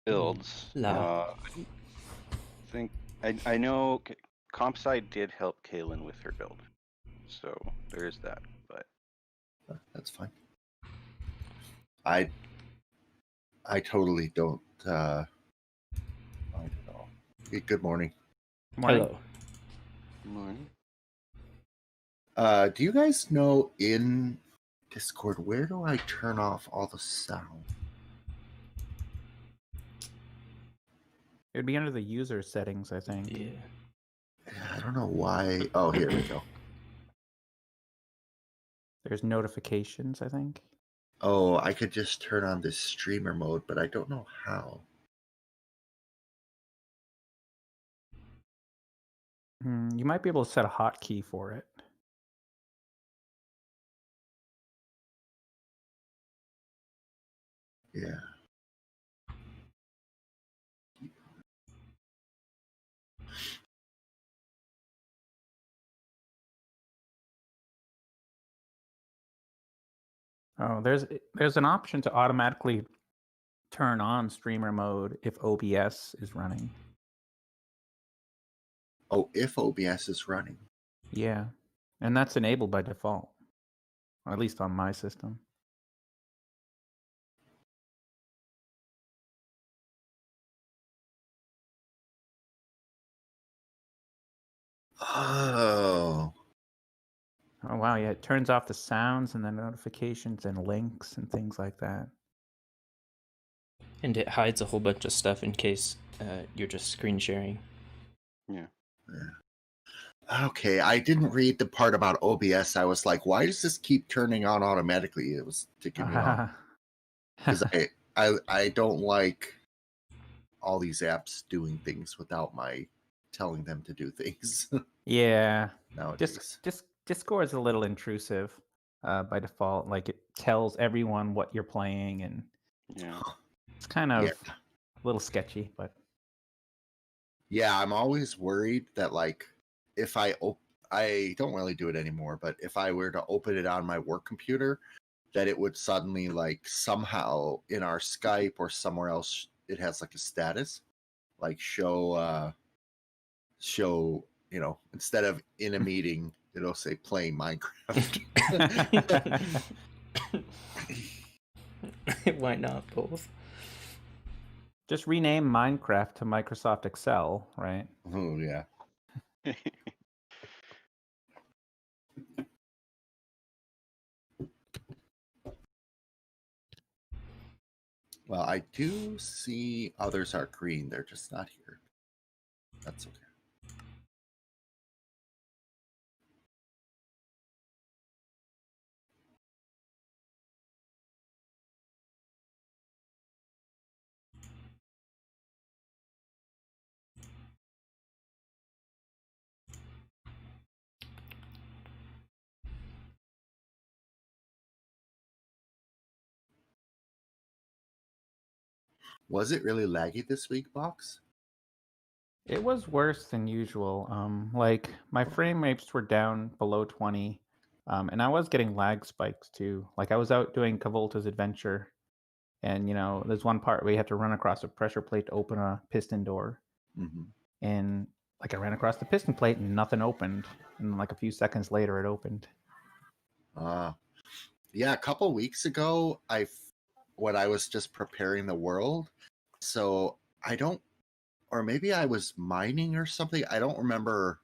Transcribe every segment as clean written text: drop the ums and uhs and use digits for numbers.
builds. La. I think I know Compsci did help Kaylin with her build, so there is that. But That's fine. I totally don't. I don't know. Good morning. Hello. morning. Do you guys know in Discord where do I turn off all the sound? It would be under the user settings, I think. Yeah. I don't know why. Oh, here we go. There's notifications, I think. Oh, I could just turn on this streamer mode, but I don't know how. You might be able to set a hotkey for it. Yeah. Oh, there's an option to automatically turn on streamer mode if OBS is running. Oh, if OBS is running. Yeah, and that's enabled by default, or at least on my system. Oh. Oh wow, yeah, it turns off the sounds and the notifications and links and things like that. And it hides a whole bunch of stuff in case you're just screen sharing. Yeah. Okay, I didn't read the part about OBS. I was like, why does this keep turning on automatically? It was ticking me off. Because I don't like all these apps doing things without my telling them to do things. Yeah, Nowadays. just Discord is a little intrusive by default. Like it tells everyone what you're playing, and Yeah. it's kind of Yeah. a little sketchy. But Yeah, I'm always worried that like if I don't really do it anymore, but if I were to open it on my work computer, that it would suddenly like somehow in our Skype or somewhere else it has like a status, like show instead of in a meeting it'll say playing Minecraft. Why not both? just rename Minecraft to Microsoft Excel, right? Oh yeah. Well, I do see others are green. They're just not here. That's okay. Was it really laggy this week, Box? It was worse than usual. Like my frame rates were down below 20, and I was getting lag spikes too. Like I was out doing Cavolta's adventure, and there's one part where you have to run across a pressure plate to open a piston door, and like I ran across the piston plate and nothing opened, and like a few seconds later it opened. Yeah, a couple weeks ago, when I was just preparing the world, so I don't, or maybe I was mining or something. I don't remember.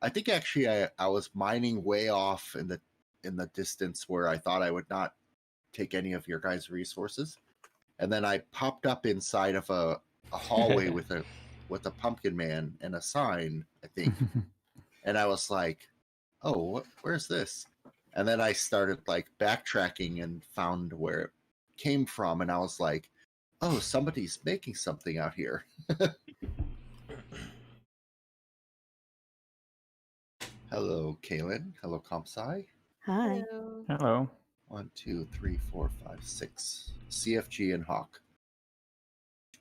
I think actually I was mining way off in the distance where I thought I would not take any of your guys' resources, and then I popped up inside of a hallway with a pumpkin man and a sign, I think, and I was like, "Oh, where's this?" And then I started like backtracking and found where it came from, and I was like, "Oh, somebody's making something out here." Hello, Kaylin. Hello, Compsci. Hi. Hello. 1, 2, 3, 4, 5, 6. CFG and Hawk.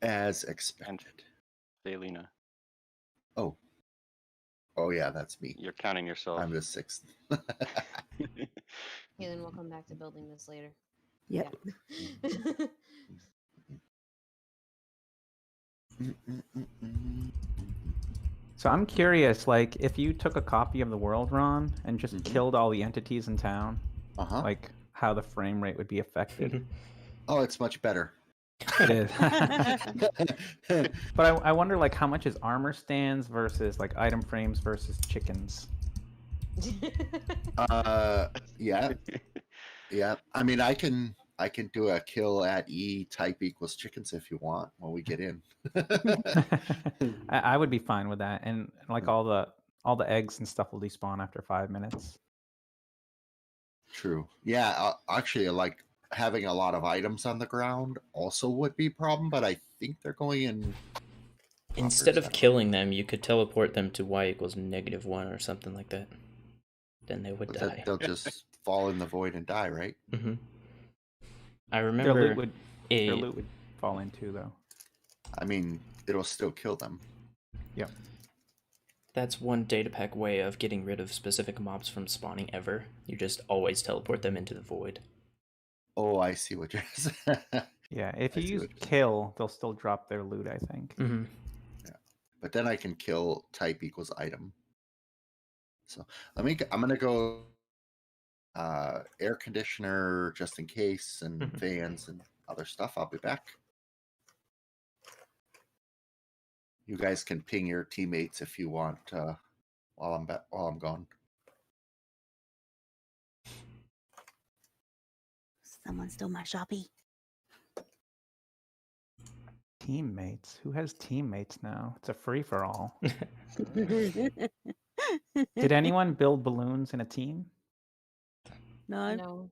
As expected. Selena. Oh. Oh yeah, that's me. You're counting yourself. I'm the 6th. Kaylin, we'll come back to building this later. Yep. Yeah. So I'm curious, like, if you took a copy of the world, Ron, and just Mhm. killed all the entities in town, Uh-huh. like how the frame rate would be affected. Oh, it's much better. It is. But I wonder, like, how much is armor stands versus like item frames versus chickens? Yeah. Yeah. I mean, I can do a kill at E type equals chickens if you want when we get in. I would be fine with that, and like all the eggs and stuff will despawn after 5 minutes. True. Yeah. Actually, like having a lot of items on the ground also would be a problem, but I think they're going in. Instead of buffers. killing them, you could teleport them to y equals -1 or something like that. Then they would die. They'll just fall in the void and die, right? Mm-hmm. I Their remember loot would fall in too, though. I mean, it'll still kill them. Yep. That's one data pack way of getting rid of specific mobs from spawning ever. You just always teleport them into the void. Oh, I see what you're saying. Yeah, if I you see use what you're saying. kill, they'll still drop their loot, I think. Mm-hmm. But then I can kill type equals item. So I'm gonna go air conditioner just in case and Mhm. fans and other stuff. I'll be back. You guys can ping your teammates if you want while I'm gone. Someone stole my Shopee. Teammates? Who has teammates now? It's a free for all. No. Did anyone build balloons in a team? No,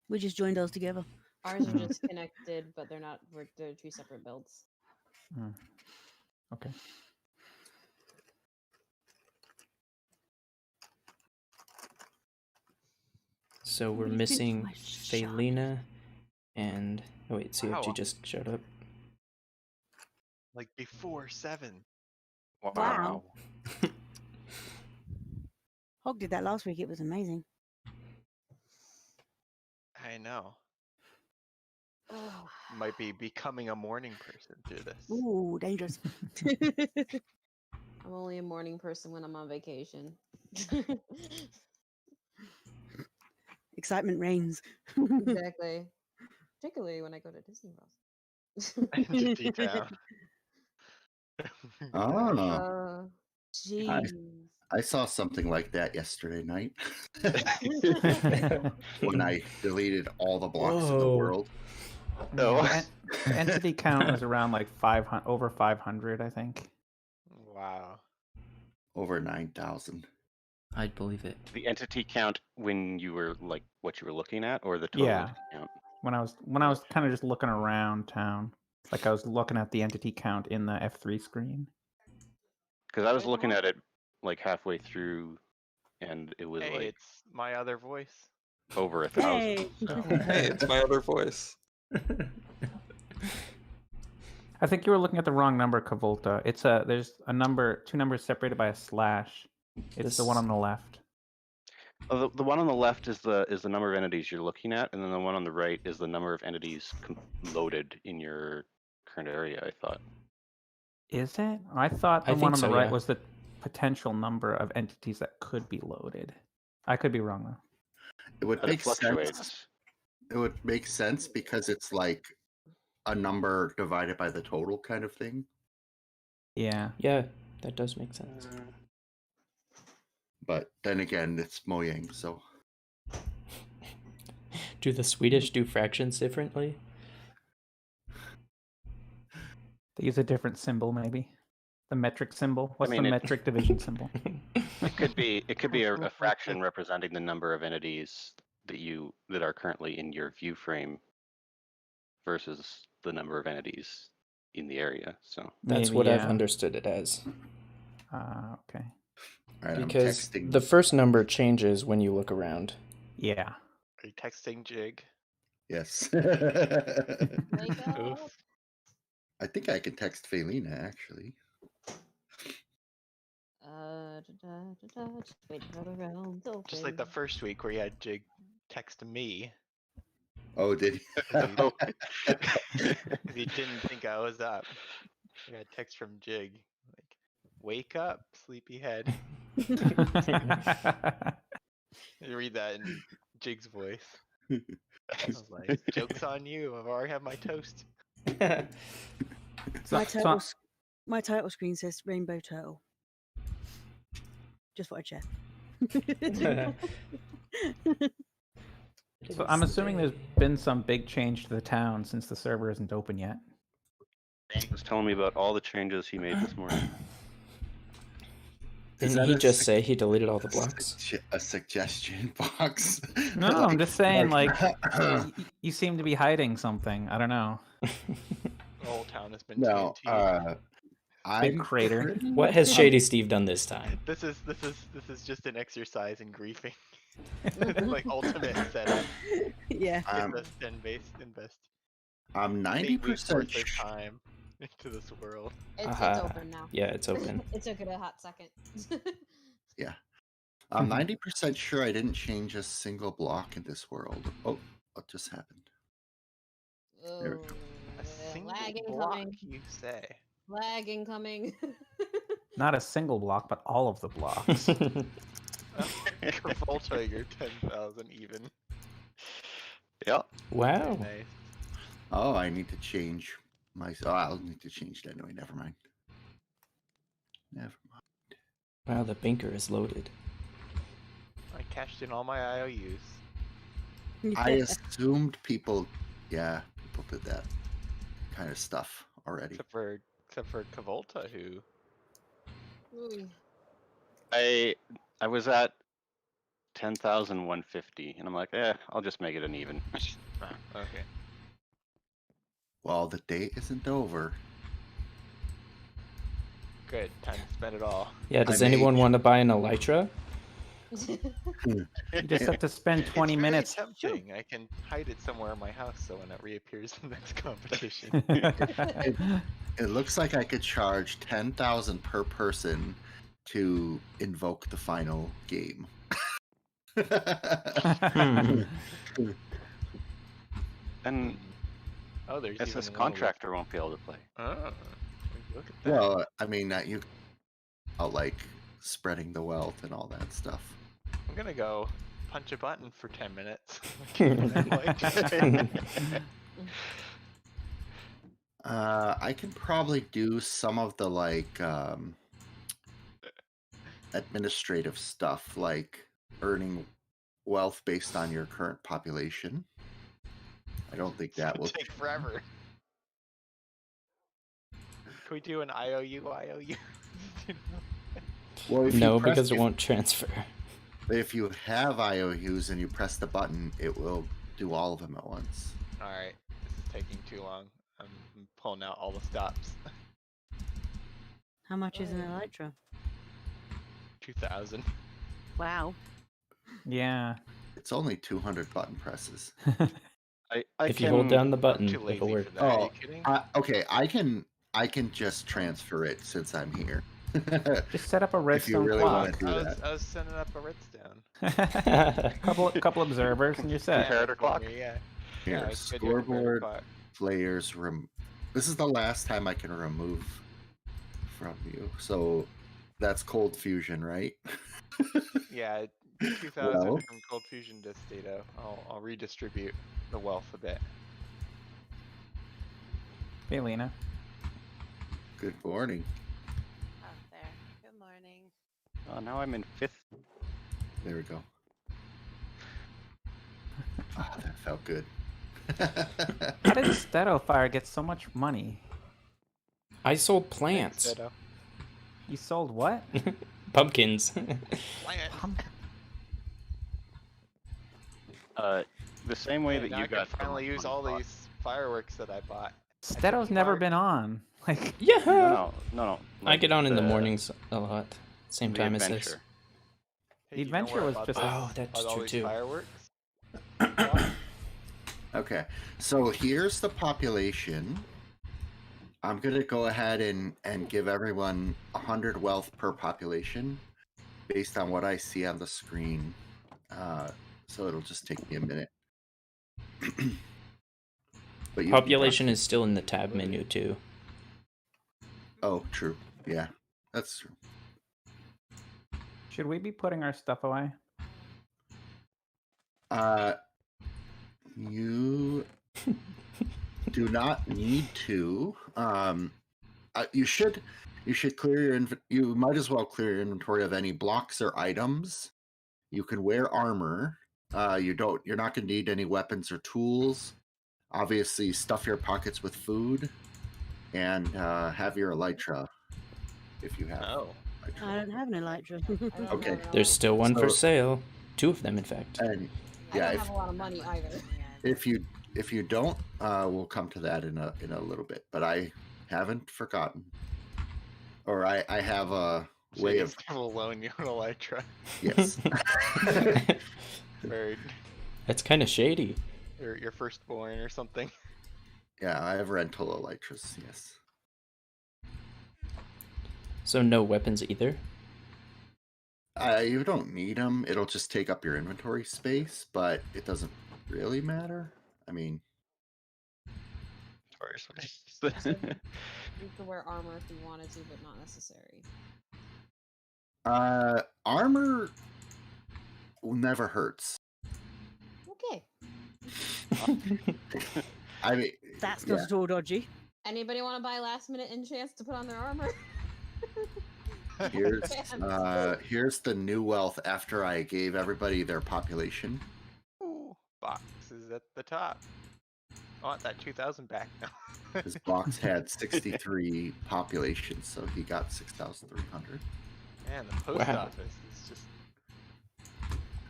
We just joined those together. ours are Mm. just connected, but they're not. They're two separate builds. Okay. So we're Somebody finished missing my shop. Felina and... Oh wait, CFG Wow. just showed up. Like before 7. Wow. Hog did that last week. It was amazing. I know. Ugh. Might be becoming a morning person through this. Ooh, dangerous. I'm only a morning person when I'm on vacation. Excitement reigns. Exactly. Particularly when I go to Disney World. Entity Town. Ah, Jeez. I saw something like that yesterday night when I deleted all the blocks in the Whoa. world. Oh. The entity count was around like 500, over 500, I think. Wow. Over 9,000. I'd believe it. The entity count when you were like what you were looking at, or the total Yeah. entity count? When I was kind of just looking around town, like I was looking at the entity count in the F3 screen. Because I was Right looking now? at it like halfway through, and it was Hey, like it's my other voice. over 1,000. Hey. So. Hey, it's my other voice. I think you were looking at the wrong number, Kavolta. It's there's a number, two numbers separated by a slash. It's the one on the left. Oh, the one on the left is the number of entities you're looking at, and then the one on the right is the number of entities loaded in your current area. I thought. Is it? I thought the I one think on the so, right yeah. was the potential number of entities that could be loaded. I could be wrong though. It would But it make sense. fluctuates. It would make sense because it's like a number divided by the total kind of thing. Yeah. Yeah, that does make sense. But then again, it's Mojang, so Do the Swedish do fractions differently? They use a different symbol, maybe. The metric symbol. What's mean, the it- metric division symbol? It could be a fraction representing the number of entities that are currently in your view frame versus the number of entities in the area. So That's Maybe, what I've yeah. understood it as. Okay. all right, Because I'm texting. the first number changes when you look around. Yeah. Are you texting Jig? Yes. Wake up. Oof. I think I can text Felina actually. Just wait for the round to Just like the open. first week where you had Jig text me. Oh, did he? Oh. Because he didn't think I was up. I got a text from Jig. Like, wake up, sleepyhead. You read that in Jig's voice. I was like, joke's on you. I've already had my toast. My title screen says Rainbow Turtle. Just what I check. So I'm assuming there's been some big change to the town since the server isn't open yet. He was telling me about all the changes he made this morning. Didn't he just say he deleted all the blocks? A suggestion box. No, I'm just saying, like, you seem to be hiding something. I don't know. The whole town has been No, TNT. Big crater. What has Shady Steve done this time? This is just an exercise in griefing. Like ultimate setup. Yeah. Invest. I'm 8 weeks 90% worth of time into this world. It's open now. Yeah, it's open. It took it a hot second. Yeah. I'm 90% sure I didn't change a single block in this world. Oh, what just happened? There we go. A single lag block, incoming. you say? Lag incoming. Not a single block, but all of the blocks. Volta, you're 10,000 even. Yep. Wow. Nice. Oh, I need to change my. Oh, I'll need to change it anyway. Never mind. Never mind. Wow, the binker is loaded. I cashed in all my IOUs. I assumed people, people did that kind of stuff already. Except for Kavolta, who Ooh. I was at 10,150, and I'm like, I'll just make it an even. okay. Well, the day isn't over. Good. Time to spend it all. Yeah, does anyone want to buy an Elytra? You just have to spend 20 it's minutes. Really tempting. I can hide it somewhere in my house so when it reappears in the next competition. It looks like I could charge 10,000 per person to invoke the final game. And oh, there's SS even Contractor won't be able to play. Oh, look at that. Well, I mean, you like spreading the wealth and all that stuff. I'm gonna go punch a button for 10 minutes. I can probably do some of the administrative stuff, like earning wealth based on your current population. I don't think that will take forever. Can we do an IOU? Well, if No, you press, because it won't transfer. If you have IOUs and you press the button, it will do all of them at once. Alright, this is taking too long. I'm pulling out all the stops. How much is an Elytra? 2,000. Wow. Yeah. It's only 200 button presses. If you hold down the button, too lazy it'll work. for that. Are you kidding? Okay, I can just transfer it since I'm here. Just set up a redstone really wanna clock. do I that. was sending up a redstone. couple observers and you're set. Comparator clock. Yeah. Here, I scheduled a comparator scoreboard, clock. players. This is the last time I can remove from you. So that's cold fusion, right? Yeah, 2,000 Well. from Cold Fusion disk data. I'll redistribute the wealth a bit. Hey, Lena. Good morning. Oh, there. Good morning. Oh, now I'm in 5th. There we go. Ah, that felt good. How did Fire get so much money? I sold plants. Thanks, Ditto. You sold what? Pumpkins. The same way that Now you I can got finally use all these fireworks that I bought. Steto's never been on. Like, Yeah. No. I get on in the mornings a lot. Same the time as this. adventure. Hey, The do you know adventure where I was bought just- those- Oh, that's bought all true these too. Fireworks. Okay, so here's the population. I'm gonna go ahead and give everyone 100 wealth per population based on what I see on the screen. So it'll just take me a minute. But Population is still in the tab menu too. Oh, true. Yeah, that's true. Should we be putting our stuff away? You do not need to. You should clear your you might as well clear your inventory of any blocks or items. You can wear armor. You're not going to need any weapons or tools. Obviously, stuff your pockets with food, and have your elytra if you have. Oh. I don't have an elytra. I don't Okay. have an There's still one for So- sale. 2 of them, in fact. And I yeah, don't have a lot of money either. if you don't, we'll come to that in a little bit. But I haven't forgotten, or I have a way of Will loan you an elytra. yes. Or That's kind of shady. your firstborn or something. Yeah, I have rental elytras. Yes. So no weapons either? You don't need them. It'll just take up your inventory space, but it doesn't really matter. I mean, You could wear armor if you wanted to, but not necessary. armor never hurts. Okay. I mean, That's not at all dodgy. Anybody want to buy last minute enchants to put on their armor? here's the new wealth after I gave everybody their population. Ooh, box is at the top. I want that 2,000 back now. His box had 63 population, so he got 6,300. Man, the post Wow. office is just.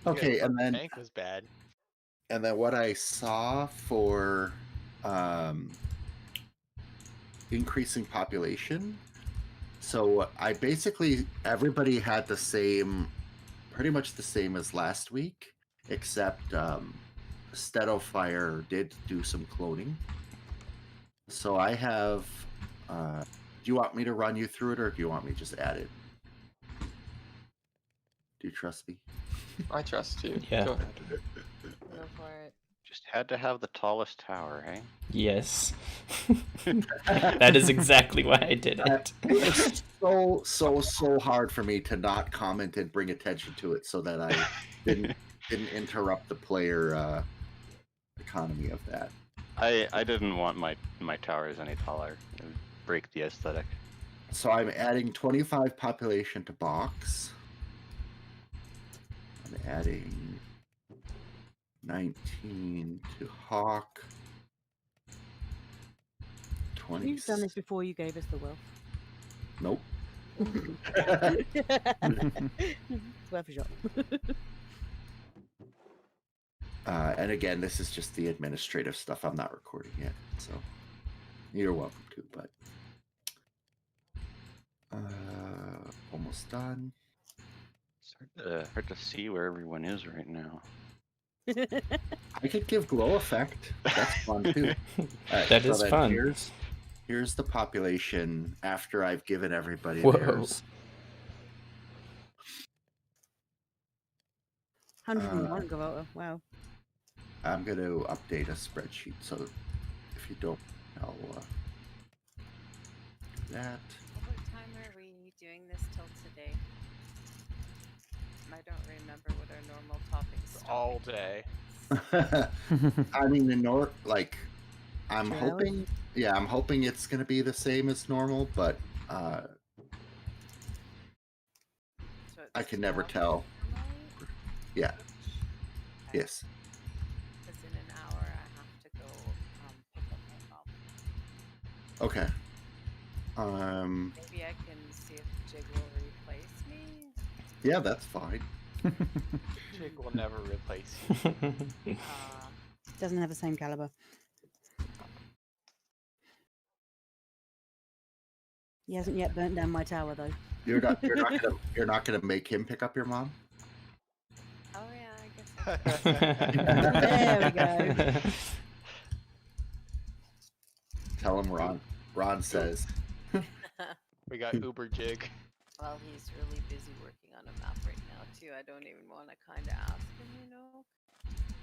Okay, Yeah, and the then bank was bad. what I saw for increasing population. So I basically everybody had the same, pretty much the same as last week, except Steadofire did do some cloning. So I have. Do you want me to run you through it, or do you want me to just add it? Do you trust me? I trust you. Yeah. Go ahead. Go for it. Just had to have the tallest tower, eh? Yes. That is exactly why I did it. It was so hard for me to not comment and bring attention to it, so that I didn't interrupt the player economy of that. I didn't want my towers any taller. It would break the aesthetic. So I'm adding 25 population to box. I'm adding 19 to hawk. 20. You've done this before you gave us the wealth. Nope. It's worth a shot. And again, this is just the administrative stuff. I'm not recording yet, so you're welcome to. But almost done. It's hard to see where everyone is right now. I could give glow effect. That's fun too. That is then fun. Here's the population after I've given everybody Whoa. theirs. 101 Gavota. Wow. I'm going to update a spreadsheet, so if you don't, I'll do that. What time are we doing this till today? I don't remember what our normal topics are. All day. I mean, I'm 2 hoping, I'm hoping it's going to be the same as normal, but So I it's can never 12 tell. tonight? Yeah. Okay. Yes. Because in an hour I have to go pick up my mom. Okay. Maybe I can see if Jig will replace me. Yeah, that's fine. Jig will never replace you. Doesn't have the same caliber. He hasn't yet burnt down my tower though. You're not gonna make him pick up your mom? Oh yeah, I guess. There we go. Tell him Ron says. We got Uber Jig. Well, he's really busy working on a map right now too. I don't even want to kind of ask him, you know.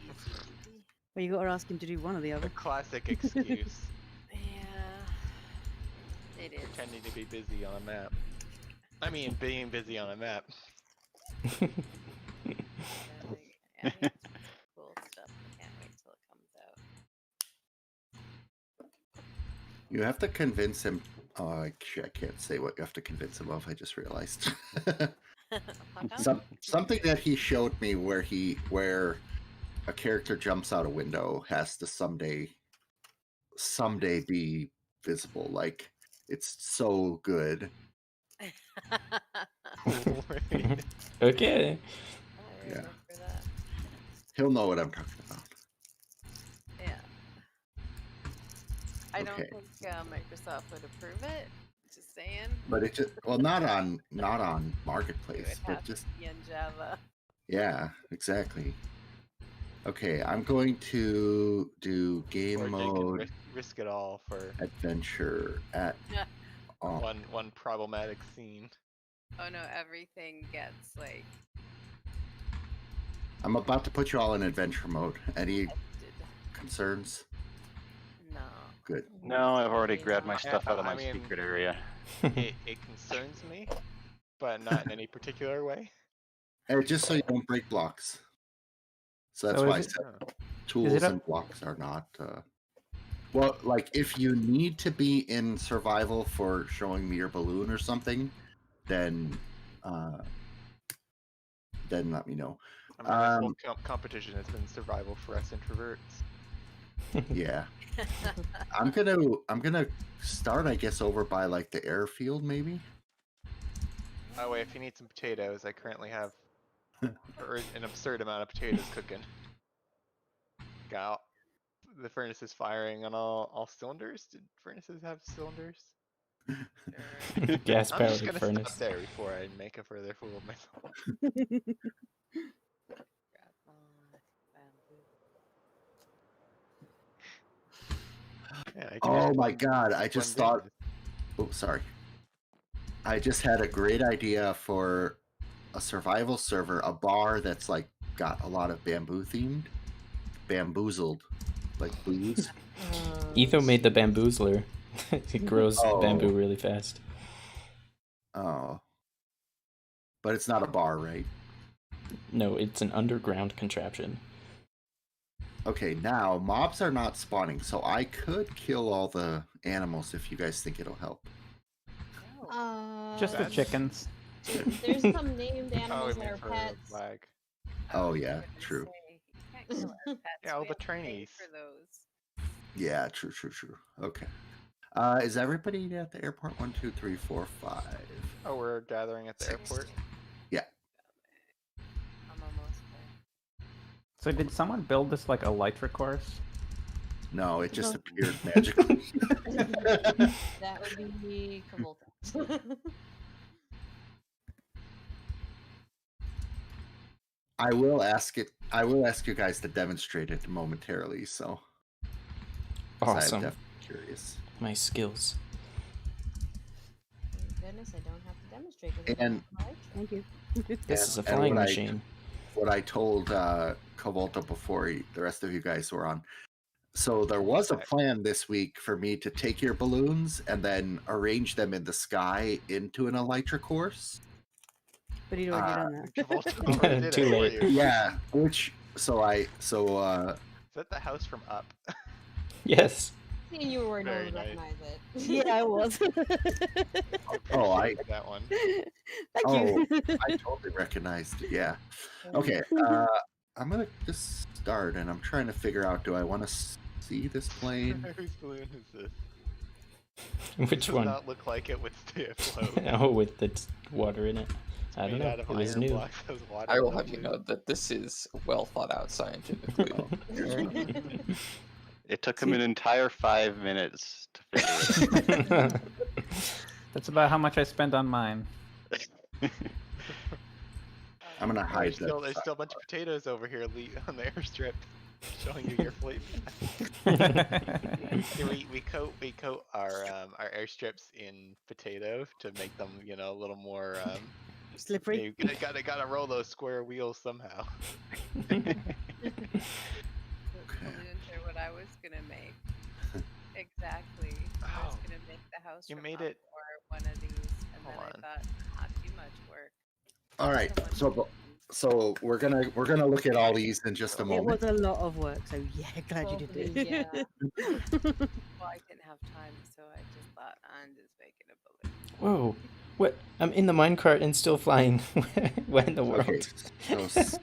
Easy peasy. Well, you got to ask him to do one or the The other. classic excuse. Yeah. It is. Pretending to be busy on a map. I mean, being busy on a map. I think it's cool stuff. I can't wait till it comes out. You have to convince him. Oh, actually, I can't say what you have to convince him of. I just realized. Something that he showed me where a character jumps out a window has to someday be visible. Like, it's so good. Okay. I Yeah. remember that. He'll know what I'm talking about. Yeah. I don't Okay. think Microsoft would approve it. Just saying. But it just not on It would Marketplace, but have just to be in Java. yeah, exactly. Okay, I'm going to do game Or Jake can mode risk it all for adventure at one problematic scene. Oh no, everything gets like I'm about to put you all in adventure mode. Any edited. concerns? No. Good. No, I've already Maybe grabbed my not. stuff out of I my mean, secret area. It concerns me, but not in any particular way. And just so you don't break blocks. So that's So why I is it- said Oh. tools up- and blocks are not. Well, like if you need to be in survival for showing me your balloon or something, then let me know. I mean, this whole competition has been survival for us introverts. Yeah. I'm gonna start, I guess, over by like the airfield, maybe. By the way, if you need some potatoes, I currently have an absurd amount of potatoes cooking. Got the furnace is firing on all cylinders. Did furnaces have cylinders? Sure. Gas I'm just powered gonna furnace. stop there before I make a further fool of myself. Grab my bamboo. Yeah, I can Oh just my blend- god, I just blend in thought. Oh, sorry. I just had a great idea for a survival server, a bar that's like got a lot of bamboo themed, bamboozled, like booze. Etho made the bamboozler. It grows Oh. bamboo really fast. Oh, but it's not a bar, right? No, it's an underground contraption. Okay, now mobs are not spawning, so I could kill all the animals if you guys think it'll help. Just the That's- chickens. There's some named Oh, animals we that are mean for pets. lag. Oh was yeah, gonna true. say, you can't kill our pets. Yeah, all We the have to pay trainees. for those. Yeah, true. Okay. Is everybody at the airport? 1, 2, 3, 4, 5. Oh, we're gathering at the 6. airport. I'm almost there. So did someone build this like Elytra course? No, it just appeared magically. That would be Kavolta. I will ask you guys to demonstrate it momentarily. So, 'cause I'm Awesome. definitely curious. My skills. Thank goodness I don't have to demonstrate. 'Cause I And- don't have knowledge. Thank you. This is a And flying what machine. What I told Kavolta before the rest of you guys were on. So there was a plan this week for me to take your balloons and then arrange them in the sky into an Elytra course. But he'd already done that. Kavolta already did it Too for late. you. Yeah, which Is that the house from Up? Yes. Seeing you were no Very one nice. recognize it. Yeah, I was. Oh, I- appreciate that one. Thank you. I totally recognized it. Yeah. Okay. I'm gonna just start, and I'm trying to figure out: do I want to see this plane? Whose balloon is this? Which Does one? not look like it would stay afloat. Oh, with the water in it. I don't Made know. out of It was iron new. blocks, has water I will in the have you balloon. know that this is well thought out scientifically. It took him an entire 5 minutes to figure it out. That's about how much I spent on mine. I'm gonna hide There's still a bunch of potatoes over here on the airstrip, showing you your fleet. We coat our airstrips in potato to make them, a little more. Slippery. You gotta roll those square wheels somehow. Balloons are what I was gonna make. Exactly. I was Oh, gonna make the house. You from made up it. Or one of these, and Hold then on. I thought, too much work. All right. So much So we're gonna look at all these in just a It moment. was a lot of work, so yeah, glad you Both did of these, it. yeah. Well, I didn't have time, so I just thought, I'm just making a balloon. Whoa. What? I'm in the minecart and still flying. What in the world? Okay. So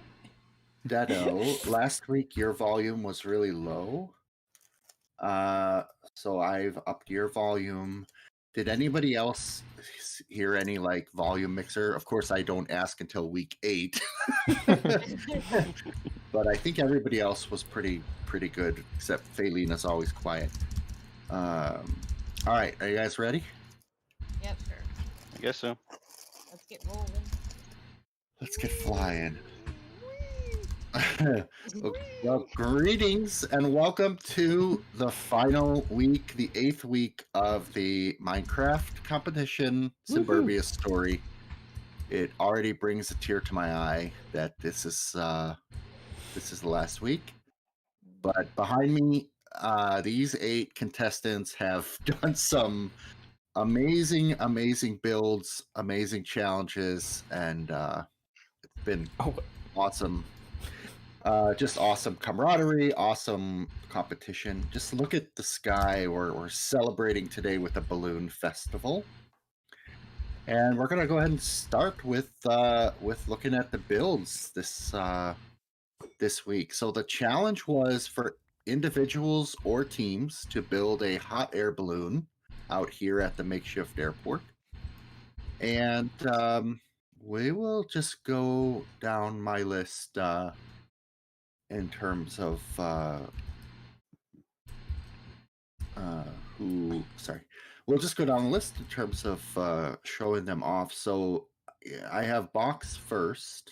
Dedo, last week your volume was really low. So I've upped your volume. Did anybody else hear any like volume mixer? Of course, I don't ask until week 8. But I think everybody else was pretty good, except Faylene is always quiet. All right, are you guys ready? Yep. Sure. I guess so. Let's get rolling. Let's get flying. Well, greetings and welcome to the final week, the 8th week of the Minecraft competition, Simburbia story. It already brings a tear to my eye that this is the last week. But behind me, these 8 contestants have done some amazing builds, amazing challenges, and it's been awesome. Just awesome camaraderie, awesome competition. Just look at the sky. We're celebrating today with a balloon festival. And we're gonna go ahead and start with looking at the builds this week. So the challenge was for individuals or teams to build a hot air balloon out here at the makeshift airport. And we will just go down my list in terms of we'll just go down the list in terms of showing them off. So I have Box first.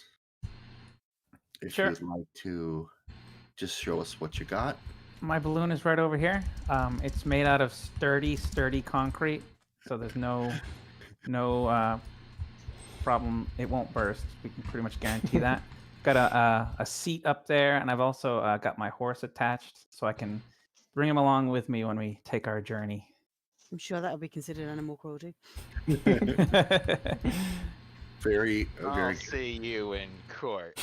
If Sure. you'd like to just show us what you got. My balloon is right over here. It's made out of sturdy concrete, so there's no problem. It won't burst. We can pretty much guarantee that. Got a seat up there, and I've also got my horse attached, so I can bring him along with me when we take our journey. I'm sure that'll be considered animal cruelty. Very I'll see you in court.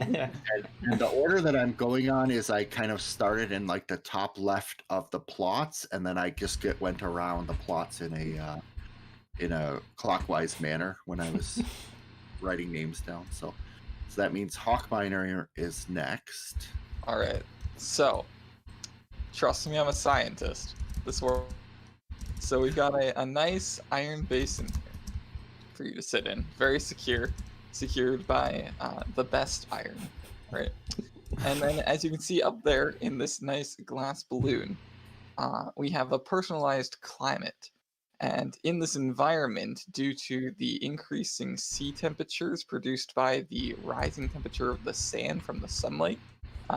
and the order that I'm going on is I kind of started in like the top left of the plots, and then I just went around the plots in a clockwise manner when I was writing names down. So that means Hawkminer is next. All right. So, trust me, I'm a scientist. This world. So we've got a nice iron basin here for you to sit in. Very secure, secured by the best iron, right? And then, as you can see up there in this nice glass balloon, we have a personalized climate. And in this environment, due to the increasing sea temperatures produced by the rising temperature of the sand from the sunlight,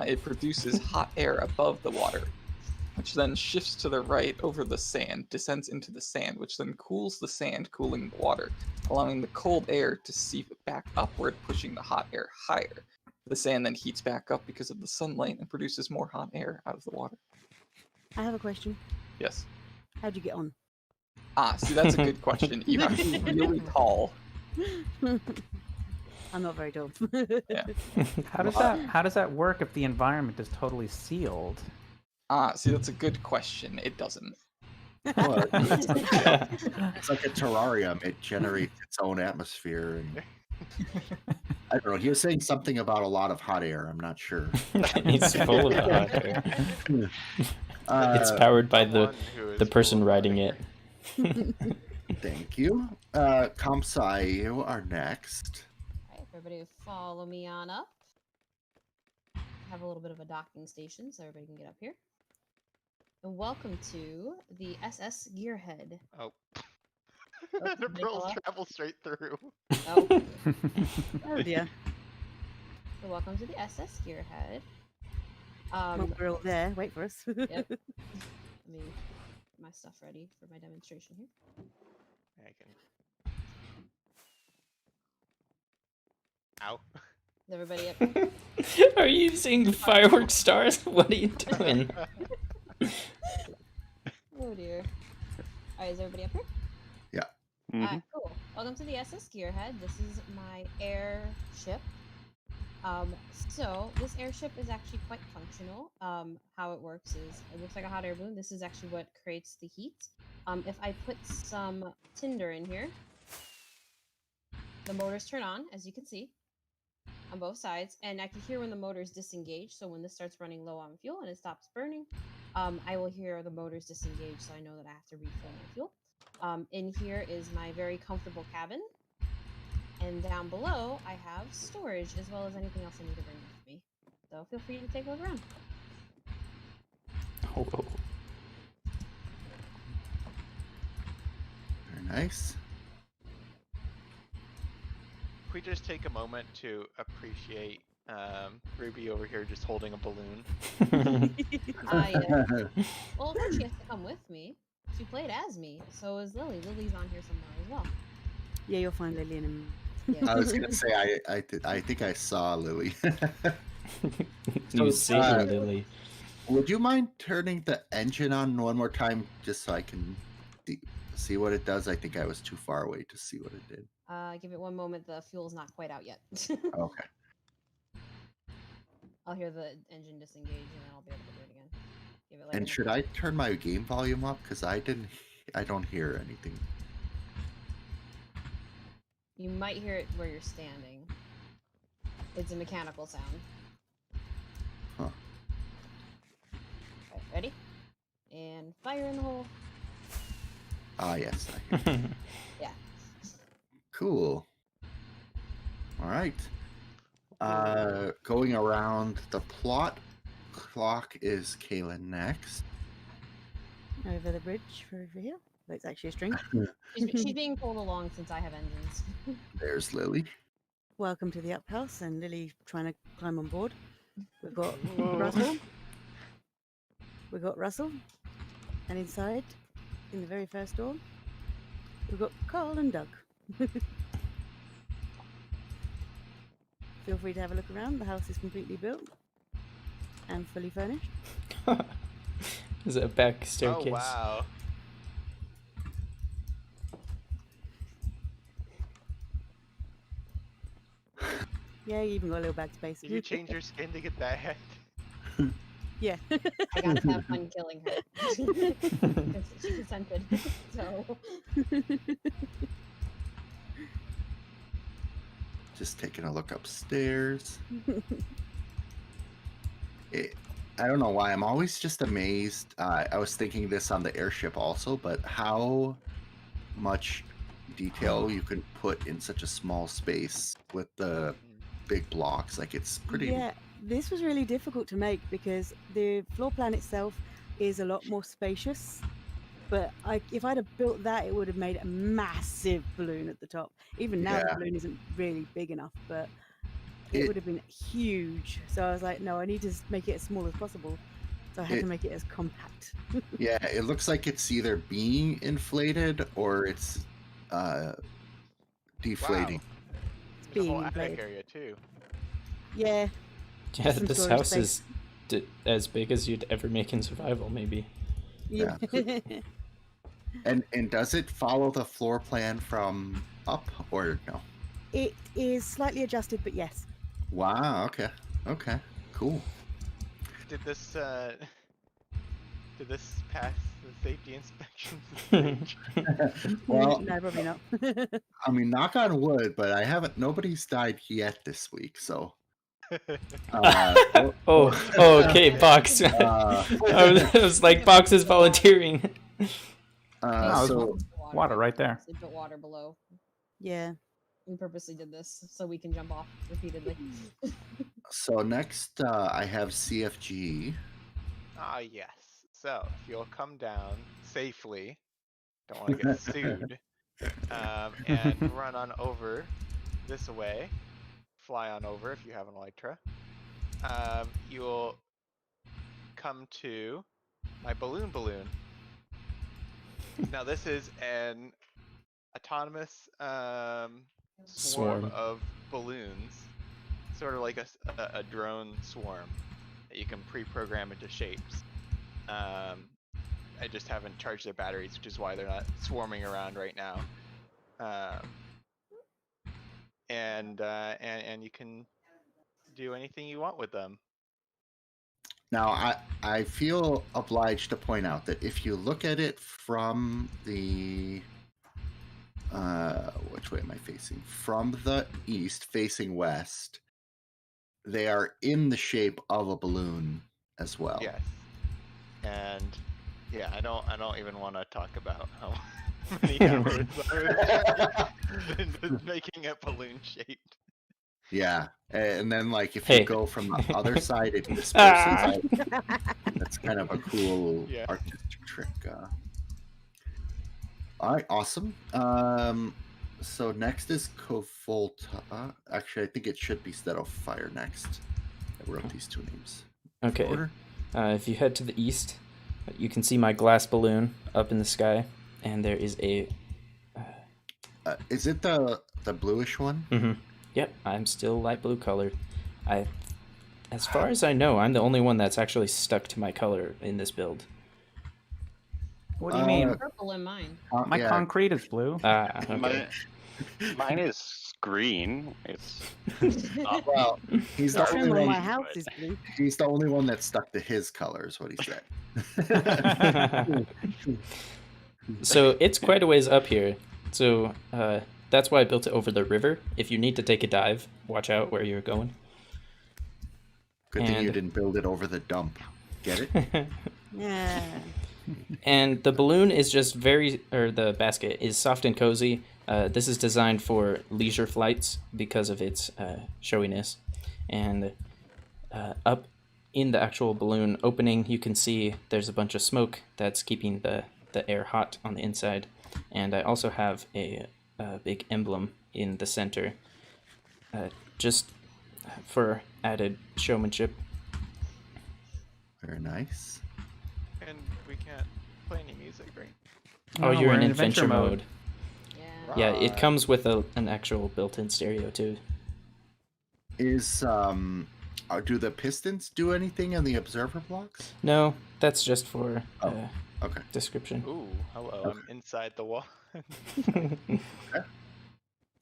it produces hot air above the water, which then shifts to the right over the sand, descends into the sand, which then cools the sand, cooling the water, allowing the cold air to seep back upward, pushing the hot air higher. The sand then heats back up because of the sunlight and produces more hot air out of the water. I have a question. Yes. How'd you get on? See, that's a good question. You have to be really tall. I'm not very tall. Yeah. How does that work if the environment is totally sealed? See, that's a good question. It doesn't. Well, it's like a terrarium. It generates its own atmosphere. And I don't know. He was saying something about a lot of hot air. I'm not sure. It's full of hot air. It's powered by the person riding it. Thank you. Kamsai, you are next. Alright, everybody follow me on up. Have a little bit of a docking station so everybody can get up here. And welcome to the SS Gearhead. Oh. Oh, The Nicola? pearls travel straight through. Oh. Oh dear. So welcome to the SS Gearhead. Well, we're all there. Wait for us. Yep. Let me get my stuff ready for my demonstration here. I can. Ow. Is everybody up? Are you using firework stars? What are you doing? Oh dear. Alright, is everybody up here? Yeah. Alright, cool. Welcome to the SS Gearhead. This is my airship. So this airship is actually quite functional. How it works is it looks like a hot air balloon. This is actually what creates the heat. If I put some tinder in here, the motors turn on, as you can see, on both sides, and I can hear when the motors disengage. So when this starts running low on fuel and it stops burning, I will hear the motors disengage, so I know that I have to refill my fuel. In here is my very comfortable cabin. And down below, I have storage as well as anything else I need to bring with me. So feel free to take a look around. Oh. Very nice. Can we just take a moment to appreciate Ruby over here just holding a balloon? Well, first she has to come with me. She played as me. So is Lily. Lily's on here somewhere as well. Yeah, you'll find Lily in a minute. I was gonna say I think I saw Lily. You see her, Lily. Would you mind turning the engine on one more time just so I can see what it does? I think I was too far away to see what it did. Give it one moment. The fuel's not quite out yet. Okay. I'll hear the engine disengage and then I'll be able to do it again. Give it like And should I turn my game volume up? Because I don't hear anything. You might hear it where you're standing. It's a mechanical sound. Huh. Right, ready? And fire in the hole. Ah, yes. I hear. Yeah. Cool. All right. Going around the plot clock is Kaylin next. Over the bridge for over here. But it's actually a string. She's being pulled along since I have engines. There's Lily. Welcome to the up house, and Lily trying to climb on board. We've got Russell. We've got Russell. And inside, in the very first door, we've got Carl and Doug. Feel free to have a look around. The house is completely built and fully furnished. Is it a back staircase? Oh, wow. Yeah, you even got a little back space. Did you change your skin to get that head? Yeah. I got to have fun killing her. She consented. So. Just taking a look upstairs. I don't know why. I'm always just amazed. I was thinking this on the airship also, but how much detail you can put in such a small space with the big blocks. Like, it's pretty... Yeah, this was really difficult to make because the floor plan itself is a lot more spacious. But if I'd have built that, it would have made a massive balloon at the top. Even now, the balloon isn't really big enough, but it would have been huge. So I was like, no, I need to make it as small as possible. So I had to make it as compact. Yeah, it looks like it's either being inflated or it's deflating. It's There's a being whole attic inflated. area too. Yeah. Yeah, Some this storage house space. is as big as you'd ever make in survival, maybe. Yeah. And does it follow the floor plan from up or no? It is slightly adjusted, but yes. Wow, okay. Okay, cool. Did this pass the safety inspections? Well, No, probably not. I mean, knock on wood, but nobody's died yet this week, so. Okay, Box. I was like, Box is volunteering. So water right there. They put water below. Yeah. We purposely did this so we can jump off repeatedly. So next, I have CFG. Ah, yes. So if you'll come down safely, don't want to get sued, and run on over this way, fly on over if you have an Elytra. You'll come to my balloon. Now this is an autonomous swarm of balloons, sort of like a drone swarm that you can pre-program into shapes. I just haven't charged their batteries, which is why they're not swarming around right now. And you can do anything you want with them. Now, I feel obliged to point out that if you look at it from the which way am I facing? From the east, facing west, they are in the shape of a balloon as well. Yes. And yeah, I don't even want to talk about how many hours I was into making it balloon shaped. Yeah, and then like if Hey. you go from the other side, it disperses. Ah. That's kind of a cool Yeah. artistic trick. All right, awesome. So next is Covolta. Actually, I think it should be Fire next. I wrote these two names. Okay. Order? If you head to the east, you can see my glass balloon up in the sky, and there is a. Is it the bluish one? Mm-hmm. Yep, I'm still light blue colored. As far as I know, I'm the only one that's actually stuck to my color in this build. What do you mean? Purple in mine. My yeah. concrete is blue. Ah, okay. Mine is green. It's Well, he's the Sorry. only Trim on one. my house is blue. He's the only one that's stuck to his color, is what he said. So it's quite a ways up here. So that's why I built it over the river. If you need to take a dive, watch out where you're going. Good thing you And- didn't build it over the dump. Get it? Yeah. And the balloon is just the basket is soft and cozy. This is designed for leisure flights because of its showiness. And up in the actual balloon opening, you can see there's a bunch of smoke that's keeping the air hot on the inside. And I also have a big emblem in the center, just for added showmanship. Very nice. And we can't play any music, right? Oh, No, you're we're in in adventure adventure mode. mode. Yeah. Yeah, it Right. comes with an actual built-in stereo too. Is do the pistons do anything in the observer blocks? No, that's just for Oh. Okay. description. Ooh, hello, I'm inside the wall.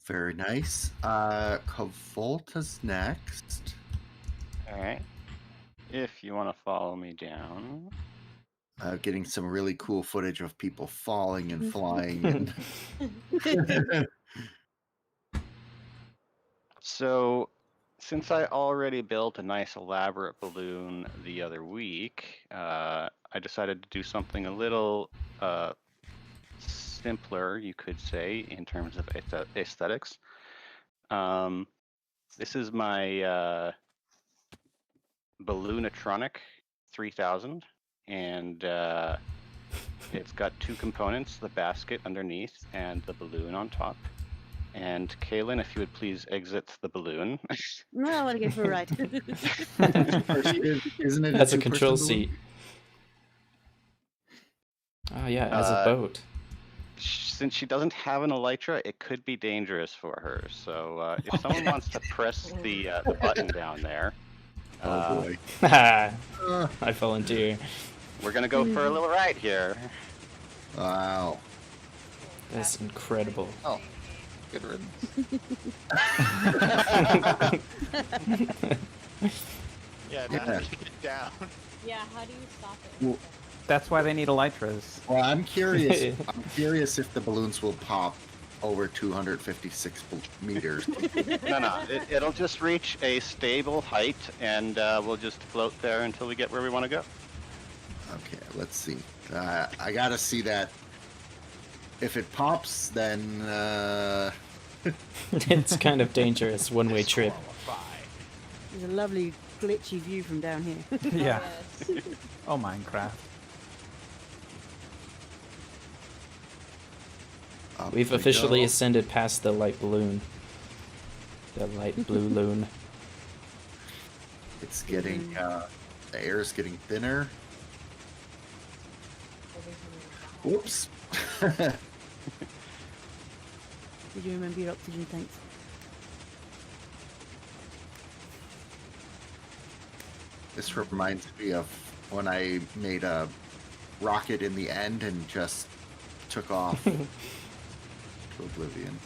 Very nice. Covolta's next. all right. If you want to follow me down. Getting some really cool footage of people falling and flying. And So, since I already built a nice elaborate balloon the other week, I decided to do something a little simpler, you could say, in terms of aesthetics. This is my Balloonatronic 3000, and it's got two components, the basket underneath and the balloon on top. And Kaylin, if you would please exit the balloon. No, I want to go for a ride. isn't it? That's a two-person control balloon? seat. Oh yeah, as a boat. Since she doesn't have an elytra, it could be dangerous for her. So if someone wants to press the button down there, Oh boy. I volunteer. we're gonna go for a little ride here. Wow. That's incredible. Oh, good riddance. Yeah, Yeah. now you get down. Yeah, how do you stop it? Well, That's why they need elytras. Well, I'm curious. I'm curious if the balloons will pop over 256 meters. No, it'll just reach a stable height, and we'll just float there until we get where we want to go. Okay, let's see. I gotta see that. If it pops, then It's kind of dangerous one-way trip. There's a lovely glitchy view from down here. Yeah. Yes. Oh, Minecraft. up We've we officially go. ascended past the light balloon. The light blue loon. It's getting the air is getting thinner. Whoops. Did you remember your oxygen tanks? This reminds me of when I made a rocket in the end and just took off to oblivion.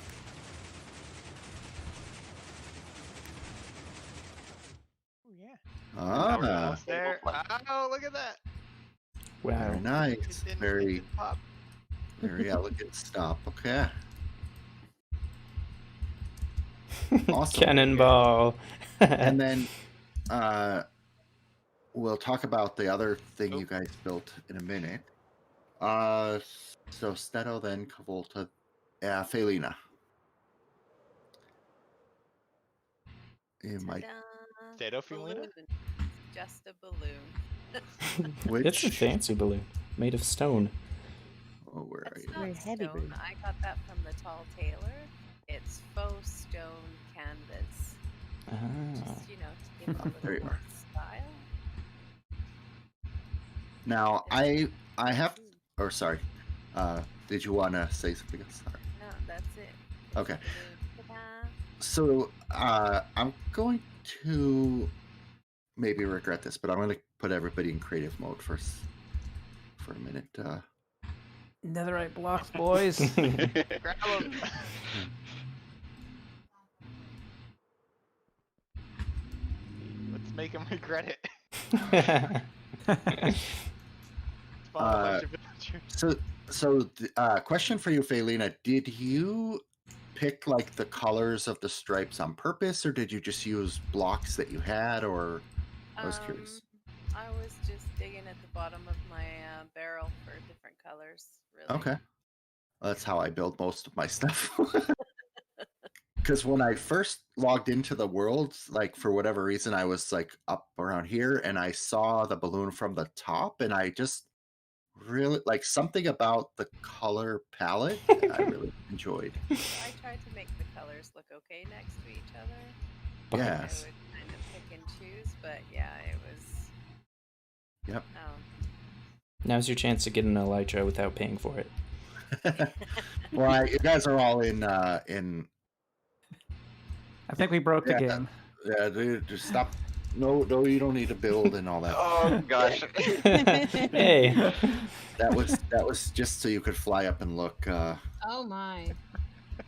Oh yeah. Ah, Almost there. Oh, look at that. Wow. very It nice. didn't, it Very, didn't pop. very elegant stop. Okay. Awesome. Cannonball. And then we'll talk about the other thing Oh. you guys built in a minute. So Steto, then Cavolta, Felina. You might. Ta-da! Potato Felina? Balloon. Just a balloon. Which? It's a fancy balloon made of stone. Oh, where are That's you? not Very heavy stone. balloon. I got that from the tall tailor. It's faux stone canvas. Ah. Just, to give a There you little more style. Now I have. Or sorry. Did you want to say something else? Sorry. No, that's it. Okay. Ta-da. So I'm going to maybe regret this, but I'm going to put everybody in creative mode for a minute. Netherite blocks, boys. Grab 'em. Let's make him regret it. Spawn a bunch of villagers. So question for you, Felina. Did you pick like the colors of the stripes on purpose, or did you just use blocks that you had, or I was curious. I was just digging at the bottom of my barrel for different colors. Really. Okay. That's how I build most of my stuff. Because when I first logged into the world, like for whatever reason, I was like up around here and I saw the balloon from the top, and I just really like something about the color palette I really enjoyed. I tried to make the colors look okay next to each other. Yes. I would kind of pick and choose, but yeah, it was. Yep. Now's your chance to get an elytra without paying for it. Well, you guys are all in. I think we broke the Yeah. game. Yeah, dude, just stop. No, you don't need to build and all that. Oh gosh. Hey. That was just so you could fly up and look. Oh my.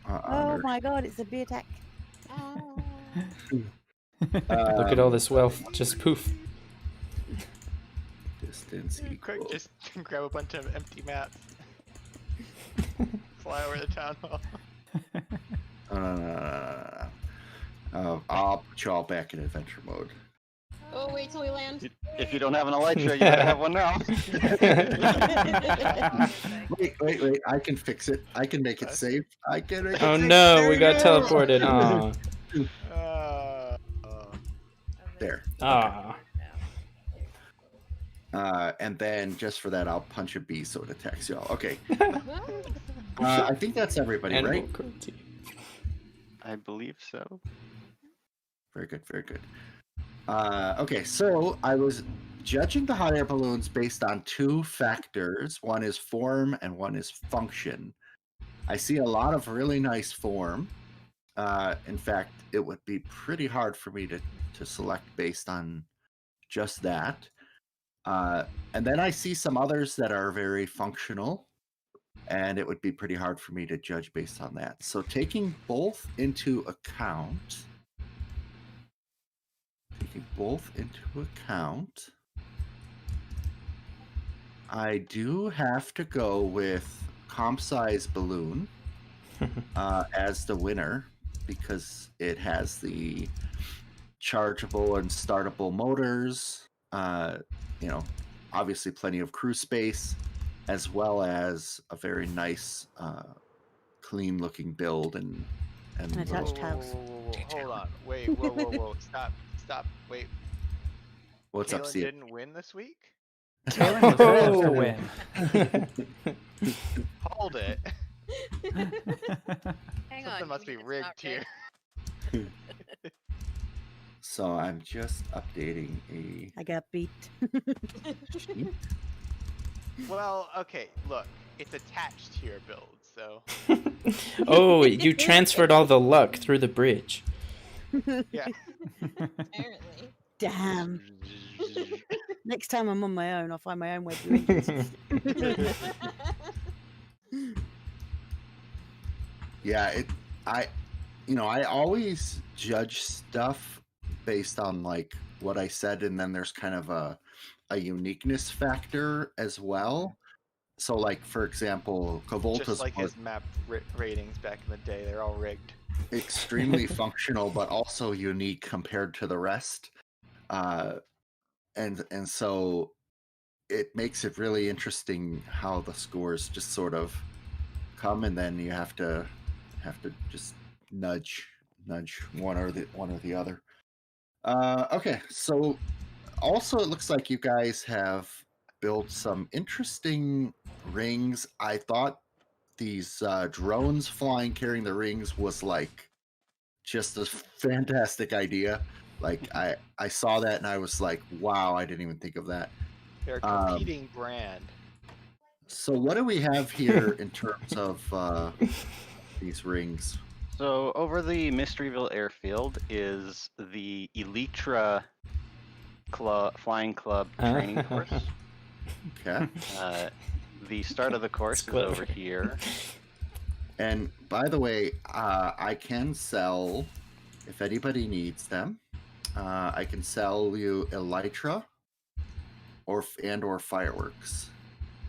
Oh Honored. my god, it's a bee attack. Ah. Look at all this wealth. Just poof. Distance Quick, equals. just grab a bunch of empty maps. Fly over the town hall. I'll put you all back in adventure mode. Oh, wait till we land. If you don't have an elytra, you better have one now. Wait. I can fix it. I can make it safe. I can make it Oh safe. no, There we you got go. teleported. Aw. There. Aw. And then just for that, I'll punch a bee so it attacks y'all. Okay. I think that's everybody, Animal right? cruelty. I believe so. Very good, very good. Okay, so I was judging the hot air balloons based on two factors. One is form and one is function. I see a lot of really nice form. In fact, it would be pretty hard for me to select based on just that. And then I see some others that are very functional, and it would be pretty hard for me to judge based on that. So taking both into account, I do have to go with comp size balloon as the winner because it has the chargeable and startable motors, obviously plenty of crew space, as well as a very nice, clean looking build and An attached house. Whoa, hold on. Wait, whoa. Stop. Wait. What's up, Kalen Steve? didn't win this week? Kaylin deserves to win. Hold it. Hang on. Something must be you mean it's rigged not here. So I'm just updating a I got beat. sheet. Well, okay, look. It's attached to your build, so... Oh, you transferred all the luck through the bridge. Yeah. Apparently. Damn. Next time I'm on my own, I'll find my own way to inches. Yeah, I always judge stuff based on like what I said, and then there's kind of a uniqueness factor as well. So, like for example, Just Kavolta's like was his map ratings back in the day, they're all rigged. extremely functional, but also unique compared to the rest. And so it makes it really interesting how the scores just sort of come, and then you have to just nudge one or the other. Okay, so also it looks like you guys have built some interesting rings. I thought these drones flying carrying the rings was like just a fantastic idea. Like I saw that and I was like, wow, I didn't even think of that. They're a competing brand. So what do we have here in terms of these rings? So over the Mysteryville airfield is the Elytra Flying Club training course. Okay. The start of the course is clever. over here. And by the way, I can sell, if anybody needs them, I can sell you Elytra or fireworks.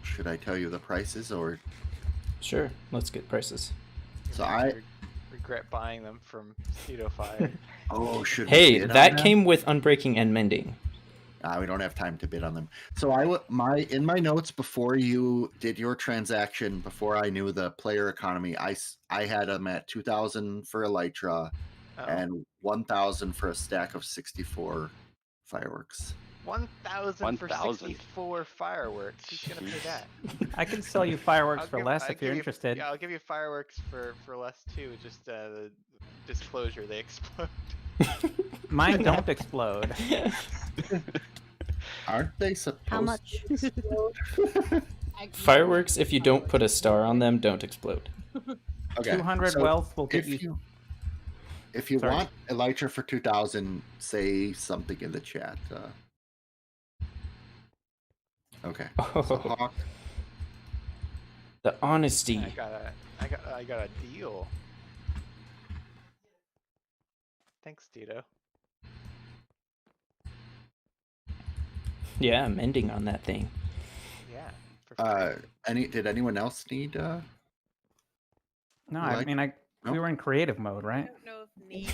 Should I tell you the prices or? Sure, let's get prices. So I regret buying them from Cedo Fire. Oh, should we Hey, bid on that them? came with unbreaking and mending. We don't have time to bid on them. So in my notes before you did your transaction, before I knew the player economy, I had them at 2,000 for Elytra and 1,000 for a stack of 64 fireworks. 1,000 for 64 fireworks. Who's gonna pay that? I can sell you fireworks for less if you're give you- interested. Yeah, I'll give you fireworks for less too. Just the disclosure, they explode. Mine don't explode. Aren't they supposed? How much? Fireworks, if you don't put a star on them, don't explode. Okay. 200 so wealth will get you. If you Sorry. want Elytra for 2,000, say something in the chat. Okay. So Oh, Hawk, the honesty. I got a deal. Thanks, Tito. Yeah, mending on that thing. Yeah. For sure. did anyone else need? No, I Like- mean, no? we were in creative mode, I right? don't know if need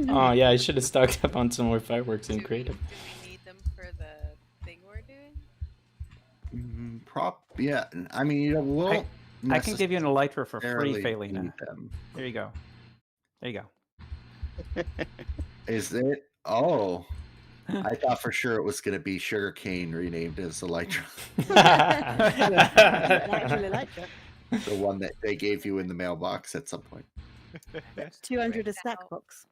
Oh yeah, I should have stocked up on some more fireworks in do creative. we need them for the thing we're doing? Yeah. I mean, you won't. I can give you an Elytra for free, necessarily Phalina. need them. There you go. There you go. Is it? Oh, I thought for sure it was going to be sugarcane renamed as Elytra, Actually, like that. the one that they gave you in the mailbox at some point. 200 a Right stack now- box.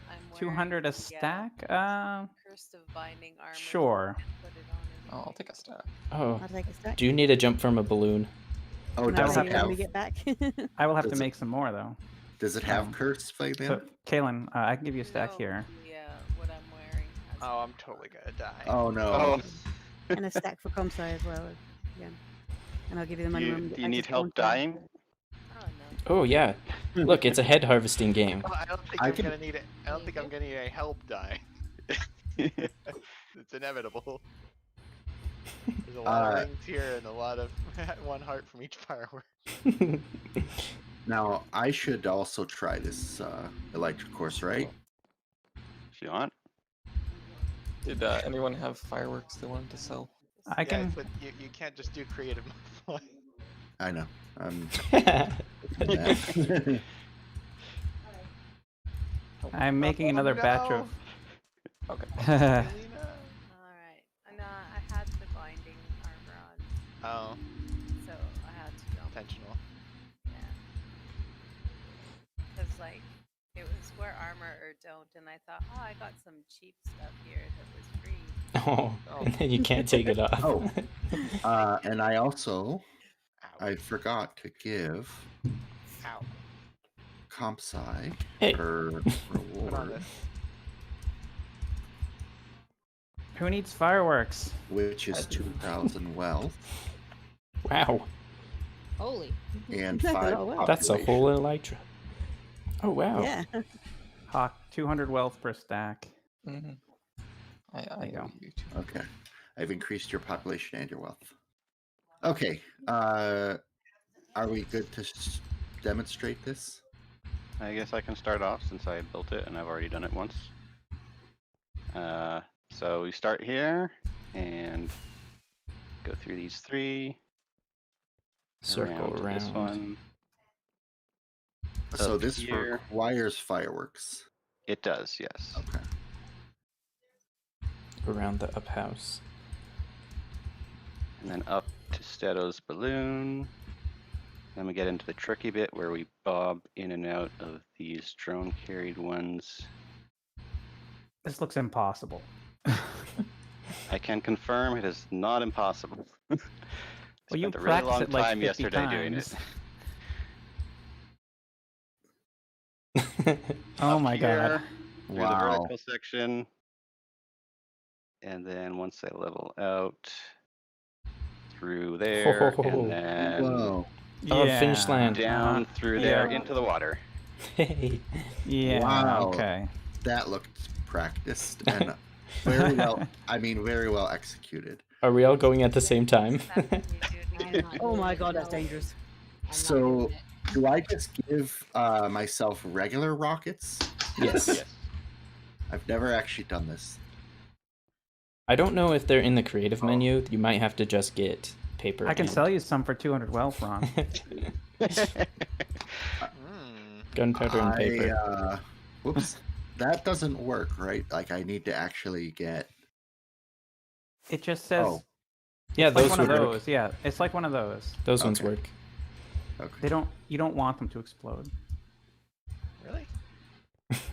I'm 200 a wearing, stack? Curse of Binding armor. Sure. Put it on Oh, I'll take a stack. Oh, I'll take a stack. do you need a jump from a balloon? Oh, I'll does have it to- when have? we get back. I will have to Does it- make some more, though. Does it have um, curse, Fabian? So, Kaylin, I can give you a stack No, here. Yeah, what I'm wearing. Has Oh, I'm totally gonna die. Oh no! Oh, And a stack for Comsci as well. Yeah. And I'll give you the money when we get do you back need to help spawn time. dying? Oh no. Oh yeah. Look, it's a head harvesting game. I don't think I I'm can- gonna need it. I don't think I'm gonna need any help dying. It's inevitable. There's a lot of rings here and a lot of 1 heart from each firework. Now I should also try this electric course, right? If you want. Did anyone have fireworks they wanted to sell? I can. But you can't just do creative mode. I know. I'm making another batch of. Okay. Selena? Alright. And I had the binding armor on, Oh, so I had to jump. intentional. Yeah. Because, like, it was wear armor or don't, and I thought, oh, I got some cheap stuff here that was free. Oh, and then you can't take it off. Oh. And I also Ow. I forgot to give Ow. Comsci Hey. her Put on reward. this. Who needs fireworks? which is 2,000 wealth Wow, Holy. and That's a 5 lot of wealth. that's a population. whole Elytra. Oh wow. Yeah. Hawk, 200 wealth per stack. Mm-hmm. I There you go. owe you two. Okay. I've increased your population and your wealth. Okay. Are we good to demonstrate this? I guess I can start off since I built it and I've already done it once. So we start here and go through these 3. Circle to this around. one. So Up this here. requires fireworks. It does, yes. Okay. Around the up house. And then up to Steto's balloon. Then we get into the tricky bit where we bob in and out of these drone carried ones. This looks impossible. I can confirm it is not impossible. I Well, you spent a really practice long it like time 50 yesterday doing it. times. Oh Up my god. here, through the Wow. vertical section. And then once I level out through there, Oh. and then Whoa. Oh, finish line. down through there yeah. into the water. Hey. Yeah. Wow. Okay. That looked practiced and very well. I mean, very well executed. Are we all going at the same time? Can you do it I'm again? not Oh doing my it, god, that's no. dangerous. I'm not So, doing it. do I just give myself regular rockets? Yes. Yes. I've never actually done this. I don't know if they're in the creative menu. You might have to just get paper. I can and sell you some for 200 wealth, Ron. gunpowder and paper. Whoops. That doesn't work, right? Like, I need to actually get. It just says. Oh. Yeah, It's like those one would of work. those. Yeah, it's like one of those. Those ones Okay. work. Okay. You don't want them to explode. Really?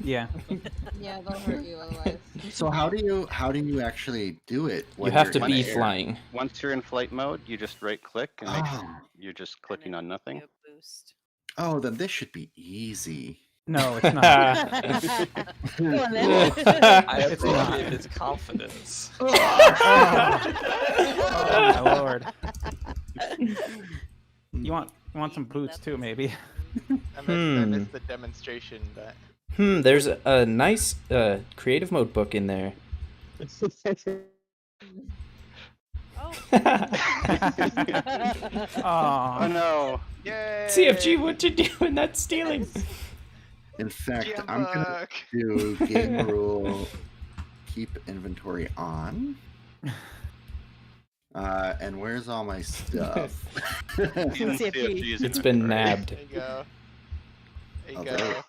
Yeah. Yeah, they'll hurt you otherwise. So how do you actually do it? You when have you're to in be the air? flying. Once you're in flight mode, you just right click and make sure Oh. you're just And clicking then on nothing. you boost. Oh, then this should be easy. No, it's not. Go on then. I It's not. appreciate his confidence. Oh my lord. You want some boots too, maybe? I missed the demonstration, but There's a nice creative mode book in there. Oh, Oh Oh, no! yay! CFG, what you doing? That's stealing. In fact, GM I'm gonna book. do game rule keep inventory on. And where's all my stuff? Even CFG. CFG's It's been inventory. nabbed. There you go. There you Oh, go. there.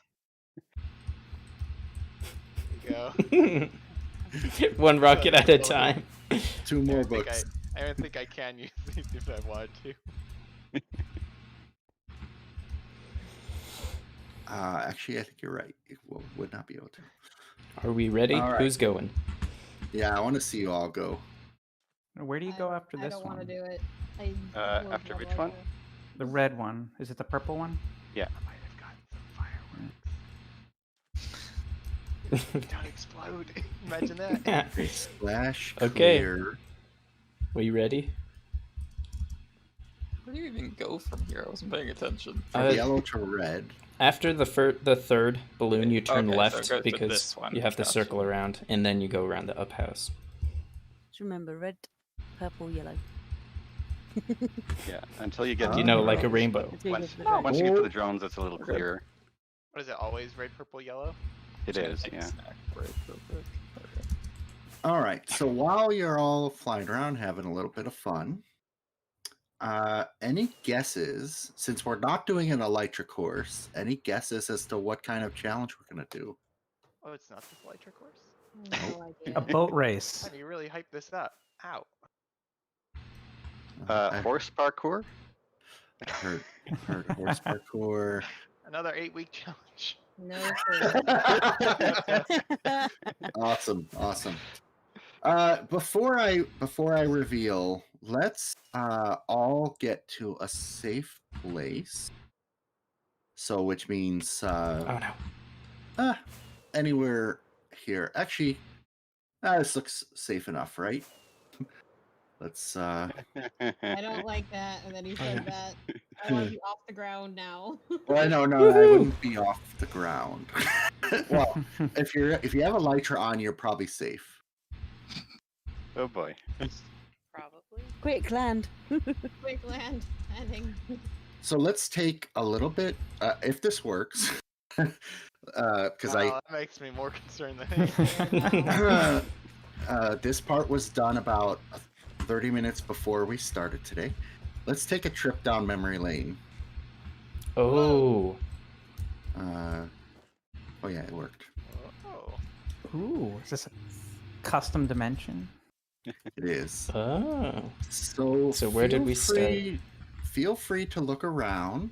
There you go. One rocket at a time. 2 more books. I don't think I can use these if I wanted to. Actually, I think you're right. It would not be able to. Are we ready? All right. Who's going? Yeah, I want to see you all go. where do you go after I this don't one? want to do it. I will After go which like one? that. The red one. Is it the purple one? Yeah. I might have gotten some fireworks. Don't explode. Imagine that. Splash Okay. clear. We ready? Where do you even go from here? I wasn't paying attention. From yellow to red. After the third balloon, you turn Okay, so left it goes to because this one. you have to Gotcha. circle around, and then you go around the up house. Just remember, red, purple, yellow. Yeah. Until you get You to know, the like a drones. rainbow. Until you Once, get to the red. once you get to the drones, it's a little Okay. clearer. What is it? Always red, purple, yellow? It Just gonna is, take a yeah. snack break real quick. Okay. All right. So while you're all flying around having a little bit of fun, any guesses? Since we're not doing an Elytra course, any guesses as to what kind of challenge we're gonna do? Oh, it's not the Elytra course? No idea. A boat race. Honey, you really hyped this up. Ow. I Horse parkour? heard horse parkour. Another 8-week challenge. No. Awesome. Before I reveal, let's all get to a safe place. So, which means Oh no. anywhere here. Actually, This looks safe enough, right? Let's. I don't like that. And then he said that. I want to be off the ground now. Well, no, I wouldn't be off the ground. Well, if you have a Elytra on, you're probably safe. Oh boy. Probably. Quick land. Quick landing. So let's take a little bit, if this works, because Wow, that makes me more concerned than anything. this part was done about 30 minutes before we started today. Let's take a trip down memory lane. Oh. Oh yeah, it worked. Oh. Ooh, is this a custom dimension? It is. Oh. So where did feel we start? Feel free to look around.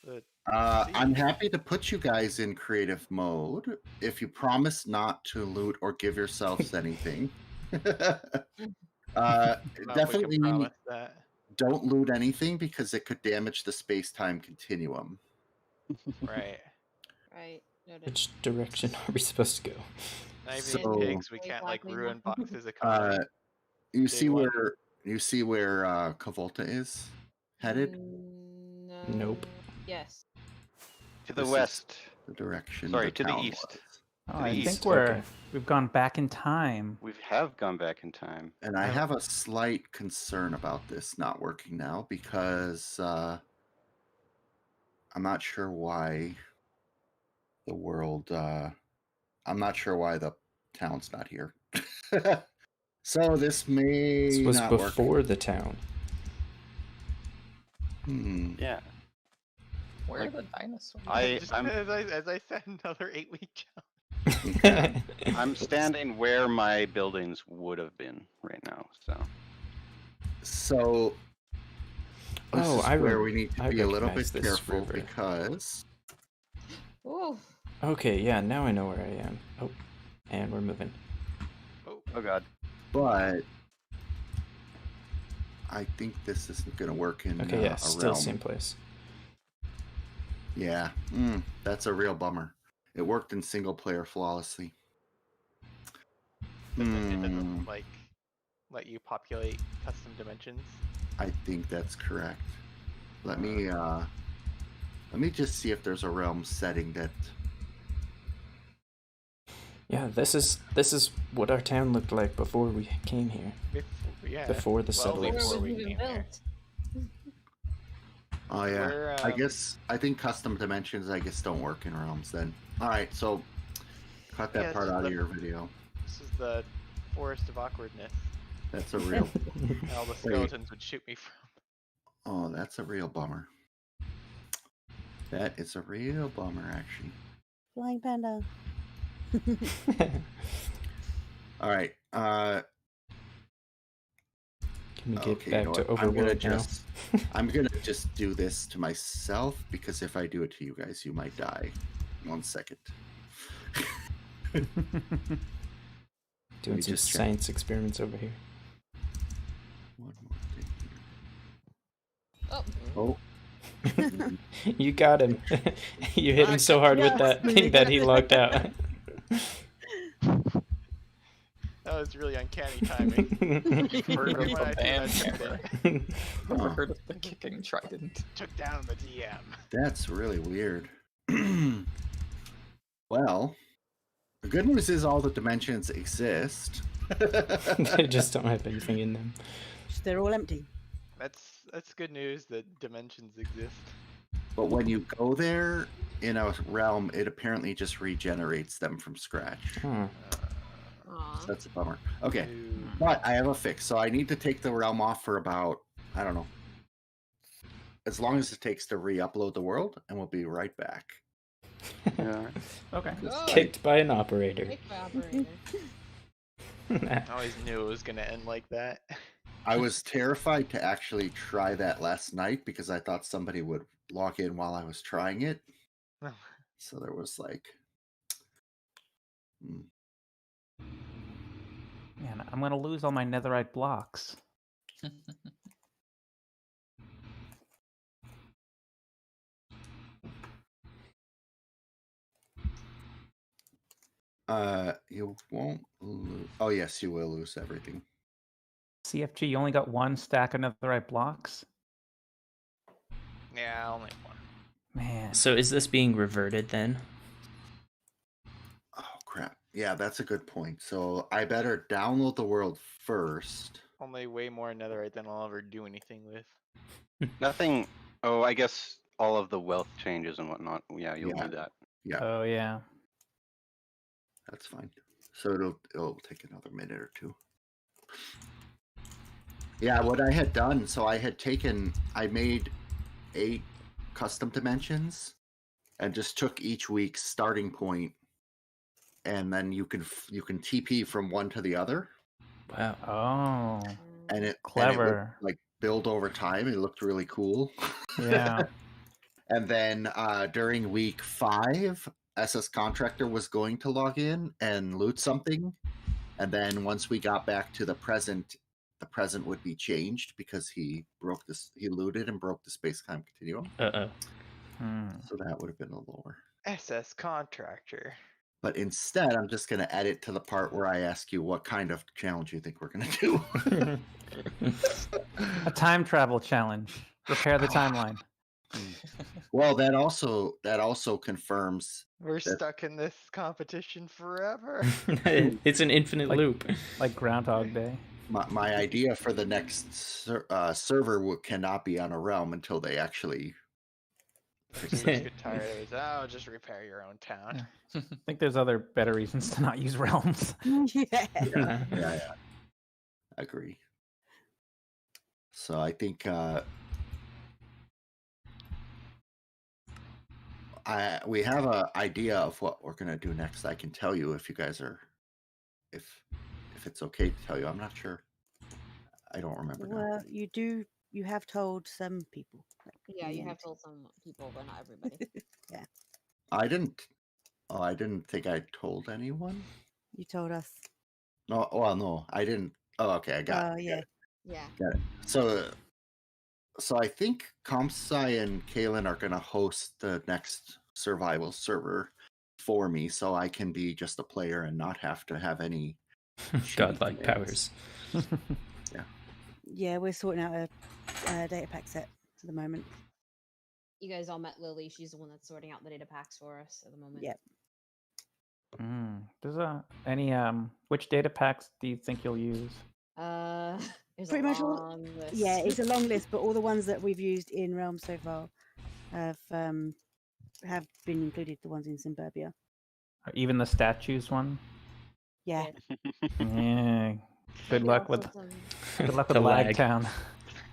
The I'm happy to put you guys in creative mode if you promise not to loot or give yourselves anything. Definitely promise that. don't loot anything because it could damage the space-time continuum. Right. Right. Noted. Which direction are we supposed to go? Not even So- pigs, we can't like ruin boxes economy. You Day see one. where Kavolta is headed? Nope. Yes. To the This is west. the direction. Sorry, the to the town east. was. Oh, To the I east, think okay. we've gone back in time. We have gone back in time. And I have a slight concern about this not working now because I'm not sure why the world. I'm not sure why the town's not here. So this may This was not work. before the town. Yeah. Where Like, are the dinosaurs? As I said, another 8-week challenge. I'm standing where my buildings would have been right now. So this Oh, is I where re- we need to I be a little recognize bit this careful river. because Ooh. Okay, yeah, now I know where I am. Oh, and we're moving. Oh god. but I think this isn't going to work in Okay, yeah, a still realm. same place. Yeah, that's a real bummer. It worked in single player flawlessly. It doesn't like let you populate custom dimensions. I think that's correct. Let me just see if there's a realm setting that. Yeah, this is what our town looked like before we came here. Before the settlers. Before Where we was came even here. built? Oh yeah. We're, I think custom dimensions don't work in realms then. All right, so cut that Yeah, part this is out of the- your video. This is the forest of awkwardness. That's a real. And all the skeletons would shoot me from. Oh, that's a real bummer. That is a real bummer, actually. Flying panda. All right. Can we get Okay, back you know to what? I'm gonna Overworld now? I'm gonna just do this to myself because if I do it to you guys, you might die. 1 second. Doing me some just check. science experiments over here. One more thing Oh. here. Oh, You got him. You hit him so hard with that thing that he locked out. That was really uncanny timing. Heard of When I the threw band that hammer. trident, Never Oh. heard of the kicking trident. took down the DM. that's really weird. Well, the good news is all the dimensions exist. They just don't have anything in them. They're all empty. That's good news that dimensions exist. But when you go there in a realm, it apparently just regenerates them from scratch. Huh. So Aw. that's a bummer. Okay, Ooh. but I have a fix. So I need to take the realm off for about, I don't know, as long as it takes to re-upload the world, and we'll be right back. Yeah. Okay. Oh, Kicked by an operator. kick by operator. I always knew it was gonna end like that. I was terrified to actually try that last night because I thought somebody would log in while I was trying it. So there was like, Man, I'm gonna lose all my netherite blocks. You won't lose. Oh yes, you will lose everything. CFG, you only got one stack of netherite blocks? Yeah, only one. Man. So is this being reverted then? Oh crap. Yeah, that's a good point. So I better download the world first. Only way more netherite than I'll ever do anything with. Nothing. Oh, I guess all of the wealth changes and whatnot. Yeah, you'll Yeah. need that. Yeah, Oh yeah. that's fine. So it'll take another minute or two. Yeah, what I had done, so I made 8 custom dimensions and just took each week's starting point, and then you can TP from one to the other, Wow. Oh. and it Clever. would like build over time. It looked really cool. Yeah. And then during week 5, SS Contractor was going to log in and loot something, and then once we got back to the present would be changed because he looted and broke the space-time continuum. Hmm. So that would have been a lower. SS Contractor. But instead, I'm just going to edit to the part where I ask you what kind of challenge you think we're going to do. A time travel challenge. Repair the timeline. Well, that also confirms We're that- stuck in this competition forever. It's an infinite Like- loop. Like Groundhog Day. my idea for the next server cannot be on a realm until they actually You just get tired of it. Oh, just repair your own town. I think there's other better reasons to not use realms. Yeah. yeah. Agree. So I think we have an idea of what we're gonna do next. I can tell you if you guys are, if it's okay to tell you. I'm not sure. I don't remember now. Well, you have told some people. Yeah, in the you end. have told some people, but not everybody. I didn't. Oh, I didn't think I told anyone. You told us. No, well, no, I didn't. Oh, okay, I got. Oh, yeah. Yeah. Got it. So I think Comsci and Kalen are gonna host the next survival server for me, so I can be just a player and not have to have any Godlike commands. powers. Yeah, we're sorting out a data pack set at the moment. You guys all met Lily. She's the one that's sorting out the data packs for us at the moment. Yep. There's any which data packs do you think you'll use? There's Pretty a much all- long list. Yeah, it's a long list, but all the ones that we've used in Realm so far have been included. The ones in Simburbia. Or even the statues one? Yeah. Yeah. Good Maybe luck also with some, good luck with The lag. Lagtown.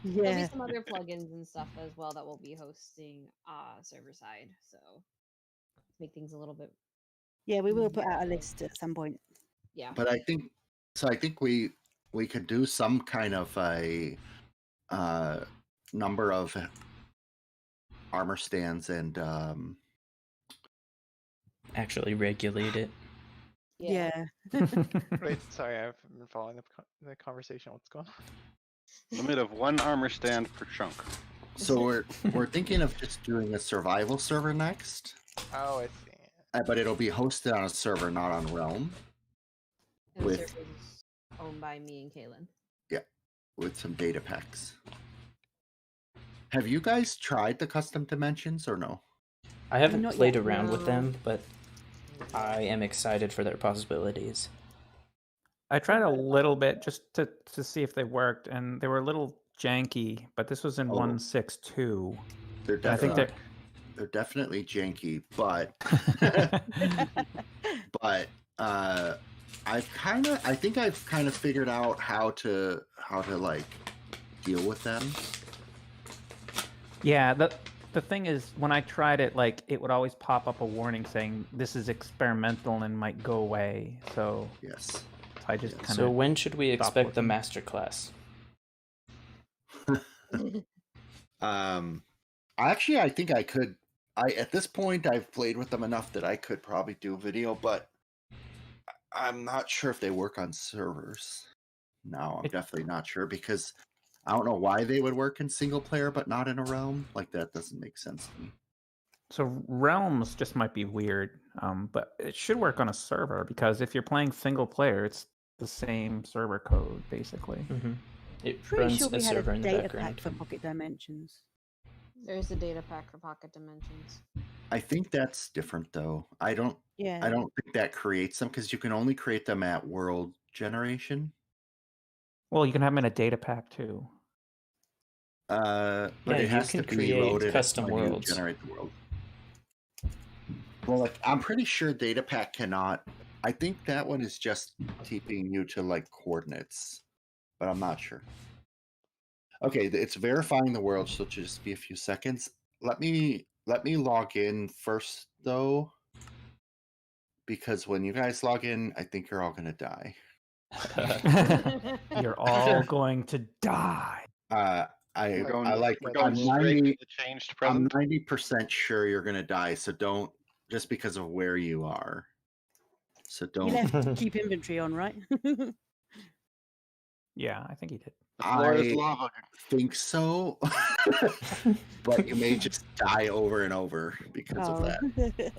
there'll be Yeah. some other plugins and stuff as well that we'll be hosting server side. So make things a little bit Yeah, we will put out a list at some point. yeah. But I think we could do some kind of a number of armor stands and Actually regulate it. Yeah. Wait, sorry, I've been following the conversation. What's going on? Limit of 1 armor stand per chunk. so we're thinking of just doing a survival server next, Oh, I see. but it'll be hosted on a server, not on Realm, And with- the server's owned by me and Kaylin. with some data packs. Have you guys tried the custom dimensions or no? I haven't Not played yet, around with no. them, but I am excited for their possibilities. I tried a little bit just to see if they worked, and they were a little janky, but this was in Oh. 1.6.2. They're I think definitely they're definitely janky, but but I think I've kind of figured out how to like deal with them. Yeah, the thing is, when I tried it, like it would always pop up a warning saying this is experimental and might go away. So Yes. I just kind So of when should we stop expect the looking. master class? Actually, I think I could. At this point, I've played with them enough that I could probably do a video, but I'm not sure if they work on servers. No, I'm definitely not sure because I don't know why they would work in single player but not in a realm. Like that doesn't make sense to me. So realms just might be weird, but it should work on a server because if you're playing single player, it's the same server code basically. Mm-hmm. It Pretty runs sure a we had server a in the data background. pack for Pocket Dimensions. There's a data pack for Pocket Dimensions. I think that's different though. I don't Yeah. think that creates them because you can only create them at world generation. Well, you can have them in a data pack too. But Yeah, it you has can to be create loaded custom when you worlds. generate the world. Well, like I'm pretty sure data pack cannot. I think that one is just keeping you to like coordinates, but I'm not sure. Okay, it's verifying the world, so it'll just be a few seconds. Let me log in first though, because when you guys log in, I think you're all gonna die. You're all going to die. I like We're going I'm straight 90 to the changed I'm present. 90% sure you're gonna die, so don't just because of where you are. So You don't. left keep inventory on, right? Yeah, I think he did. The floor is I lava. think so, but you may just die over and over because of that.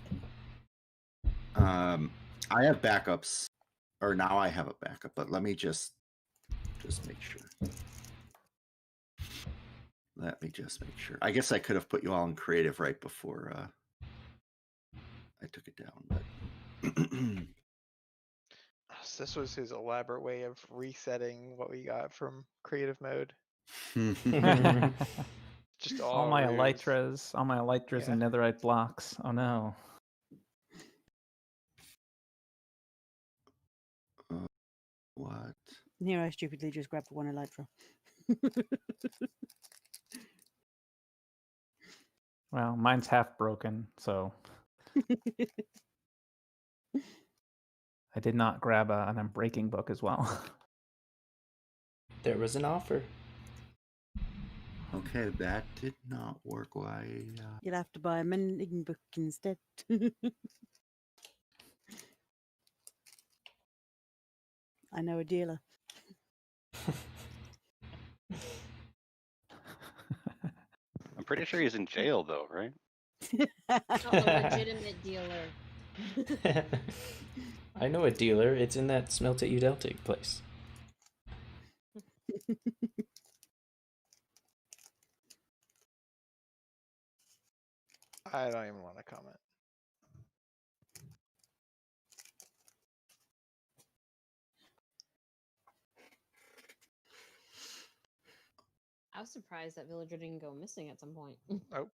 I have backups, or now I have a backup, but let me just make sure. Let me just make sure. I guess I could have put you all in creative right before I took it down, but So this was his elaborate way of resetting what we got from creative mode. Just all my ruse. elytras, and netherite blocks. Oh no. What? Here I stupidly just grabbed one elytra. Well, mine's half broken, so I did not grab an unbreaking book as well. There was an offer. Okay, that did not work. Why? You'll have to buy a mending book instead. I know a dealer. I'm pretty sure he's in jail though, right? Not a legitimate dealer. I know a dealer. It's in that Smelt at Udeltic place. I don't even want to comment. I was surprised that villager didn't go missing at some point. Oh,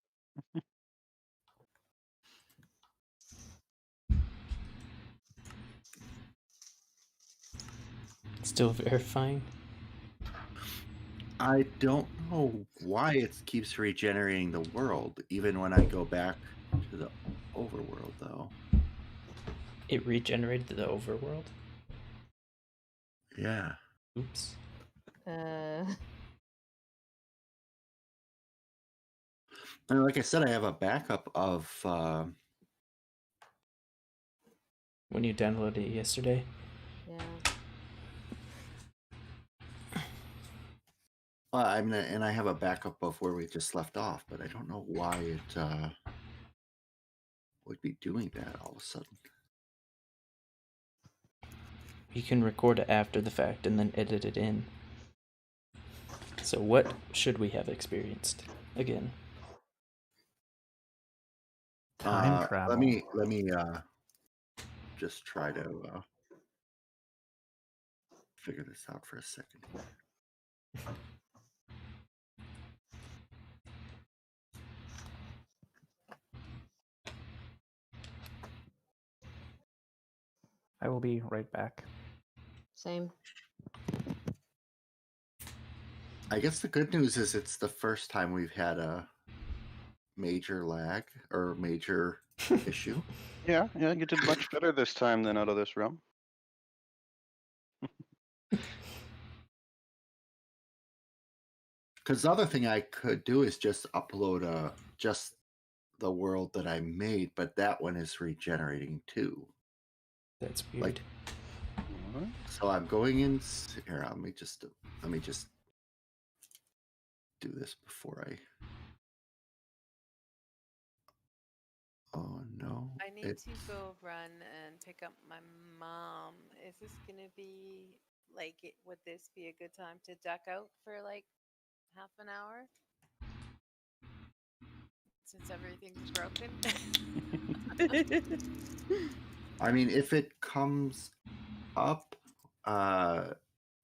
Still verifying. I don't know why it keeps regenerating the world, even when I go back to the overworld, though. It regenerated the overworld? Yeah. Oops. And like I said, I have a backup of. When you downloaded it yesterday? Yeah. And I have a backup of where we just left off, but I don't know why it would be doing that all of a sudden. You can record it after the fact and then edit it in. So what should we have experienced again? Time travel. Let me just try to figure this out for a second. I will be right back. Same. I guess the good news is it's the first time we've had a major lag or major issue. Yeah, you did much better this time than out of this realm. Because the other thing I could do is just upload just the world that I made, but that one is regenerating too. That's weird. So I'm going in here. Let me just do this before I. I need It, to go run and pick up my mom. Is this gonna be like? Would this be a good time to duck out for like half an hour? Since everything's broken. I mean, if it comes up,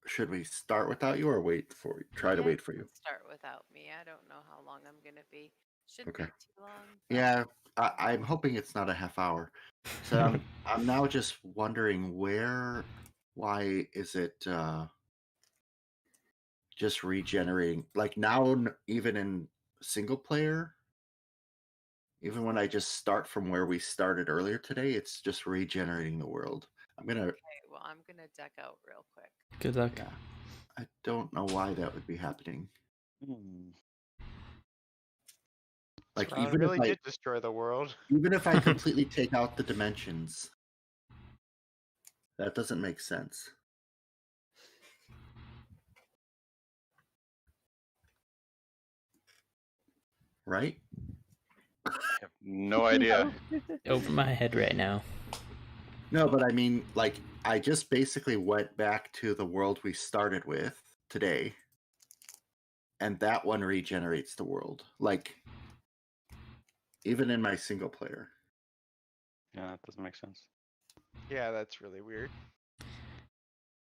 should we start without you or wait for you? Try to Yeah, wait for you. start without me. I don't know how long I'm gonna be. Shouldn't Okay. be too long. But Yeah, I'm hoping it's not a half hour. So I'm now just wondering why is it just regenerating? Like now, even in single player, even when I just start from where we started earlier today, it's just regenerating the world. I'm gonna. okay, well, I'm gonna duck out real quick. Good luck. Yeah, I don't know why that would be happening. Like Ron really did destroy the world. even if I completely take out the dimensions, that doesn't make sense. Right? I have no idea. Over my head right now. No, but I mean, like, I just basically went back to the world we started with today, and that one regenerates the world. Like, even in my single player. Yeah, that doesn't make sense. Yeah, that's really weird.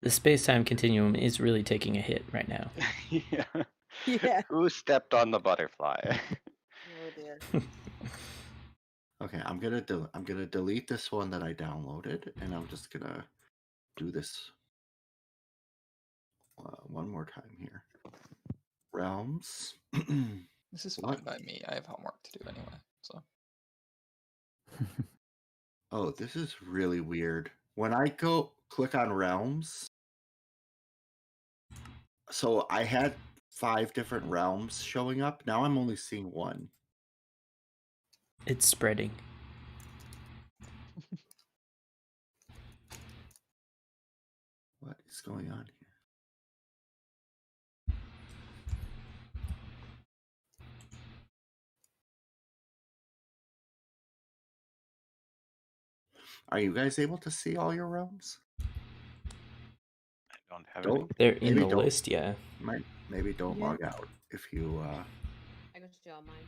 The space-time continuum is really taking a hit right now. Yeah. Yeah. Who stepped on the butterfly? Oh dear. Okay, I'm gonna delete this one that I downloaded, and I'm just gonna do this one more time here. Realms. This is What? fine by me. I have homework to do anyway. So Oh, this is really weird. When I go click on realms, so I had 5 different realms showing up. Now I'm only seeing one. It's spreading. What is going on here? Are you guys able to see all your realms? I don't have Don't- any. They're in Maybe the don't. list, yeah. Maybe don't Yeah. log out if you I got to do all mine.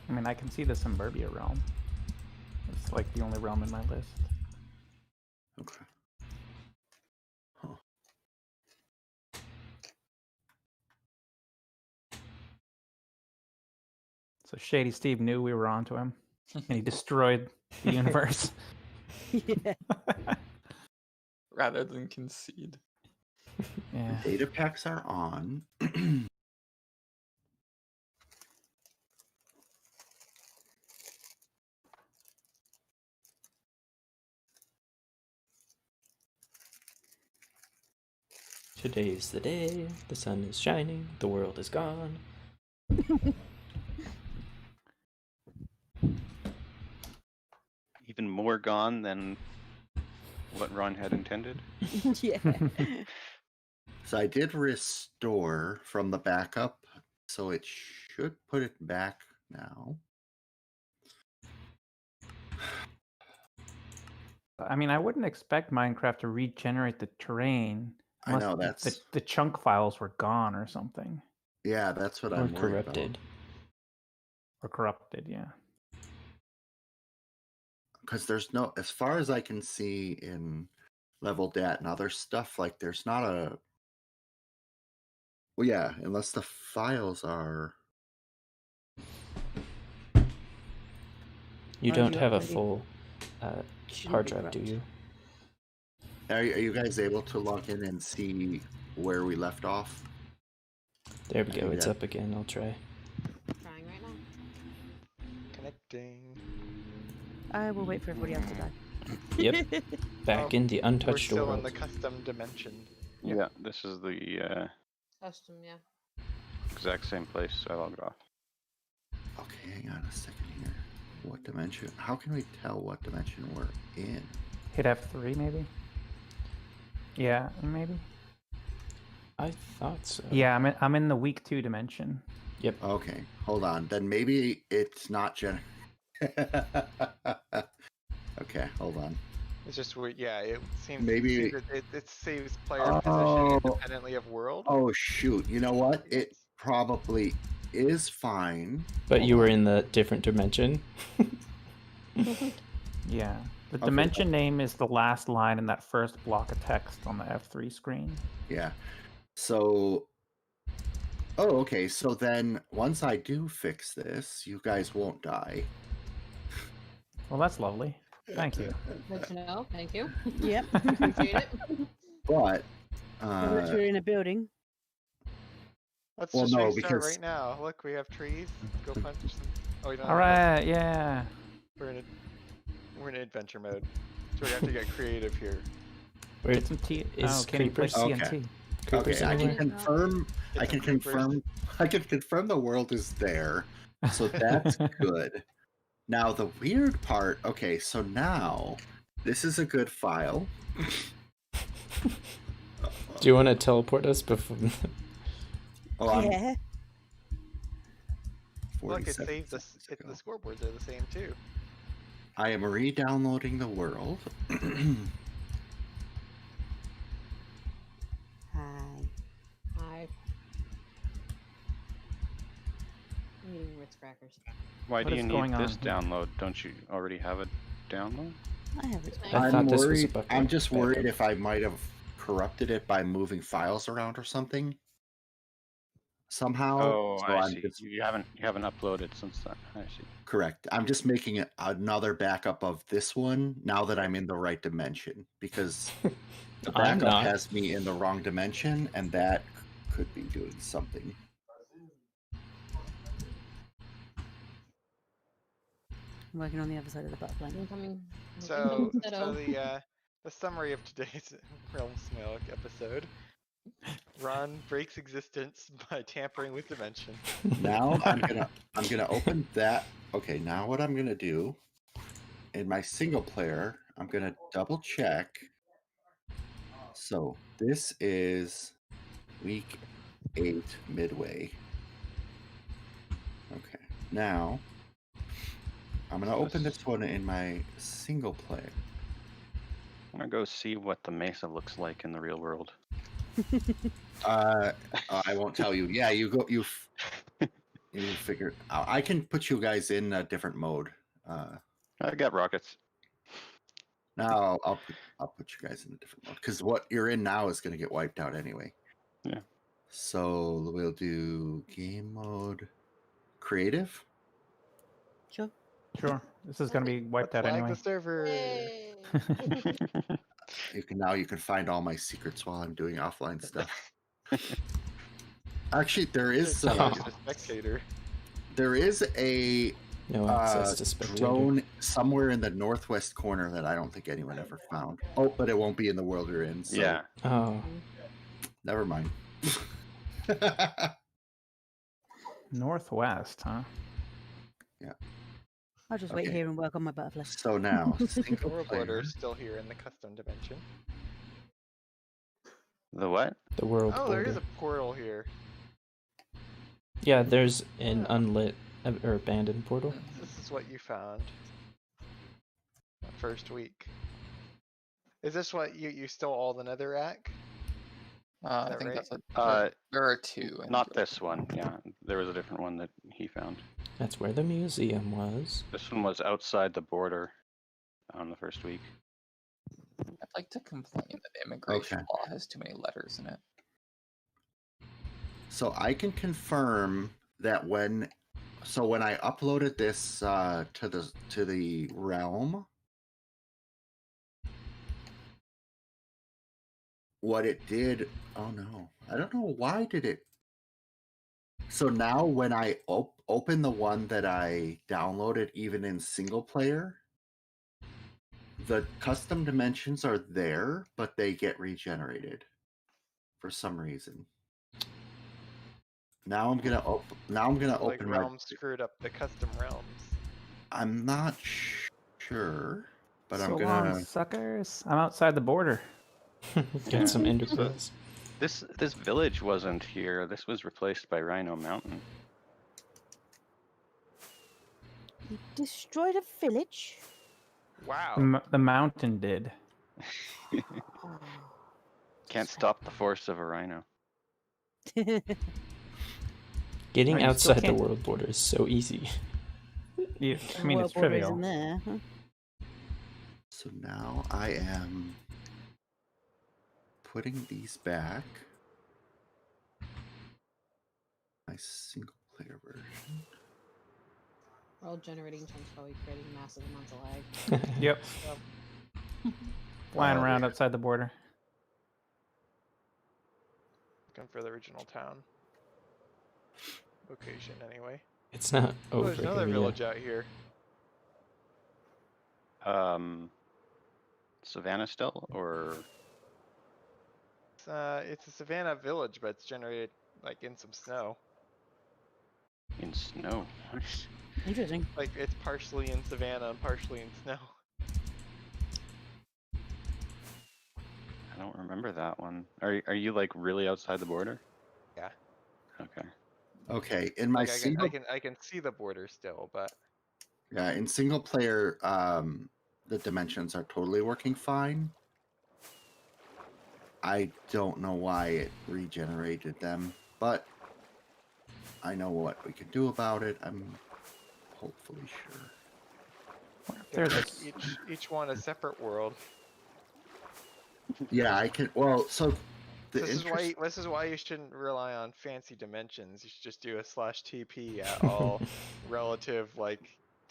I mean, I can see the Simburbia realm. It's like the only realm in my list. okay. Huh. So Shady Steve knew we were onto him, and he destroyed the universe. Yeah. rather than concede. Yeah. Data packs are on. Today is the day. The sun is shining. The world is gone. Even more gone than what Ron had intended. Yeah. So I did restore from the backup, so it should put it back now. I mean, I wouldn't expect Minecraft to regenerate the terrain I unless know that's the chunk files were gone or something, yeah, that's what Or I'm worried corrupted. or corrupted. Yeah. because there's no, as far as I can see in level dat and other stuff, like there's not a. Well, yeah, unless the files are. You Are don't you have a upgrading? full Shouldn't hard be drive, do corrupt. you? Are you guys able to log in and see where we left off? There we I go. think It's that- up again. I'll try. Trying right now. Connecting. I will wait for everybody else to die. Yep. Back Oh, in the We're untouched still world. in the custom dimension. Yeah, this is the Custom, yeah. exact same place I logged off. Okay, hang on a second here. What dimension? How can we tell what dimension we're in? Hit F3 maybe. Yeah, maybe. I thought so. Yeah, I'm in the week 2 dimension. Yep. Okay, hold on. Then maybe it's not Okay, hold on. It's just weird. Yeah, it seems Maybe- it saves player positioning Oh. independently of world. Oh shoot! You know what? I It guess. probably is fine. But Hold you were on. in the different dimension. Yeah. The Okay. dimension name is the last line in that first block of text on the F3 screen. Yeah. So. Oh, okay. So then, once I do fix this, you guys won't die. Well, that's lovely. Thank you. Good to know. Thank you. Yep. Appreciate it. But. Unless you're in a building. Let's Well, just no, restart because- right now. Look, we have trees. Go punch some. Oh, we don't All right, yeah. We're in adventure mode, so we have to get creative here. Where Get some tea. is Can you play creepers? CNT? Creepers Okay, I can anywhere? confirm. Get I some can creepers. confirm. I can confirm the world is there, so that's good. Now the weird part. Okay, so now this is a good file. Do you want to teleport us before? Oh, I'm Yeah. Look, it 47 saved the seconds the ago. scoreboards are the same too. I am re-downloading the world. Hi. Hi. I'm eating Ritz crackers. Why What do is you need going this on here? download? Don't you already have a download? I have it. Thank I I'm thought this was a worried. backup. I'm just worried if I might have corrupted it by moving files around or something. Somehow. Oh, So I I'm see. just- You haven't uploaded since then. I see. Correct. I'm just making another backup of this one now that I'm in the right dimension, because the I'm backup not. has me in the wrong dimension, and that could be doing something. I'm working on the other side of the butterfly. Incoming. So, incoming so Ditto. the summary of today's Realm Smoke episode: Ron breaks existence by tampering with dimension. Now I'm gonna open that. Okay, now what I'm gonna do in my single player, I'm gonna double check. So this is week 8 midway. Okay, now I'm gonna open this one in my single player. I'm gonna go see what the mesa looks like in the real world. I won't tell you. Yeah, you go. You figure. I can put you guys in a different mode. I got rockets. Now I'll put you guys in a different mode, because what you're in now is going to get wiped out anyway. Yeah. So we'll do game mode, creative. Sure. Sure. This is going to be wiped out Flag anyway. the server. Yay. You can find all my secrets while I'm doing offline stuff. Actually, there is Just a spectator. there is a No access to spectator. drone somewhere in the northwest corner that I don't think anyone ever found. Oh, but it won't be in the world you're in. So Yeah. Oh, never mind. Northwest, huh? I'll just wait Okay. here and work on my butterfly. So now, The single world player. border is still here in the custom dimension. The what? the world Oh, border. there is a portal here. Yeah, there's an unlit or abandoned portal. This is what you found. That first week. Is this what you stole all the netherrack? I that think right? that's Uh, there are two. in Not the- this one. Yeah, there was a different one that he found. That's where the museum was. This one was outside the border on the first week. I'd like to complain that immigration Okay. law has too many letters in it. So I can confirm that when I uploaded this to the realm, what it did. Oh no, I don't know why did it. So now when I open the one that I downloaded, even in single player, the custom dimensions are there, but they get regenerated for some reason. Now I'm gonna Like open my. realms screwed up the custom realms. I'm not sure, but I'm So gonna. long, suckers. I'm outside the border. Get some ender So- pearls. This village wasn't here. This was replaced by Rhino Mountain. You destroyed a village. Wow. The mountain did. Can't stop the force of a rhino. Getting No, you still outside the can't- world border is so easy. I mean, it's trivial. In there. Huh? So now I am putting these back. My single player version. World generating chunks probably creating massive amounts of lag. Yep. Flying Oh, around yeah. outside the border. Looking for the original town. Location, anyway. It's not Oh, over there's another here village yet. out here. Savannah still, or It's a savannah village, but it's generated like in some snow. in snow? Interesting. Like it's partially in savannah and partially in snow. I don't remember that one. Are you like really outside the border? Yeah. Okay. Okay, in my Like single I can see the border still, but yeah, in single player, the dimensions are totally working fine. I don't know why it regenerated them, but I know what we can do about it. I'm hopefully sure. There's a like each one a separate world. Yeah, I can. Well, so the This is why you shouldn't rely on fancy dimensions. You should just do a /TP at all relative like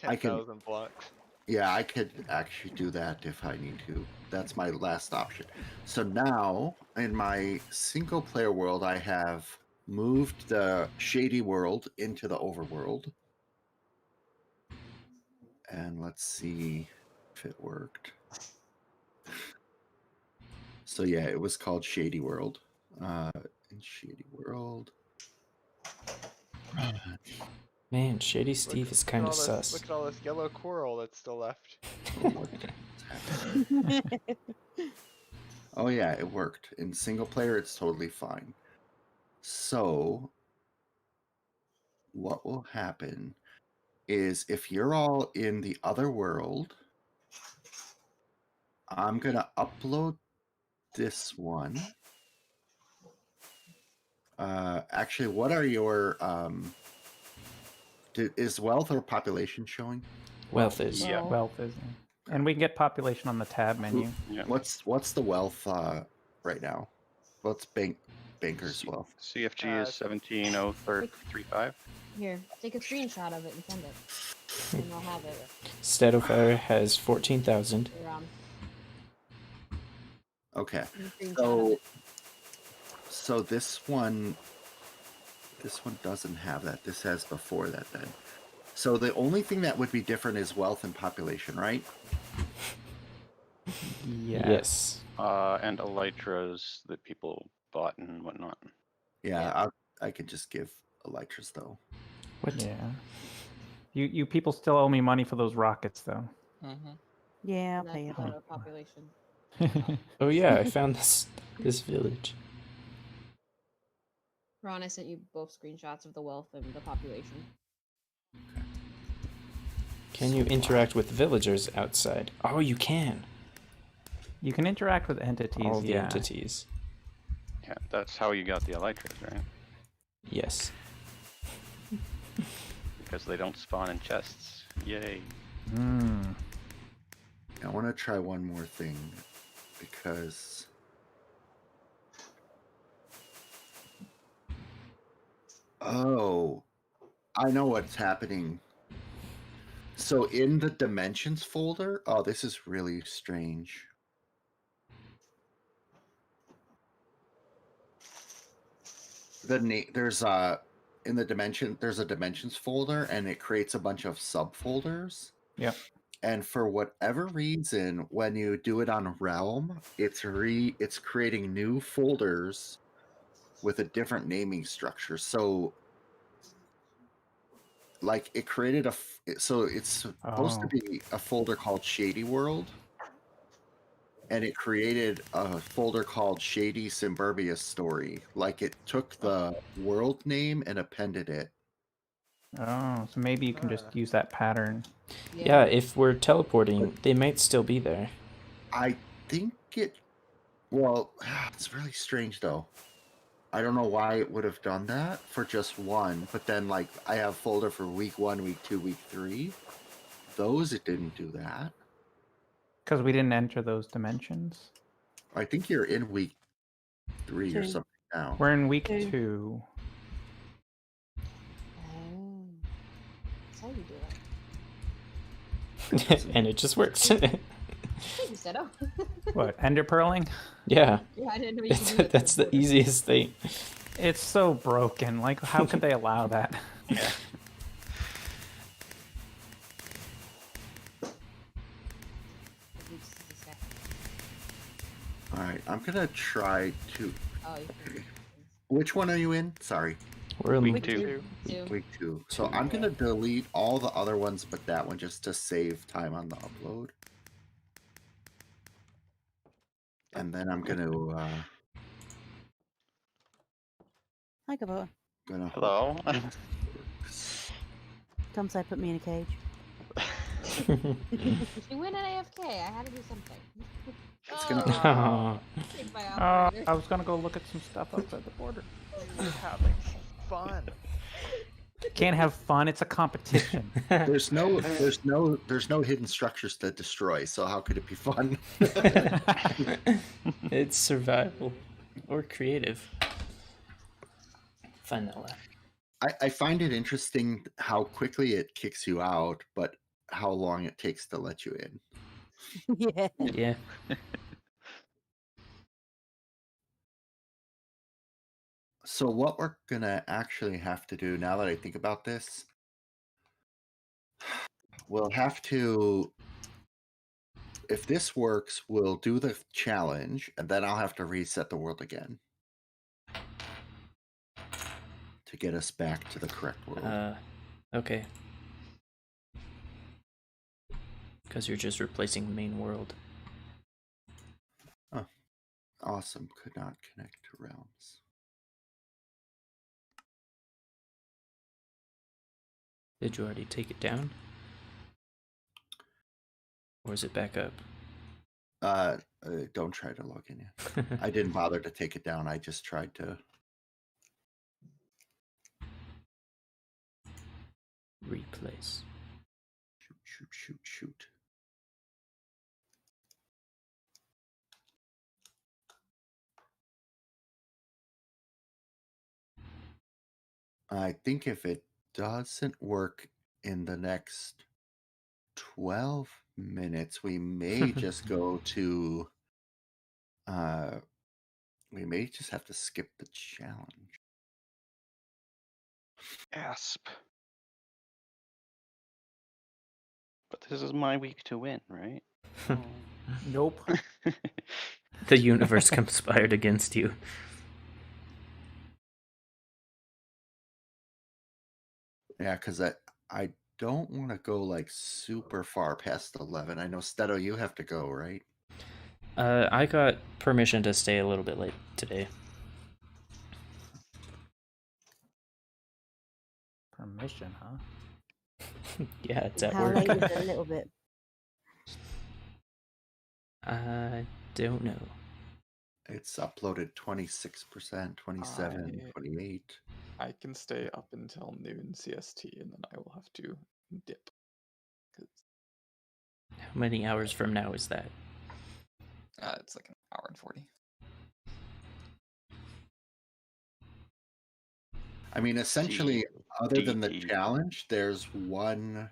I can- 10,000 blocks. Yeah, I could actually do that if I need to. That's my last option. So now, in my single player world, I have moved the shady world into the overworld. And let's see if it worked. So yeah, it was called Shady World. In Shady World. Man, Shady Steve is kind of sus. Look at all this yellow coral that's still left. Oh yeah, it worked. In single player, it's totally fine. So what will happen is if you're all in the other world, I'm gonna upload this one. Actually, what are your is wealth or population showing? Wealth is. Yeah. wealth, isn't it? And we can get population on the tab menu. Yeah. What's the wealth right now? What's banker's wealth? CFG is 170335. Here, take a screenshot of it and send it. And I'll have it. Stadofire has 14,000. Here, Okay, take a screenshot of it. so this one doesn't have that. This has before that then. So the only thing that would be different is wealth and population, right? Yes. And elytras that people bought and whatnot. Yeah, I could just give elytras though. What? Yeah. You people still owe me money for those rockets, though. Mm-hmm. Yeah, I'll And pay you. that's out of population. Oh yeah, I found this village. Ron, I sent you both screenshots of the wealth and the population. Can you interact with villagers outside? Oh, you can. You can interact with entities. All the yeah. entities. Yeah, that's how you got the elytras, right? Yes. Because they don't spawn in chests. Yay. Mm. I want to try one more thing because oh, I know what's happening. So in the dimensions folder, oh, this is really strange. There's in the dimension there's a dimensions folder and it creates a bunch of subfolders. Yep. And for whatever reason, when you do it on Realm, it's creating new folders with a different naming structure. So like it created so it's supposed to Oh. be a folder called Shady World, and it created a folder called Shady Simburbia Story. Like it took the world name and appended it. Oh, so maybe you can just use that pattern. Yeah, if we're teleporting, they might still be there. I think it. Well, it's really strange though. I don't know why it would have done that for just one, but then like I have folder for week 1, week 2, week 3. Those it didn't do that. Because we didn't enter those dimensions. I think you're in week 3 or 2. something now. We're in week 2. 2. Oh. That's how you do it. And it just works. Thank you, Seto. What, ender pearling? Yeah, Yeah, I didn't know you could do it. that's the easiest thing. It's so broken. Like, how could they allow that? Yeah. All right, I'm gonna try to. Oh, you can. Which one are you in? Sorry, We're in Week 2. week 2. So I'm gonna delete all the other ones but that one just to save time on the upload. And then I'm gonna Hi, Gabor. Hello. Tom said put me in a cage. She went at AFK. I had to do something. It's gonna- Aw. Take my operator. I was gonna go look at some stuff outside the border. We're having fun. Can't have fun. It's a competition. there's no hidden structures to destroy. So how could it be fun? It's survival or creative. Vanilla. I find it interesting how quickly it kicks you out, but how long it takes to let you in. Yeah. Yeah. So what we're gonna actually have to do now that I think about this, we'll have to, if this works, we'll do the challenge, and then I'll have to reset the world again to get us back to the correct world. Okay. Because you're just replacing main world. Awesome. Could not connect to realms. Did you already take it down? Or is it back up? Don't try to log in yet. I didn't bother to take it down. I just tried to. Replace. Shoot. I think if it doesn't work in the next 12 minutes, we may just go to. We may just have to skip the challenge. Asp. But this is my week to win, right? Nope. The universe conspired against you. Yeah, because I don't want to go like super far past 11. I know Steto, you have to go, right? I got permission to stay a little bit late today. Permission, huh? Yeah, it's at How work. late is it a little bit? I don't know. It's uploaded 26%, 27, 28. I can stay up until noon CST, and then I will have to dip. How many hours from now is that? It's like an hour and 40. I mean, essentially, other than the GG. challenge, there's one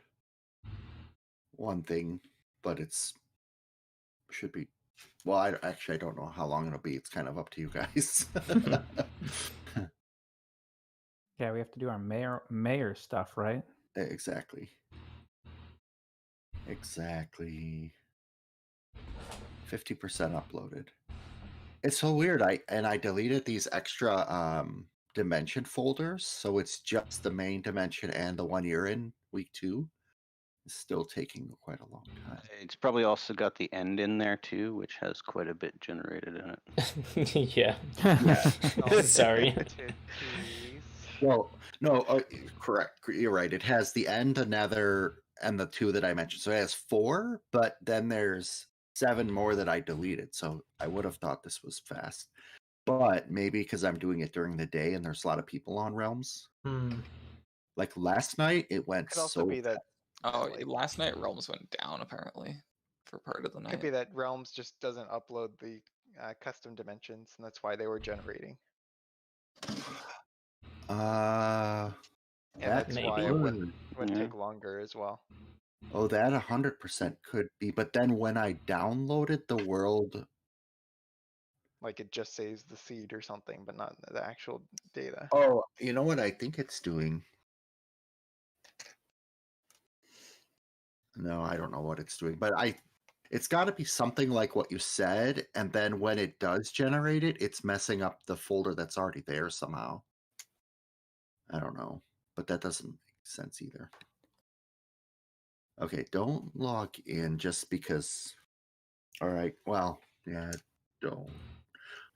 thing, but should be. Well, I don't know how long it'll be. It's kind of up to you guys. Yeah, we have to do our mayor stuff, right? Exactly. 50% uploaded. It's so weird. I deleted these extra dimension folders, so it's just the main dimension and the one you're in, week 2. It's still taking quite a long time. It's probably also got the end in there too, which has quite a bit generated in it. Yeah. Sorry. Titties. Well, no, correct. You're right. It has the end, the nether, and the 2 that I mentioned. So it has 4, but then there's 7 more that I deleted. So I would have thought this was fast. But maybe because I'm doing it during the day and there's a lot of people on Realms. Like last night, it went Could also so be that. Oh, like, last night Realms went down apparently for part of the night. could be that Realms just doesn't upload the custom dimensions, and that's why they were generating. Uh, And that that's why maybe. it would Yeah. take longer as well. Oh, that 100% could be. But then when I downloaded the world, Like it just saves the seed or something, but not the actual data. oh, you know what I think it's doing? No, I don't know what it's doing, but it's got to be something like what you said, and then when it does generate it, it's messing up the folder that's already there somehow. I don't know, but that doesn't make sense either. Okay, don't log in just because. All right, well, yeah, don't.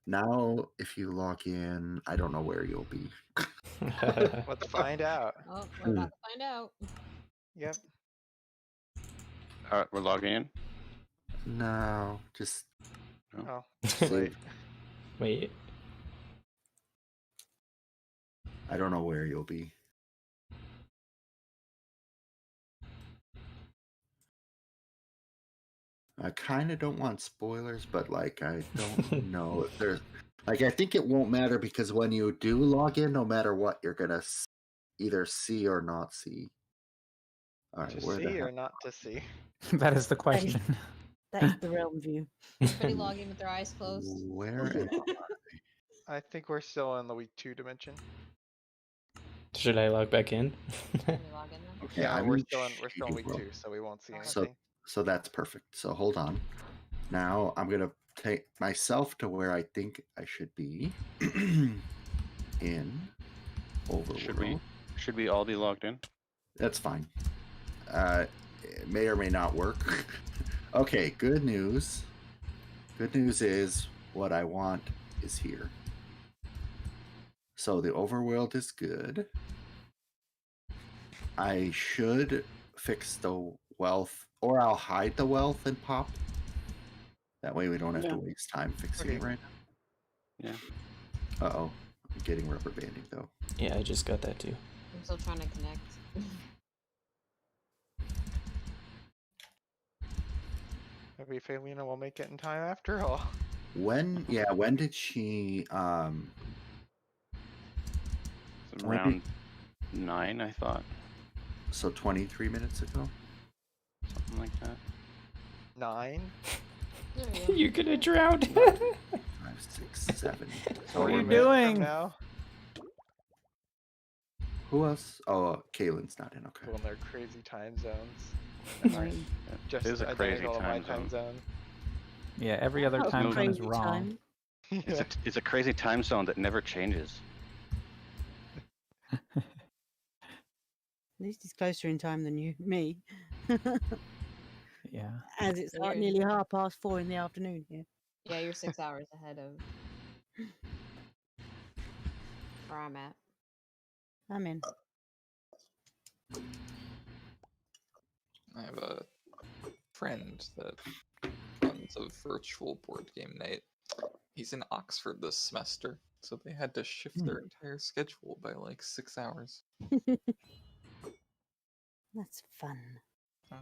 Now, if you log in, I don't know where you'll be. Let's find out. Oh, we're about to find out. Yep. We're logging in. No, just Oh, save. wait. Wait. I don't know where you'll be. I kind of don't want spoilers, but like I don't know if there's like I think it won't matter because when you do log in, no matter what, you're gonna either see or not see. All right, To where the see hell? or not to see? That is the question. That is the realm view. Everybody log in with their eyes closed. Where am I think we're still in the week 2 dimension. Should I log back in? Can we log in then? Okay, Yeah, I'm we're in still in week Shadowbrook. 2, so we won't see Alright. anything. So that's perfect. So hold on. Now I'm gonna take myself to where I think I should be in Overworld. Should we all be logged in? That's fine. It may or may not work. Okay, good news. Good news is what I want is here. So the overworld is good. I should fix the wealth, or I'll hide the wealth and pop. That way we don't have to waste time fixing it Okay. right Yeah. now. Uh-oh. I'm getting rubber banding though. Yeah, I just got that too. I'm still trying to connect. Maybe Felina will make it in time after all. When did she It's around 9, I thought. so 23 minutes ago? Something like that. 9? There we go. You're gonna drown. 5, 6, 7. What are 40 you minutes from doing? now? Who else? Oh, Kaylin's not in. Okay. People in their crazy time zones. Annoying. Just It is a crazy identical to my time zone. Yeah, every other Oh, time zone is crazy wrong. time. Yeah. It's a crazy time zone that never changes. At least he's closer in time than me. Yeah. As it's Weird. nearly 4:30 in the afternoon here. Yeah, you're 6 hours ahead of where I'm at. I'm in. I have a friend that runs a virtual board game night. He's in Oxford this semester, so they had to shift their entire schedule by like 6 hours. That's fun. Oh.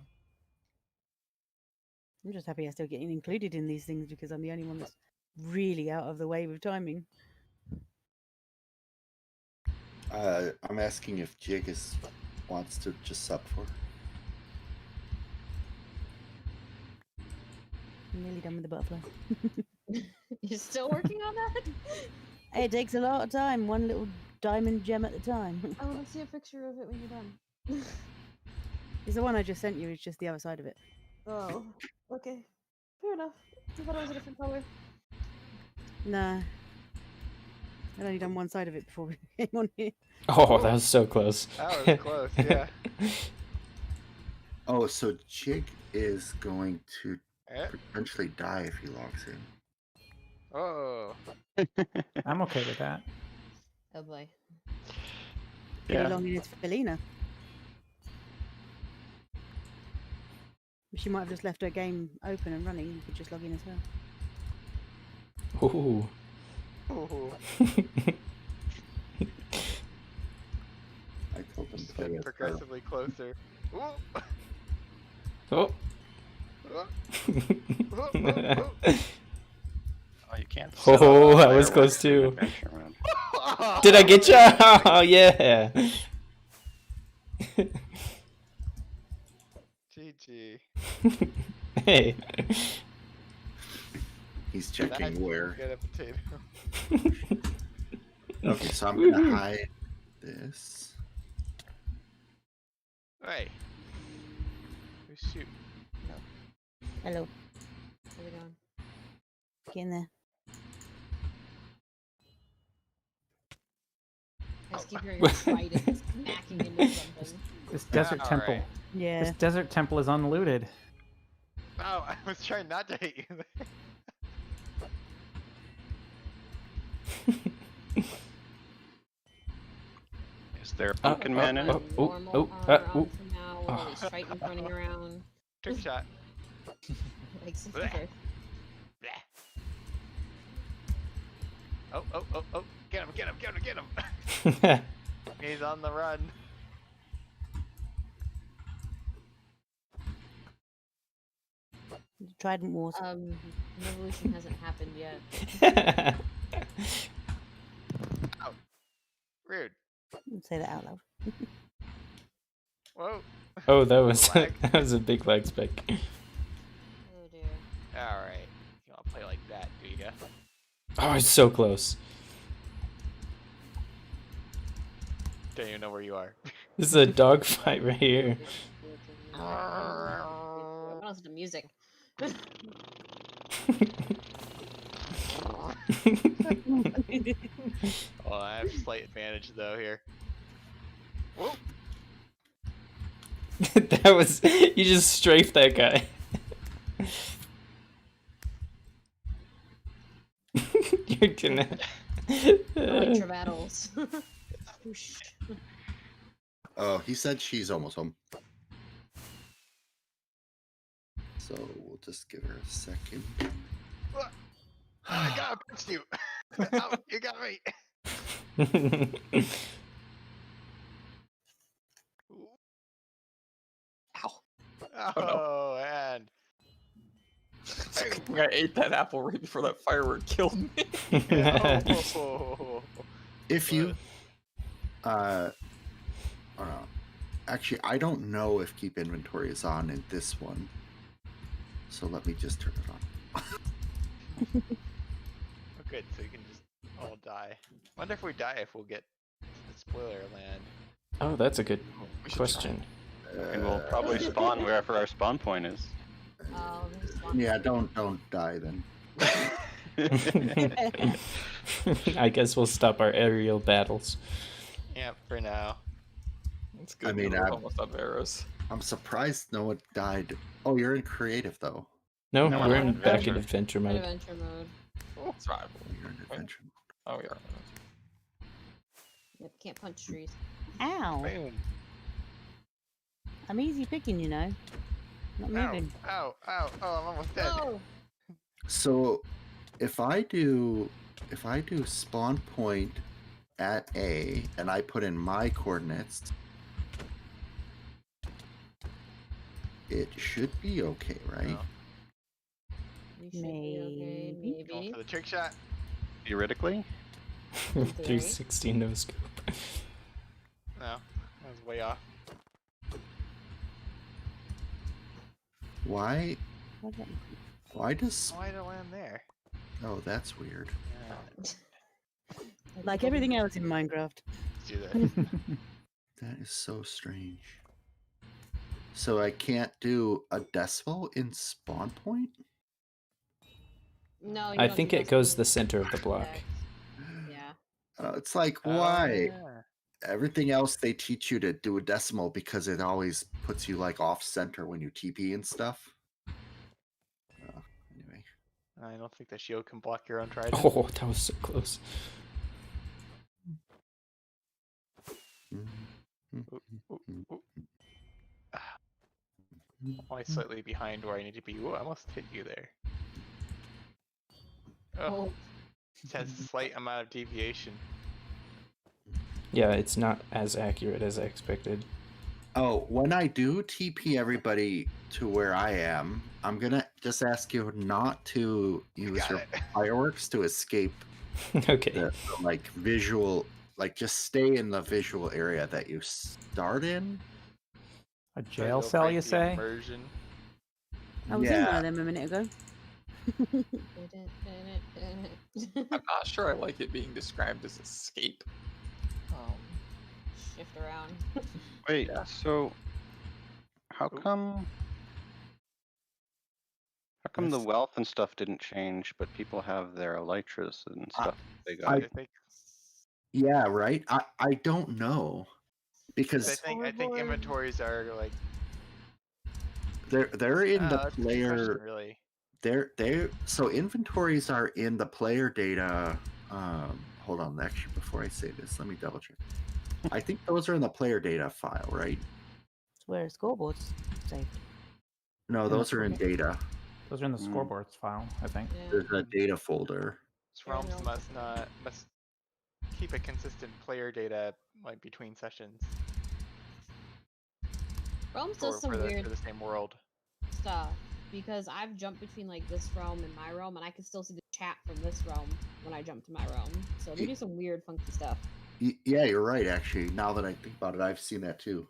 I'm just happy I still getting included in these things because I'm the only one that's really out of the way with timing. I'm asking if Jig wants to just sub for. I'm nearly done with the butterfly. You're still working on that? It takes a lot of time, one little diamond gem at a time. I want to see a picture of it when you're done. It's the one I just sent you, it's just the other side of it. Oh, okay. Fair enough. I thought it was a different color. Nah. I'd only done one side of it before we came on here. Oh, that was so close. That was close, yeah. Oh, so Jig is going to Eh? potentially die if he logs in. Oh. I'm okay with that. Oh boy. Get Yeah. along in it's Felina. She might have just left her game open and running. You could just log in as well. Ooh. Ooh. I told them Just to play getting with her. progressively closer. Ooh. Oh. Oh, you can't. Oh, set off that was fireworks close in an too. adventure mode. Did I get you? Oh, yeah. GG. Hey. He's That's checking where. Get a potato. Okay, so I'm gonna hide this. Hey. Who's shooting? Hello. How's it going? Get in there. I just keep hearing a trident smacking into something. This desert temple. Alright. Yeah. This desert temple is unlooted. Oh, I was trying not to hit you there. Is there a pumpkin man in it? Normal onto now, all these tritons running around. Trick shot. Like 61st. Bleh. Oh, oh, oh, oh. Get him, get him, get him, get him. He's on the run. Trident Wars. Revolution hasn't happened yet. Rude. Don't say that out loud. Whoa. Oh, that was Lag. that was a big lag spike. Oh dear. Alright. You wanna play like that, do ya? Oh, it's so close. Don't even know where you are. This is a dogfight right here. I want to listen to music. Oh, I have slight advantage though here. Whoa. That was you just strafed that guy. You're gonna. Electra battles. Whoosh. Oh, he said she's almost home. So we'll just give her a second. I got punched you. Ow, you got me. Ow. Oh, Oh, and I ate that apple right before that firework killed me. oh. If you, actually, I don't know if keep inventory is on in this one. So let me just turn it on. Oh, good, so you can just all die. Wonder if we die if we'll get the spoiler land. Oh, that's a good We should question. And we'll probably spawn wherever our spawn point is. Oh, this is fun. Yeah, don't die then. I guess we'll stop our aerial battles. Yep, for now. It's good. I mean, we're I'm- almost out of arrows. I'm surprised no one died. Oh, you're in creative though. No, No, we're in adventure. back in adventure mode. Adventure mode. Survival. You're in adventure. Oh, we are. Yep, can't punch trees. Ow. Boom. I'm easy picking, you know. Not Ow, moving. ow, ow, oh, I'm almost dead. Oh! So if I do spawn point at A and I put in my coordinates, it should be okay, right? No. You should be okay, Maybe. Going maybe. for the trick shot. Theoretically, 360 no scope. No, that was way off. Why What the- why does Why did it land there? oh that's weird. Yeah, Like everything else in Minecraft. let's do this. That is so strange. So I can't do a decimal in spawn point? No, you I don't think do it those goes things the center of the block. correct. Yeah. It's like, Oh, why? yeah. Everything else they teach you to do a decimal because it always puts you like off center when you TP and stuff. Anyway. I don't think the shield can block your own trident. Oh, that was so close. Ooh, ooh, ooh. Only slightly behind where I need to be. Ooh, I almost hit you there. Oh, it has a slight amount of deviation. Yeah, it's not as accurate as I expected. Oh, when I do TP everybody to where I am, I'm gonna just ask you not to use Got your it. fireworks to escape Okay. the like visual. Like, just stay in the visual area that you start in. A So jail you'll cell, break you the say? Immersion. I was in one Yeah, of them a minute ago. I'm not sure I like it being described as escape. Shift around. Wait, Yeah. so how Ooh. come the Yes. wealth and stuff didn't change, but people have their elytras and I- stuff they got? I- I think yeah, right. I don't know I because think Overboard. inventories are like they're in the that's a good question, player. really. They're so inventories are in the player data. Hold on, actually, before I say this, let me double check. I think those are in the player data file, right? It's where scoreboards saved. No, In the those are in scoreboard? data. Those are in the Mm. scoreboards file, I think. Yeah. There's a data folder. Realms Realms. must keep a consistent player data like between sessions Realms does some for weird the same world. stuff because I've jumped between like this realm and my realm, and I can still see the chat from this realm when I jump to my realm. So they do some weird, funky stuff. Yeah, you're right. Actually, now that I think about it, I've seen that too.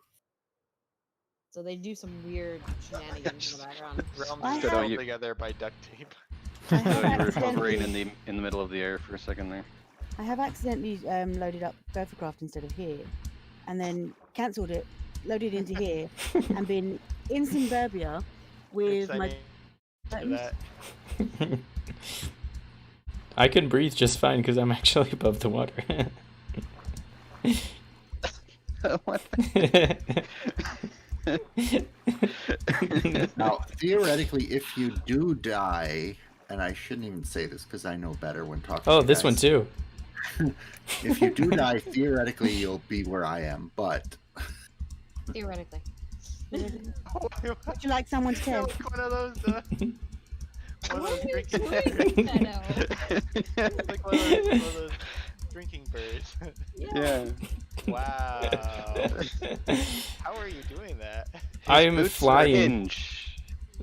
So they do some weird shenanigans in the background. Realms I are So held you- together by duct tape. I So have you were hovering accidentally, in the middle of the air for a second there. I have accidentally loaded up Gophercraft instead of here, and then cancelled it, loaded into here, and been in Simburbia with Oops, I my didn't do buttons. that. I can breathe just fine because I'm actually above the water. What? Now, theoretically, if you do die, and I shouldn't even say this because I know better when talking. Oh, to this one guys. too. If you do die, theoretically, you'll be where I am. But Theoretically. Would you like someone to You're test? like one of those What are you drinking doing, Shadow? like one of those drinking birds. Yeah. Wow. How are you doing that? I'm Boots are flying. hinge.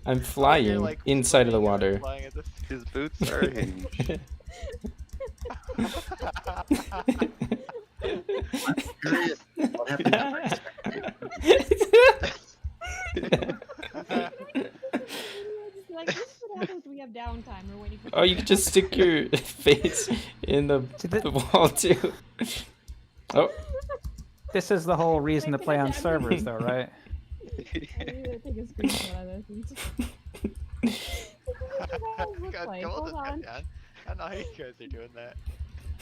I'm You're, flying like, inside of the swimming and then water. flying at the His boots are hinge. curious, what happened to my Like, this is what happens when we have downtime. We're waiting for. Oh, you can just stick your face in the wall too. Oh, This is the whole reason to play on servers, though, right? I need to take a screenshot of this. Look God, like. Gold Hold just got on. down. I don't know how you guys are doing that.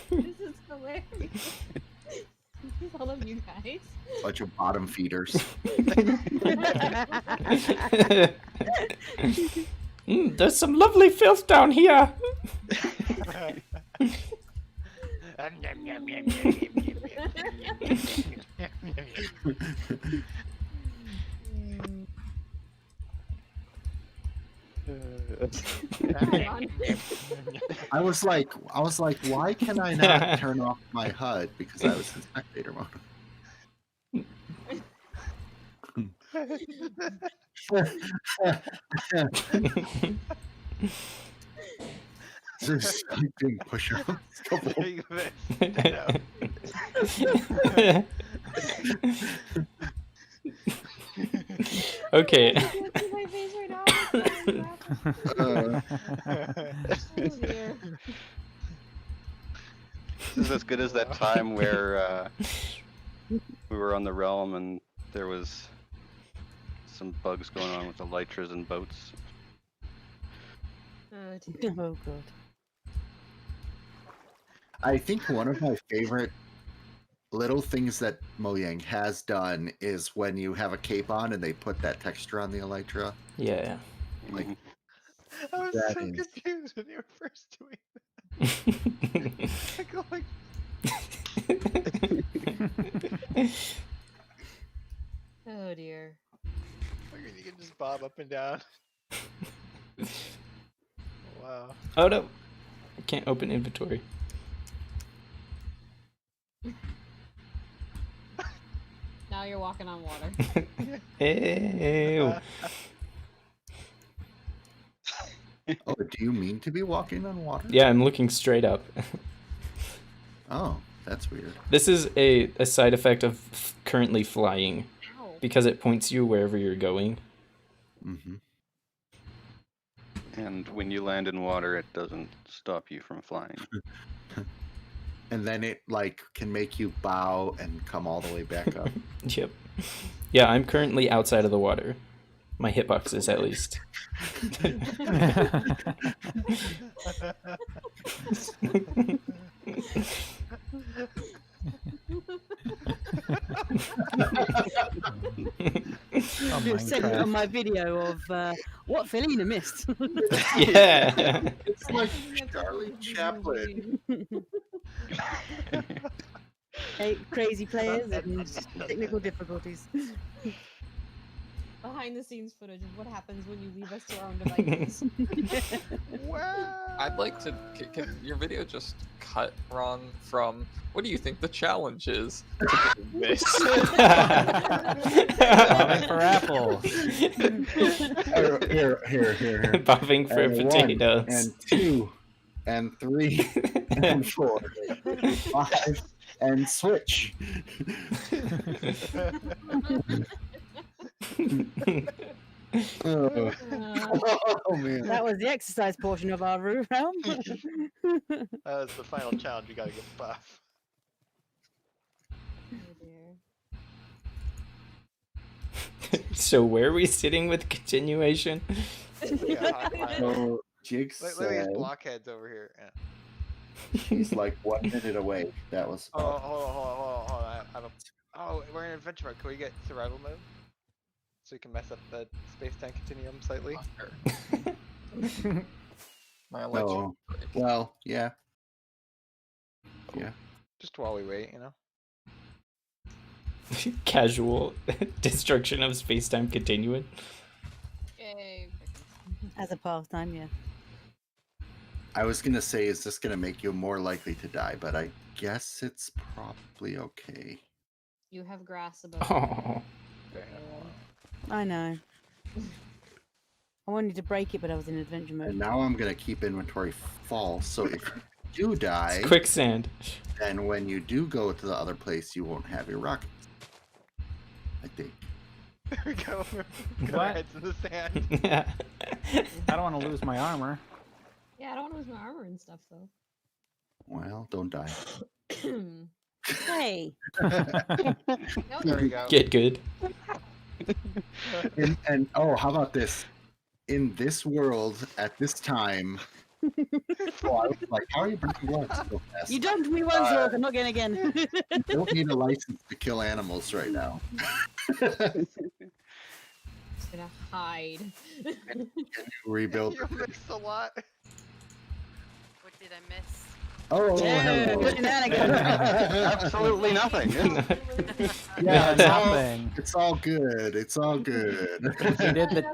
This is hilarious. All of you guys. bunch of bottom feeders? There's some lovely filth down here. I was like, why can I not turn off my HUD because I was in spectator mode? Just doing push-ups. Okay. My face right now. Oh dear. This is as good as that time where we were on the realm and there was some bugs going on with the elytras and boats. Oh god. I think one of my favorite little things that Mojang has done is when you have a cape on and they put that texture on the elytra. Yeah. Like, Mhm. I was That so is- confused when you were first doing that. I go like, Oh dear. you can just bob up and down. Wow. Oh no, I can't open inventory. Now you're walking on water. Ew. oh, do you mean to be walking on water? Yeah, I'm looking straight up. Oh, that's weird. This is a side effect of currently flying Ow. because it points you wherever you're going. Mm-hmm. And when you land in water, it doesn't stop you from flying. And then it like can make you bow and come all the way back up. Yep. Yeah, I'm currently outside of the water. My hitbox is at least. Oh, Do a segment on Minecraft. my video of what Felina missed. Yeah. It's like Charlie Chaplin. Crazy players and technical difficulties. Behind the scenes footage of what happens when you leave us to our own devices. Wow. I'd like to. Can your video just cut wrong from? What do you think the challenge is? To this. Bobbing for apples. Here. Bobbing for And potatoes. 1 and 2 and 3 and 4, 5 and switch. Oh, oh, man. That was the exercise portion of our room realm. That was the final challenge. You gotta get buff. Oh dear. So where are we sitting with continuation? Yeah, hot fire. So Jig Look at said these blockheads over here. Yeah. she's like 1 minute away. That was Oh, hold on. I have a. Oh, we're in adventure mode. Can we get survival mode? So we can mess up the space-time continuum slightly. My election. no. Well, yeah. Yeah. Just while we wait, you know. Casual destruction of space-time continuum. Yay. As a pastime, yeah. I was gonna say, is this gonna make you more likely to die? But I guess it's probably okay. You have grass above. Oh. I know. I wanted to break it, but I was in adventure And mode. now I'm gonna keep inventory full. So if you do die, It's quicksand. then when you do go to the other place, you won't have your rockets. I think. There we go. Got our What? heads in the sand. Yeah. I don't want to lose my armor. Yeah, I don't want to lose my armor and stuff though. Well, don't die. Hey, There we go. Get good. And oh, how about this? In this world, at this time, oh, I was like, how are you breaking blood so fast? you dumped me once, York. I'm not going again. You don't need a license to kill animals right now. Just gonna hide. Can you rebuild? You missed a lot. What did I miss? Oh, Yeah, hello. shenanigans. Absolutely nothing. Yeah, it's all, Nothing. it's all good. It's all good.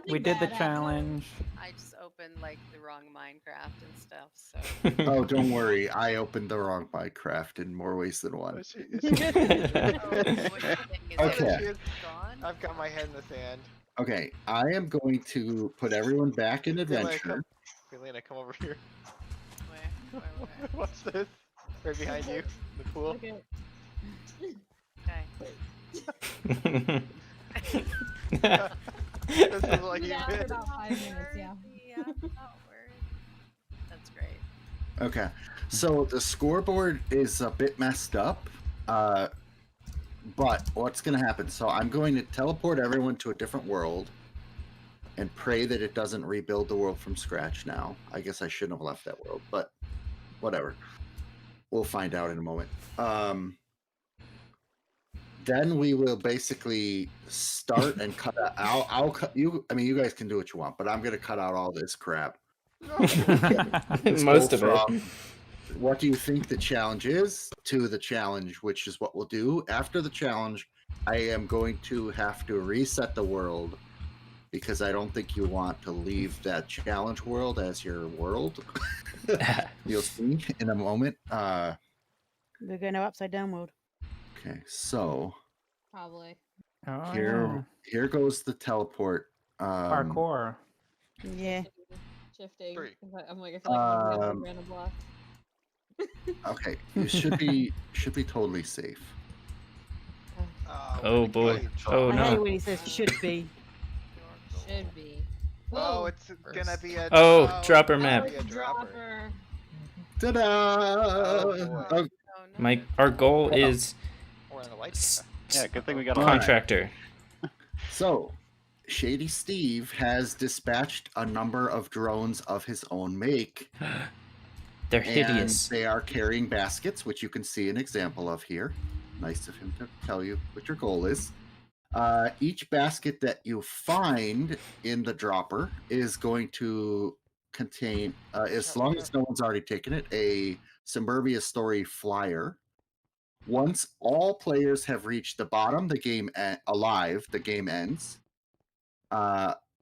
We did the challenge. I just opened like the wrong Minecraft and stuff. So Oh, don't worry. I opened the wrong Minecraft in more ways than one. What do you what do you think? Is Okay. it gone? I've got my head in the sand. Okay, I am going to put everyone back in adventure. Felina, come over here. Where? What's this? Right behind you, the pool. Okay. Okay. This is like you Yeah, for missed. about 5 minutes, yeah. Yeah, I'm not worried. That's great. Okay, so the scoreboard is a bit messed up, but what's going to happen? So I'm going to teleport everyone to a different world and pray that it doesn't rebuild the world from scratch now. I guess I shouldn't have left that world, but whatever. we'll find out in a moment. Then we will basically start and cut out. I'll cut you. I mean, you guys can do what you want, but I'm going to cut out all this crap. Let's Most go of from it. what do you think the challenge is to the challenge, which is what we'll do. After the challenge, I am going to have to reset the world because I don't think you want to leave that challenge world as your world. You'll see in a moment. We're going to upside down world. Okay, so Probably. Oh, here goes the teleport. Parkour. Yeah. Shifting. 3. I'm like, I feel like I'm gonna Um, run a block. Okay, you should be totally safe. Oh, boy. Wait, Oh, I no. hate when he says should be. Should be. Oh, Whoa. it's gonna be a. Oh, dropper it's map. gonna be a dropper. Dropper. Ta-da! boy. Oh, no. Our goal is Or an Elytra. Yeah, good thing we got a Alright. contractor. So, Shady Steve has dispatched a number of drones of his own make. They're And hideous. they are carrying baskets, which you can see an example of here. Nice of him to tell you what your goal is. Each basket that you find in the dropper is going to contain, as long as no one's already taken it, a Simburbia story flyer. Once all players have reached the bottom, the game alive, the game ends.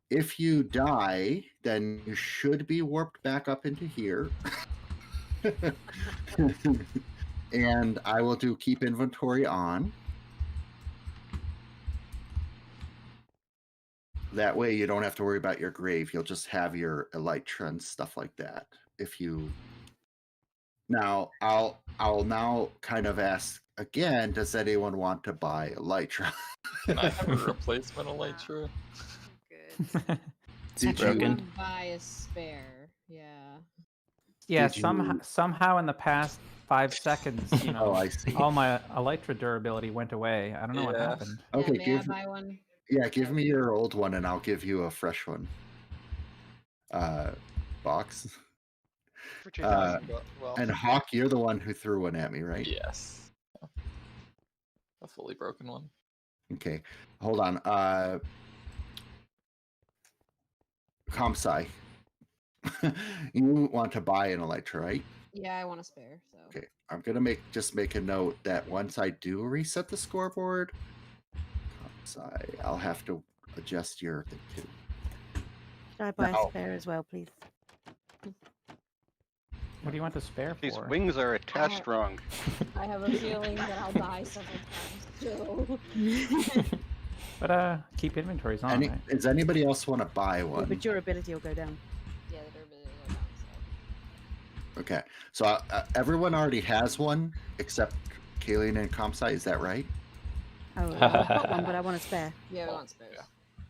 If you die, then you should be warped back up into here. And I will do keep inventory on. That way you don't have to worry about your grave. You'll just have your elytra and stuff like that. If you now, I'll now kind of ask again, does anyone want to buy elytra? Can I have a replacement Elytra? Good. Did broken. you Buy a spare. Yeah. Yeah, Did you- somehow in the past 5 seconds, you know, Oh, I see. all my Elytra durability went away. I don't know what Yeah. happened. Okay, Yeah, may I buy one? give me your old one and I'll give you a fresh one. Box. For 2,000. Well, And Hawk, you're the one who threw one at me, right? Yes. A fully broken one. Okay, hold on. Comsci, you want to buy an elytra, right? Yeah, I want a spare. So. Okay, I'm gonna make a note that once I do reset the scoreboard, Comsci, I'll have to adjust your thing too. Should I buy No. a spare as well, please? What do you want the spare These for? wings are attached wrong. I have a feeling that I'll die several times. So. But keep inventories on, right? Does anybody else want to buy Yeah, one? but durability will go down. Yeah, the durability will go down. So. Okay, so everyone already has one except Kayleen and Comsci. Is that right? Oh, well, I've got one, but I want a spare. Yeah, we want spares. Yeah.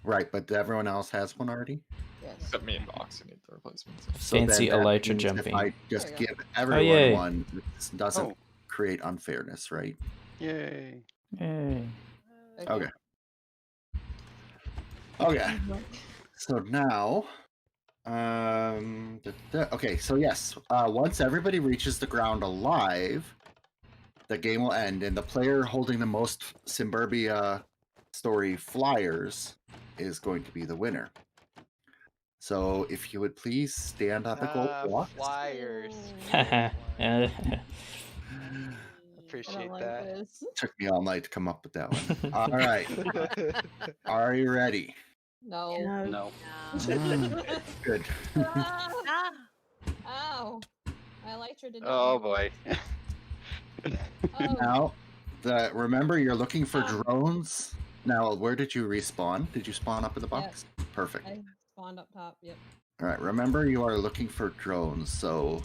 Right, but everyone else has one already. Yes. Except me and Box, who need the replacements. So Fancy then that elytra means jumping. If I just There you give yay. everyone one, this doesn't Oh. create unfairness, right? Yay. Yay. Okay. Okay. So now, okay. So yes, once everybody reaches the ground alive, the game will end, and the player holding the most Simburbia story flyers is going to be the winner. So if you would please stand on the gold block. Flyers. Appreciate I don't like that. this. Took me all night to come up with that one. All right. Are you ready? No. No. No. No. Good. Ah! Ah, Ow. My elytra did not. Oh move. boy. Oh. Now, remember you're looking for drones. Now, where did you respawn? Did you spawn up in the box? Perfect. I spawned up top. Yep. All right. Remember, you are looking for drones, so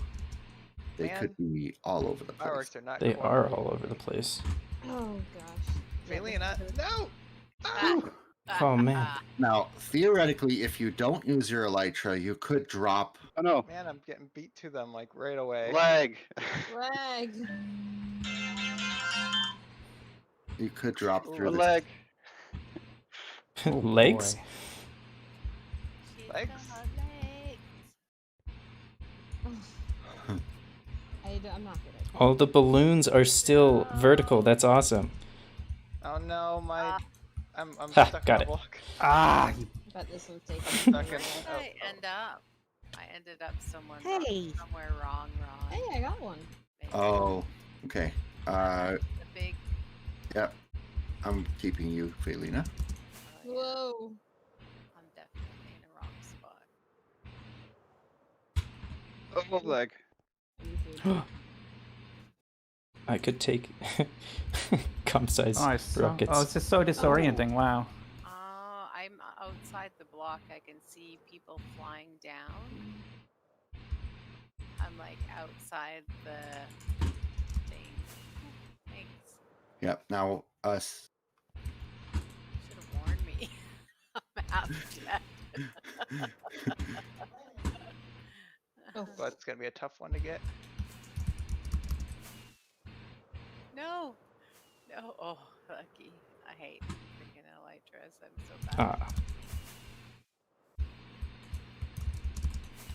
they Man. could be all over the place. Fireworks are not. They cool. are all over the place. Oh gosh. Yeah, Mainly this not. is- No. ah, Oh, man. Now, theoretically, if you don't use your elytra, you could drop. Oh no. Man, I'm getting beat to them like right away. Lag. Lag. You could drop Ooh, through the. lag. Oh, Legs? boy. she's Legs. got legs. I I'm not good at All the balloons are still vertical. That's awesome. Oh no, my I'm Ha, stuck got on a it. block. Ah, you I bet this one's taking. Stuck in. Where did Oh, I end up? I ended up somewhere Hey. somewhere wrong, Ron. Hey, I got one. Maybe. Oh, okay. The big. Yep. I'm keeping you, Felina. Oh, yeah, Whoa. I'm definitely in a wrong spot. Oh, lag. I need food. I could take comp size oh, it's so, rockets. oh, it's just so disorienting. Wow. Oh, I'm outside the block. I can see people flying down. I'm like outside the thing. Thanks. Yep. Now us. Should have warned me. I'm half dead. Oh, But it's gonna be a tough one to get. No. No. Oh, lucky. I hate freaking elytras. I'm so bad. Ah,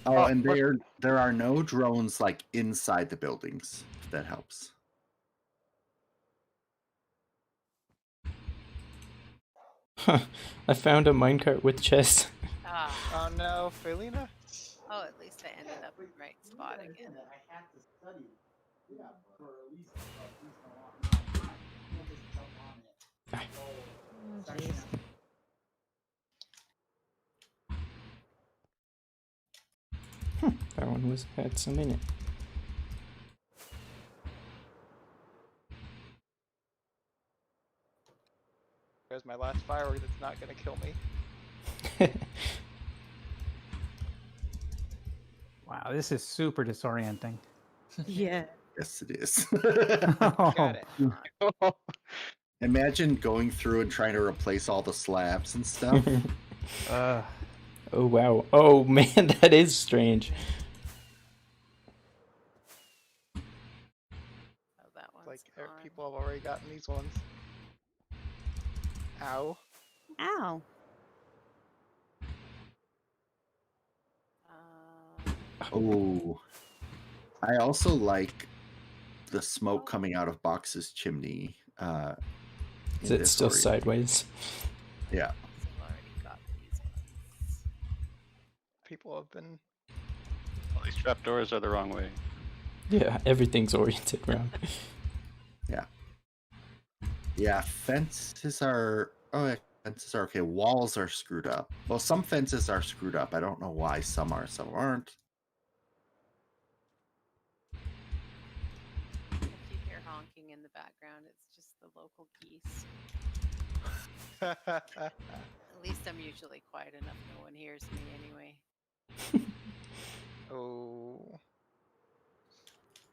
Oh, Oh, and look. there are no drones like inside the buildings. If that helps. I found a minecart with chest. Ah. Oh no, Felina. Oh, at least I ended up in the right spot again. oh jeez. That one had some in it. There's my last firework that's not gonna kill me. Wow, this is super disorienting. Yeah. Yes, it is. Oh, Got it. Imagine going through and trying to replace all the slabs and stuff. uh, Oh wow. Oh man, that is strange. Oh, that one's Like gone. people have already gotten these ones. Ow. Ow. Oh, I also like the smoke coming out of Box's chimney. Is in it this still area. sideways? Yeah. I've already got these ones. People have been. All these trapdoors are the wrong way. Yeah, everything's oriented around. Yeah, fences are. Oh, yeah, fences are okay. Walls are screwed up. Well, some fences are screwed up. I don't know why. Some are, some aren't. If you hear honking in the background, it's just the local geese. At least I'm usually quiet enough no one hears me anyway. Oh.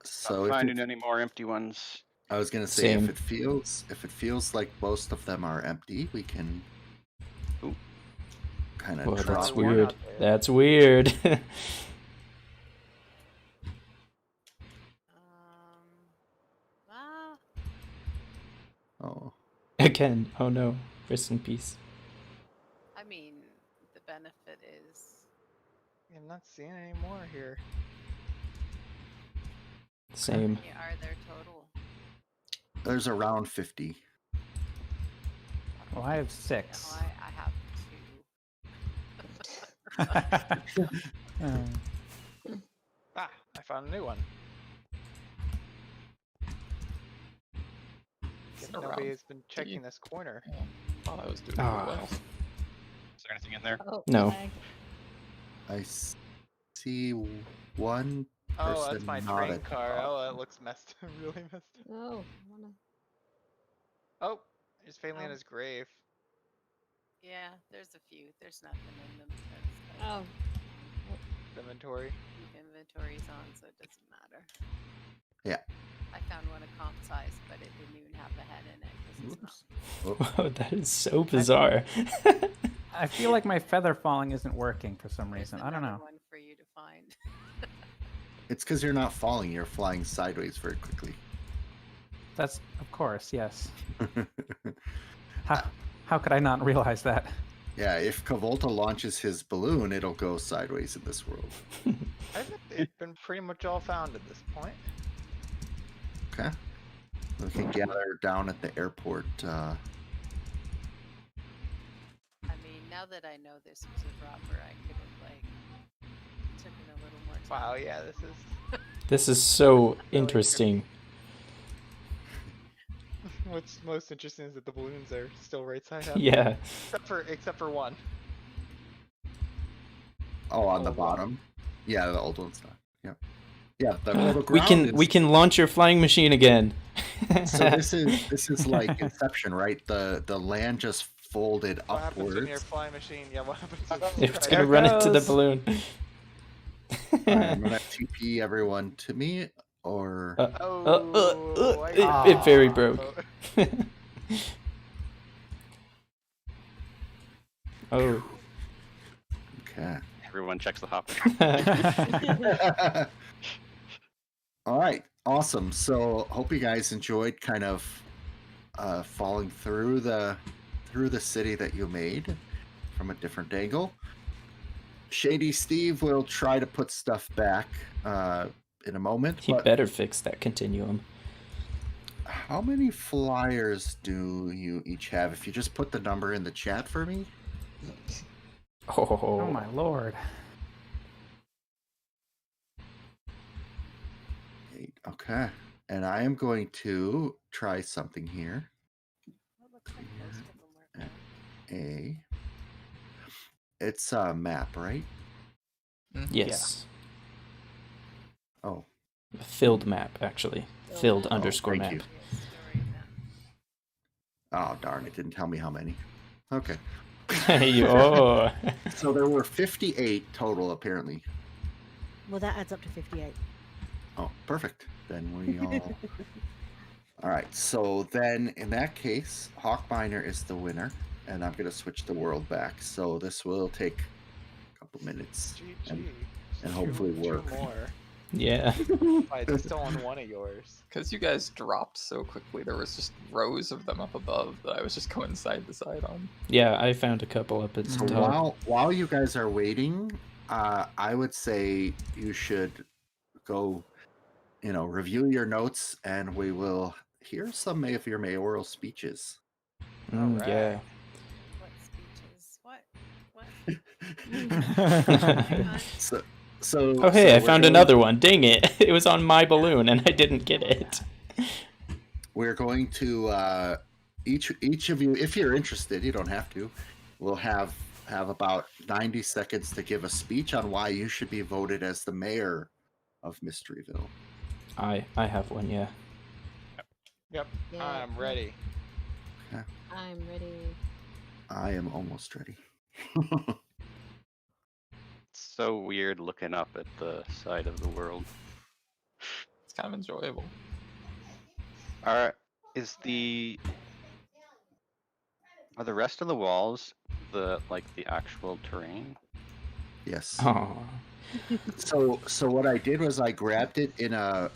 So Not if finding it, any more empty ones. I was gonna say Same. if it feels like most of them are empty, we can Ooh. kind of Well, drop that's one weird. out there. That's weird. Ah, Oh, Again. Oh no. Rest in peace. I mean, the benefit is I'm not seeing any more here. Same. how many are there total? there's around 50. well, I have No, 6. I have 2. Ah, I found a new one. Guess Around nobody has been 50. checking this corner. Thought I was doing Ah. really well. Is there anything in there? Oh, No. lag. I see one Oh, that's person my not train at car. top. Oh, that looks messed. Really messed. No, I wanna. Oh, there's Felina's grave. Yeah, there's a few. There's nothing in them. That's Oh, Inventory. inventory's on, so it doesn't matter. Yeah. I found one a comp size, but it didn't even have the head in it. 'cause it's Oops. not. Wow, that is so bizarre. I feel like my feather falling isn't working for some There's reason. I don't another know. one for you to find. It's because you're not falling; you're flying sideways very quickly. That's of course, yes. How could I not realize that? Yeah, if Kavolta launches his balloon, it'll go sideways in this world. I think they've been pretty much all found at this point. Okay. We can gather down at the airport. I mean, now that I know this was a dropper, I could have like taken a little more time. Wow, yeah, this is This is so really interesting. what's most interesting is that the balloons are still right side up. Yeah. Except for one. Oh, on the Old one. bottom. Yeah, the old one's not. Yep. Yeah, the We ground we is- can launch your flying machine again. So this is like Inception, right? The land just folded What happens when upwards. you're flying machine? Yeah, what happens? It's Right. gonna run into the goes. balloon. Alright, I'm gonna TP everyone to me, or Oh, it very broke. Oh. okay. Everyone checks the hopper. All right, awesome. So hope you guys enjoyed kind of falling through the city that you made from a different angle. Shady Steve will try to put stuff back in a moment. He but better fix that continuum. how many flyers do you each have? If you just put the number in the chat for me. Oh my lord. 8. Okay. And I am going to try something here. Well, looks like most of them were gone. It's a map, right? Yes. Oh, Filled map, actually. Filled underscore thank map. you. Yeah, story then. Oh, darn, it didn't tell me how many. Okay. Oh. So there were 58 total, apparently. Well, that adds up to 58. Oh, perfect. Then we all... All right, so then in that case, Hawkminer is the winner, and I'm going to switch the world back. So this will take a couple minutes GG. and hopefully work. Two more. Yeah. I just stolen one of yours. Because you guys dropped so quickly, there was just rows of them up above that I was just going side to side on. Yeah, I found a couple up at the So top. while you guys are waiting, I would say you should go, review your notes, and we will hear some of your mayoral speeches. Mm, yeah. What speeches? What? Hang on. So Oh, hey, so I we're found going- another one. Dang it. It was on my balloon and I didn't get it. We're going to each of you, if you're interested, you don't have to. We'll have about 90 seconds to give a speech on why you should be voted as the mayor of Mysteryville. I have one, yeah. Yep, Yeah. I'm ready. I'm ready. I am almost ready. It's so weird looking up at the side of the world. It's kind of enjoyable. Are the rest of the walls the actual terrain? Yes. Oh. So what I did was I grabbed it in a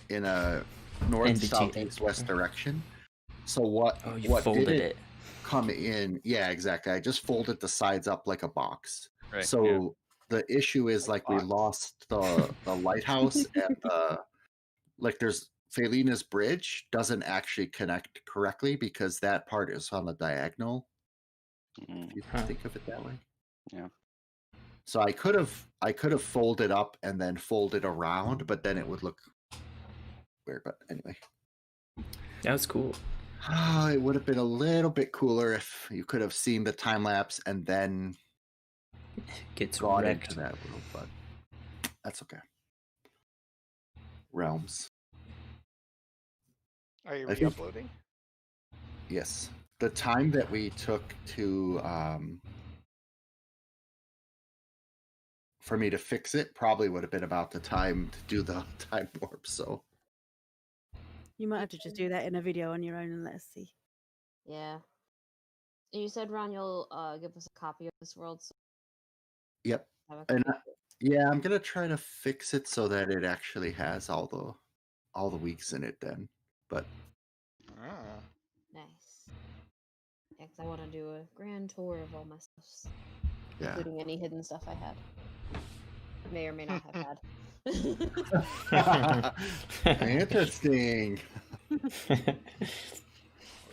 north, NBT. south, east, west direction. So what Oh, you what folded did it. come in? Yeah, exactly. I just folded the sides up like a box. Right. So yeah. the issue is Like we box. lost the lighthouse and there's Felina's bridge doesn't actually connect correctly because that part is on the diagonal. Mm, If you Huh. think of it that way. Yeah. So I could have folded up and then folded around, but then it would look weird. But anyway, That was cool. it would have been a little bit cooler if you could have seen the time lapse and then Gets gone wrecked. into that world, but that's okay. Realms. Are you I think- re-uploading? Yes. The time that we took to for me to fix it probably would have been about the time to do the time warp. So You might have to just do that in a video on your own and let us see. Yeah. And you said, Ron, you'll give us a copy of this world. So yep. have a And copy of it. yeah, I'm gonna try to fix it so that it actually has all the weeks in it then. But Ah. Nice. Yeah, 'cause I want to do a grand tour of all my stuff, yeah. including any hidden stuff I had. May or may not have had. Interesting.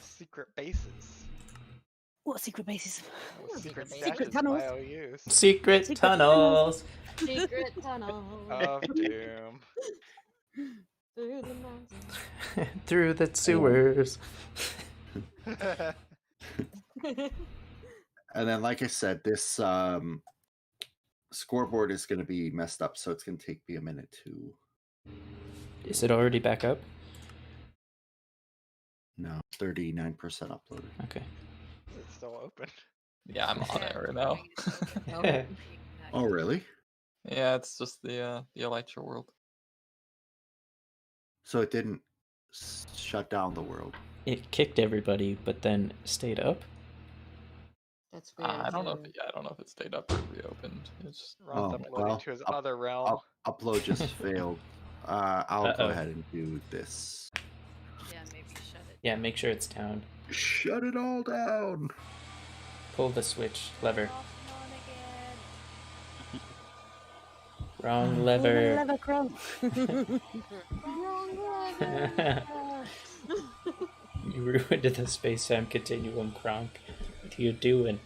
Secret bases. What secret bases? Secret Secret stashes tunnels. IOUs Secret Secret tunnels. Secret tunnel of doom. through the mountains. Through the sewers. And then, like I said, this scoreboard is going to be messed up, so it's going to take me a minute to. Is it already back up? No, 39% uploaded. Okay. Is it still open? Yeah, I'm on it Yeah, right I'm now. doing it open. Oh. You can Oh, really? Yeah, it's just the Elytra world. So it didn't shut down the world. It kicked everybody, but then stayed up. That's weird. I don't know if too. I don't know if it stayed up or reopened. It's Ron's Oh, uploading well, to his up- other realm. Upload just failed. I'll go Uh-oh. ahead and do this. Yeah, maybe shut it. Yeah, make sure it's down. Shut it all down. Pull the switch lever. Off and on again. Wrong Pull the lever. lever, Kronk. Wrong lever. You ruined the space-time continuum, Kronk. What are you doing?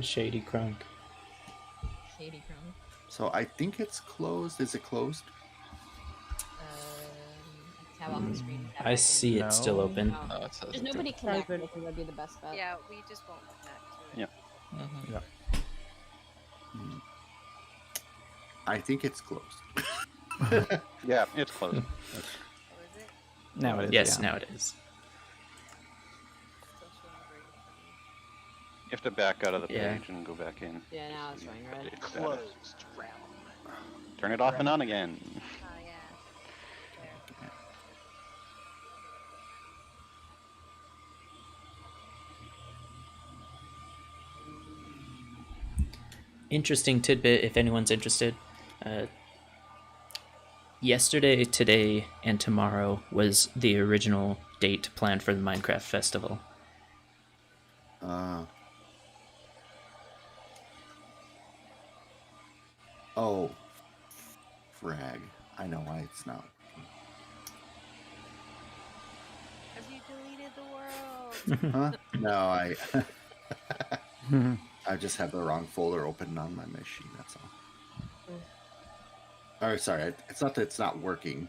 Shady Kronk. Shady Crown. So I think it's closed. Is it closed? Tab off the screen. tab I back in. see it still No. open. Oh. no, it says There's it's nobody open. connected. I think that'd be the best bet. Yeah, we just won't connect to it. Yeah. Mhm. Hmm. I think it's closed. Yeah, it's closed. Oh, is it? Now it is. Yes, yeah. now it is. Still showing green for me. You have to back out of the Yeah. page and go back in. Yeah, now it's showing red. Update status. Closed realm. Turn it off and on again. Oh, yeah. There. Interesting tidbit if anyone's interested. Yesterday, today, and tomorrow was the original date planned for the Minecraft Festival. Oh, frag. I know why it's not. Have you deleted the world? Huh? No, I Mhm. I just have the wrong folder open on my machine. That's all. Oh, sorry. It's not that it's not working.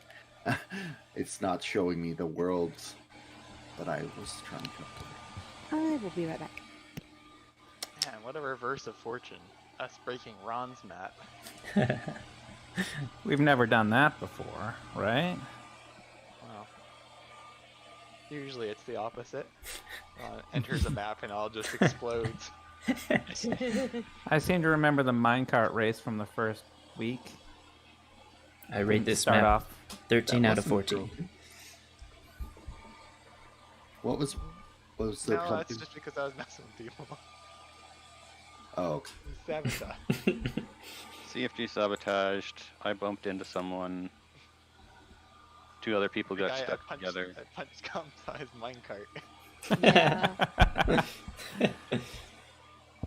It's not showing me the worlds that I was trying to upload. I will be right back. Man, what a reverse of fortune. Us breaking Ron's map. We've never done that before, right? Wow. Usually it's the opposite. Ron enters a map and all just explodes. I seem to remember the minecart race from the first week. I rate this Start map off. 13 That out of wasn't 14. broken. What was the No, that's pumpkin? just because I was messing with people. Oh, okay. Sabotage. CFG sabotaged. I bumped into someone. Two other people The got guy I stuck punched, together. I punched comes on his minecart. Yeah.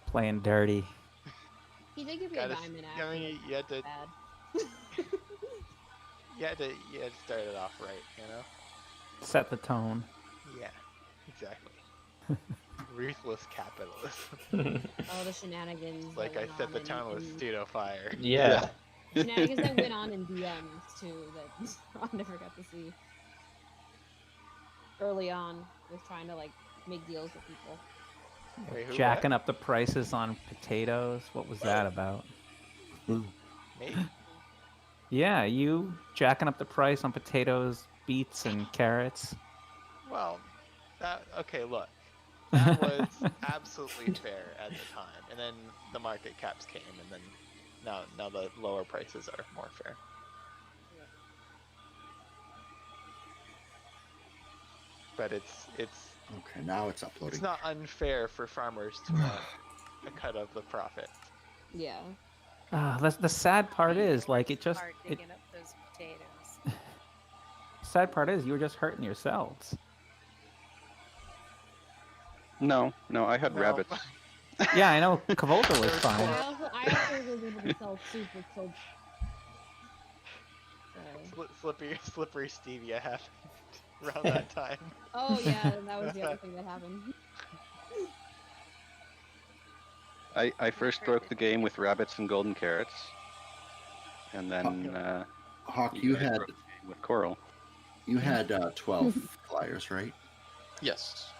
Playing dirty. He did give me a Gotta s- diamond I after. mean, you had to, Bad. you had to start it off right, you know? Set the tone. Yeah, exactly. Ruthless capitalism. Oh, the shenanigans. that Like I went set on the in- tone with in- Stedo Fire. Yeah. Shenanigans that went on in DMs too that I never got to see. Early on, with trying to like make deals with people. Wait, who? Jacking up the prices on potatoes. What was that about? What? Me? Yeah, you jacking up the price on potatoes, beets, and carrots. Well, okay, look. That was absolutely fair at the time, and then the market caps came, and then now the lower prices are more fair. But it's Okay, now it's uploading. not unfair for farmers to want a cut of the profit. Yeah. The sad part is, like, it just. Hard It, digging up those potatoes. sad part is, you were just hurting yourselves. No, I had No. rabbits. Yeah, I know Kavolta was fine. I also was able to sell soup with so Slippery Stevia happened around that time. Oh yeah, that was the other thing that happened. I first broke the game with rabbits and golden carrots, and then Hawk, you you guys had broke the game with coral. 12 flyers, right? Yes.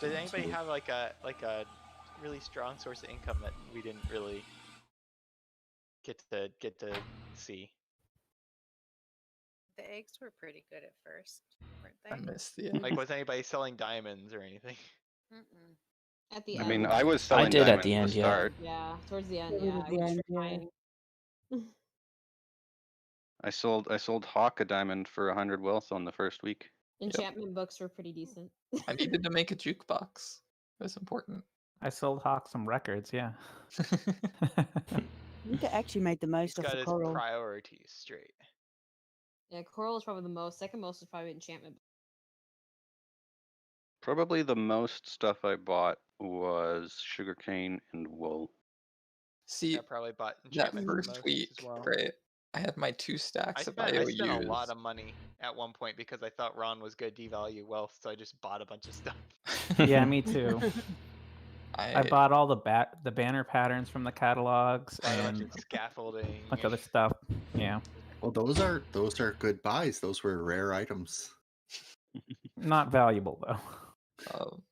Did anybody So- have like a really strong source of income that we didn't really get to see? The eggs were pretty good at first, weren't I they? missed the Like, was anybody selling diamonds or anything? Mm-mm. At the I end. mean, I was selling did at diamonds the at end, the yeah. start. Yeah, towards the end. Towards Yeah, the I was end, yeah. trying. I sold Hawk a diamond for 100 wealth on the first week. Enchantment books were pretty decent. I needed to make a jukebox. It was important. I sold Hawk some records, yeah. You actually made the He's most of got the his coral. priorities straight. Yeah, coral is probably the most. Second most is probably enchantment. Probably the most stuff I bought was sugarcane and wool. See, I probably bought that enchantment the first most week, as well. right? I had my 2 I stacks of spent a lot IOUs. of money at one point because I thought Ron was gonna devalue wealth, so I just bought a bunch of stuff. Yeah, me too. I I bought all the banner patterns from the catalogs Bought a bunch and of scaffolding. a bunch of other stuff. Yeah, Well, those are good buys. Those were rare items. not valuable though.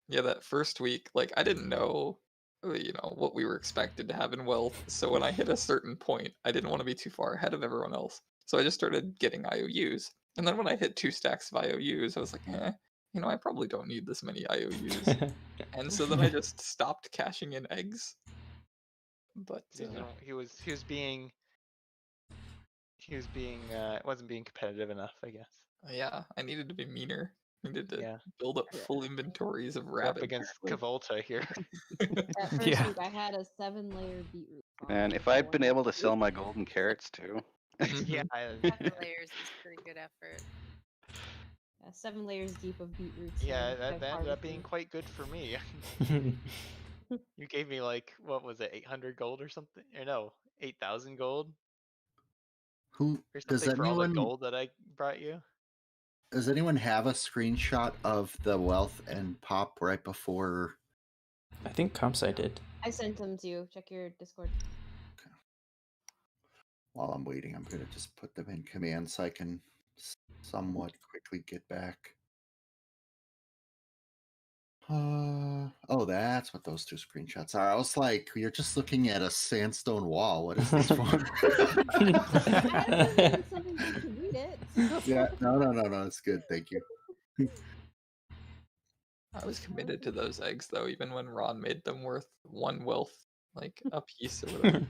yeah, that first week, like I didn't know, what we were expected to have in wealth. So when I hit a certain point, I didn't want to be too far ahead of everyone else. So I just started getting IOUs. And then when I hit 2 stacks of IOUs, I was like, I probably don't need this many IOUs. And so then I just stopped cashing in eggs. But He was being wasn't being competitive enough, I guess. yeah, I needed to be meaner. I needed to Yeah. build up full inventories of We're up rabbit. against Cavolta here. That first Yeah. week, I had a 7-layer beetroot farm. And if so I'd been I able to had sell my golden carrots too. Yeah. 7 layers is pretty good effort. 7 layers deep of beetroots. Yeah, and that I've ended up being harvested. quite good for me. You gave me like, what was it, 800 gold or something? Or no, 8,000 gold Who or does something for all the anyone gold that I brought you? does anyone have a screenshot of the wealth and pop right before? I think Comsci did. I sent them to you. Check your Discord. While I'm waiting, I'm gonna just put them in command so I can somewhat quickly get back. Oh, that's what those 2 screenshots are. I was like, you're just looking at a sandstone wall. What is this for? I had something good to read it. Yeah, no, it's good. Thank you. I was committed to those eggs though, even when Ron made them worth 1 wealth, like a piece or whatever.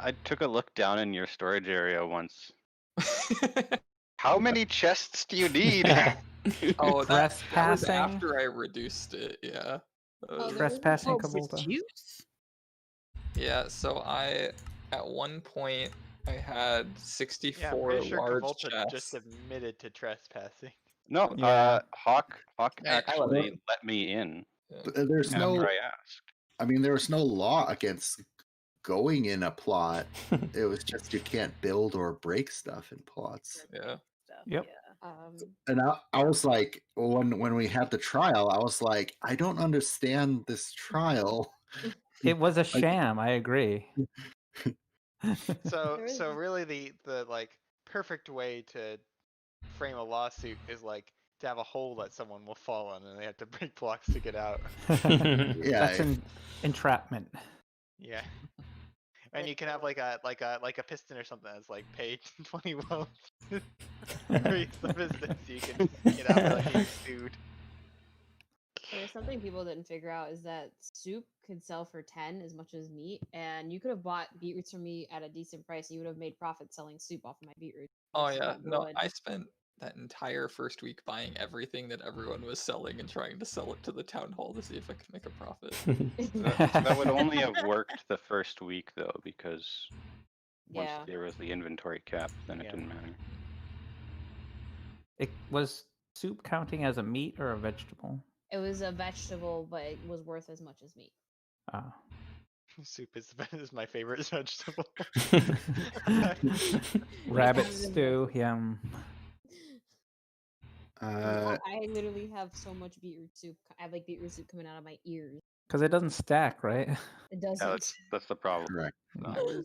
I took a look down in your storage area once. How many chests do you need? Oh, that was Trespassing. after I reduced it. Yeah. Trespassing Oh, Cavolta. juice. Yeah. So at one point, I had Yeah, I'm 64 pretty sure large Cavolta chests. just admitted to trespassing. No, Yeah. Hawk I let actually him. let me in There's after no. I asked. I mean, there was no law against going in a plot. It was just you can't build or break stuff in plots. Yeah. Stuff, Yep. Yeah. And I was like, when we had the trial, I was like, I don't understand this trial. It was a sham. I agree. So There is- really the like perfect way to frame a lawsuit is like to have a hole that someone will fall on and they have to break blocks to get out. Yeah, That's an entrapment. Yeah. And you can have like a piston or something that's like pay 20 wealth to raise the business. You can get out without getting sued. There's something people didn't figure out is that soup could sell for 10 as much as meat, and you could have bought beetroots from me at a decent price. And you would have made profit selling soup off of my beetroots. Oh It's yeah. not No, good. I spent that entire first week buying everything that everyone was selling and trying to sell it to the town hall to see if I could make a profit. That would only have worked the first week though, because once Yeah. there was the inventory cap, then it Yeah. didn't matter. It was soup counting as a meat or a vegetable? It was a vegetable, but it was worth as much as meat. Ah. Soup is my favorite vegetable. Rabbit Sounds stew, yum. I literally have so much beetroot soup. I have like beetroot soup coming out of my ears. Because it doesn't stack, right? It doesn't. Yeah, that's the problem. Correct. No.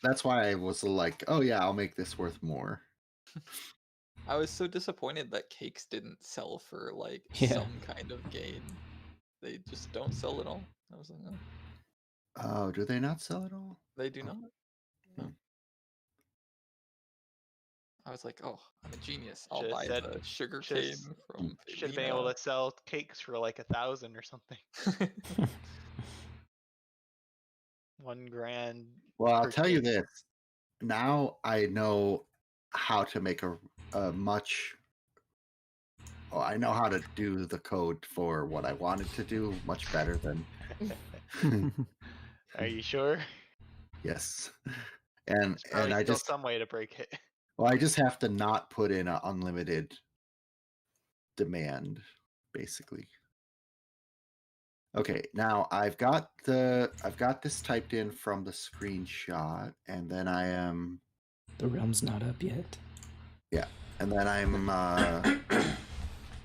That's why I was like, oh yeah, I'll make this worth more. I was so disappointed that cakes didn't sell for like Yeah. some kind of gain. They just don't sell at all. I was like, no, Oh, do they not sell at all? they do Oh. not. Hmm. I was like, oh, I'm a genius. I'll Should've buy said- the sugar should've cane s- from Should have been able to sell cakes for like 1,000 or something. Paulina. 1 grand. Well, I'll per tell you cake. this. Now I know how to make a much. Oh, I know how to do the code for what I wanted to do much better than. Are you sure? Yes, and There's probably I still just some way to break it. well, I just have to not put in an unlimited demand, basically. Okay, now I've got this typed in from the screenshot, and then I am The realm's not up yet. and then I'm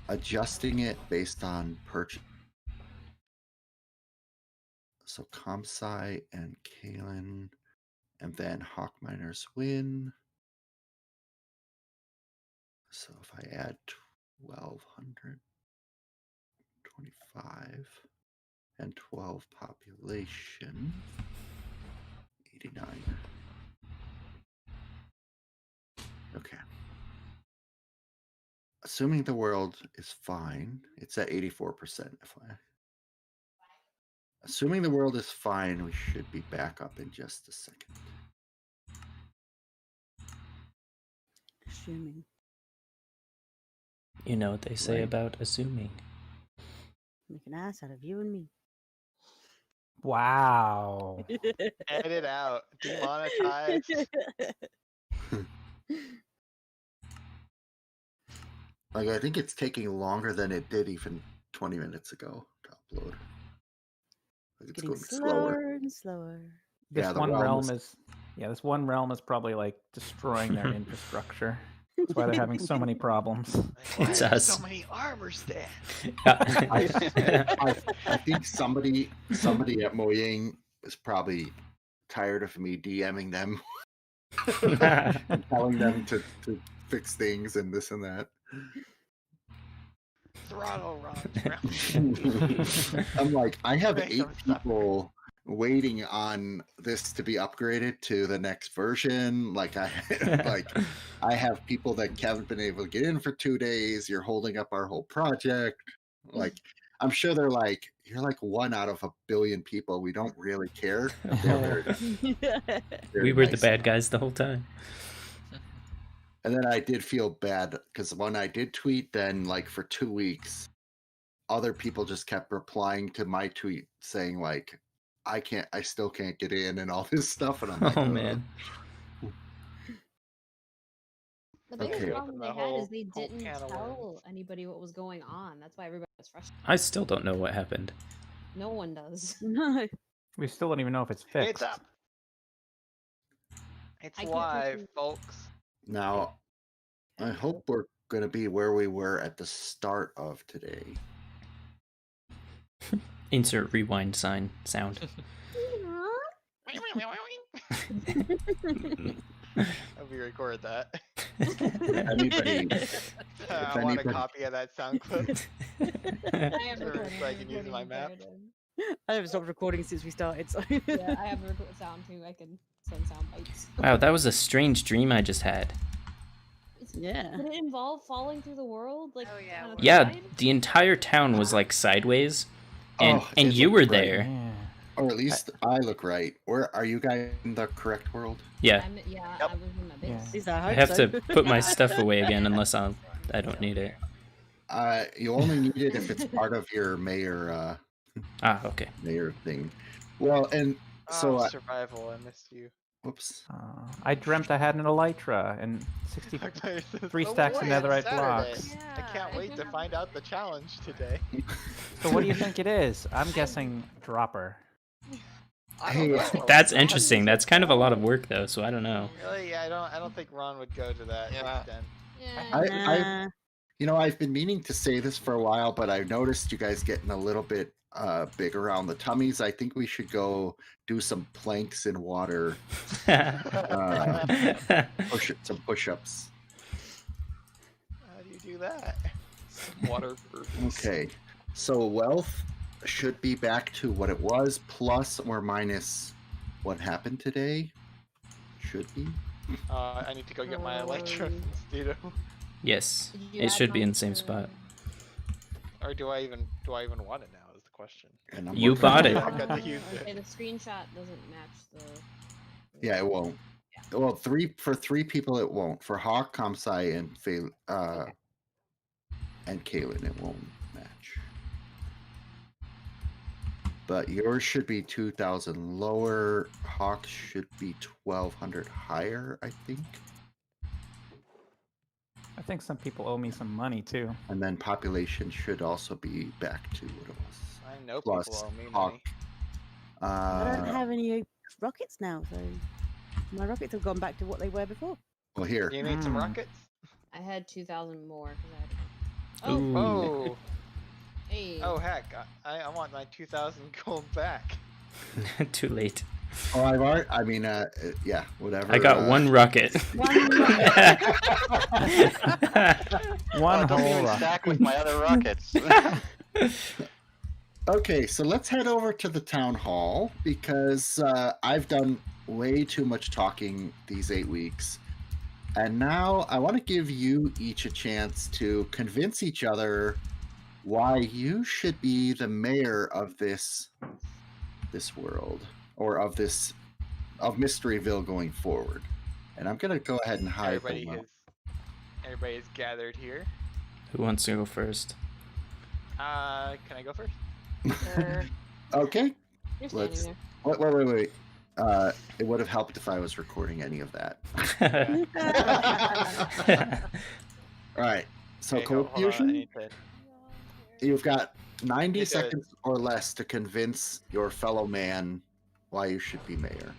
adjusting it based on purchase. So Comsci and Kalen, and then Hawkminers win. So if I add 1,225 and 12 population, 89. Okay. Assuming the world is fine, it's at 84%. FYI. Assuming the world is fine, we should be back up in just a second. Assuming. You know what they say Right. about assuming. Make an ass out of you and me. Wow. Edit out. Demonetize. Like I think it's taking longer than it did even 20 minutes ago to upload. Like it's Getting going slower. slower and slower. This Yeah, the one realm realm is- is this one realm is probably like destroying their infrastructure. That's why they're having so many problems. Like, why It's are there us. so many armors there? I think somebody at Mojang is probably tired of me DMing them and telling them to fix things and this and that. Throttle rods. I'm like, I have Make 8 them suffer. people waiting on this to be upgraded to the next version. Like I have people that haven't been able to get in for 2 days. You're holding up our whole project. Like I'm sure they're like, you're like 1 out of a billion people. We don't really care. They're very We were the nice bad about it. guys the whole time. And then I did feel bad because when I did tweet, then like for 2 weeks, other people just kept replying to my tweet saying like, I still can't get in and all this stuff. And I'm like, Oh man. The biggest Okay. problem Open they the had is whole- they whole didn't can of tell worms. anybody what was going on. That's why everybody was frustrated. I still don't know what happened. No one does. No. We still don't even know if it's fixed. It's up. It's I keep live, thinking- folks. Now, I hope we're going to be where we were at the start of today. Insert rewind sign sound. Hope you record that. Anybody, I want a anybody- copy of that sound clip. I am So recording. I I'm can use recording my map. inside and- I haven't stopped recording since we started, so Yeah, I have the record sound too. I can send sound bites. Wow, that was a strange dream I just had. yeah. Did it involve falling through the world? Like, Oh, yeah, on a what- Yeah, slide? the entire town was like sideways, and Oh, and it you looked were great. there. Yeah. Or at least I look right. Where are you guys in the correct world? Yeah, Yeah, Yep. I was in my base. Yeah. At least I I hope have so. to put my stuff away again unless I don't need it. You only need it if it's part of your mayor Okay. thing. Well, and so Survival, I missed you. whoops. I dreamt I had an elytra and 63 stacks of netherite blocks. I can't wait to find out the challenge today. So what do you think it is? I'm guessing dropper. I Hey, don't know. That's How do you interesting. do That's kind of a lot of that? work, though. So I don't know. Really? Yeah, I don't think Ron would go to that Yeah. extent. Yeah. I I've been meaning to say this for a while, but I've noticed you guys getting a little bit big around the tummies. I think we should go do some planks in water, some push-ups. How do you do that? Some water burpees. Okay, so wealth should be back to what it was, plus or minus what happened today. Should be. I need to go get my electro mosquito. Yes, Did you it add should be in mine the same to- spot. Or do I even want it now? Is the question. And I'm You looking bought for it. that. I got to use Okay, it. the screenshot doesn't match the. Yeah, it won't. Well, three people it won't. For Hawk, Kamsai, and Okay. and Kaylin, it won't match. But yours should be 2,000 lower. Hawk should be 1,200 higher, I think. I think some people owe me some money too. And then population should also be back to what it was. I know Plus people owe me Hawk. money. I don't have any rockets now, so my rockets have gone back to what they were before. Well, here. You need some rockets? I had 2,000 more because I had. Ooh. Oh. Hey. Oh heck! I want my 2,000 gold back. Too late. Oh, I've already. I mean, yeah, whatever. I got one rocket. One don't whole even rocket. stack with my other rockets. Okay, so let's head over to the town hall because I've done way too much talking these 8 weeks. And now I want to give you each a chance to convince each other why you should be the mayor of this world, or of Mysteryville going forward. And I'm gonna go ahead and hide them. Everybody is gathered here. Who wants to go first? Can I go first? Sure. Okay. You're standing Let's- there. Wait. It would have helped if I was recording any of that. All right. So Okay, Cold hold on, I Fusion, need to- you've got 90 Need to- seconds or less to convince your fellow man why you should be mayor.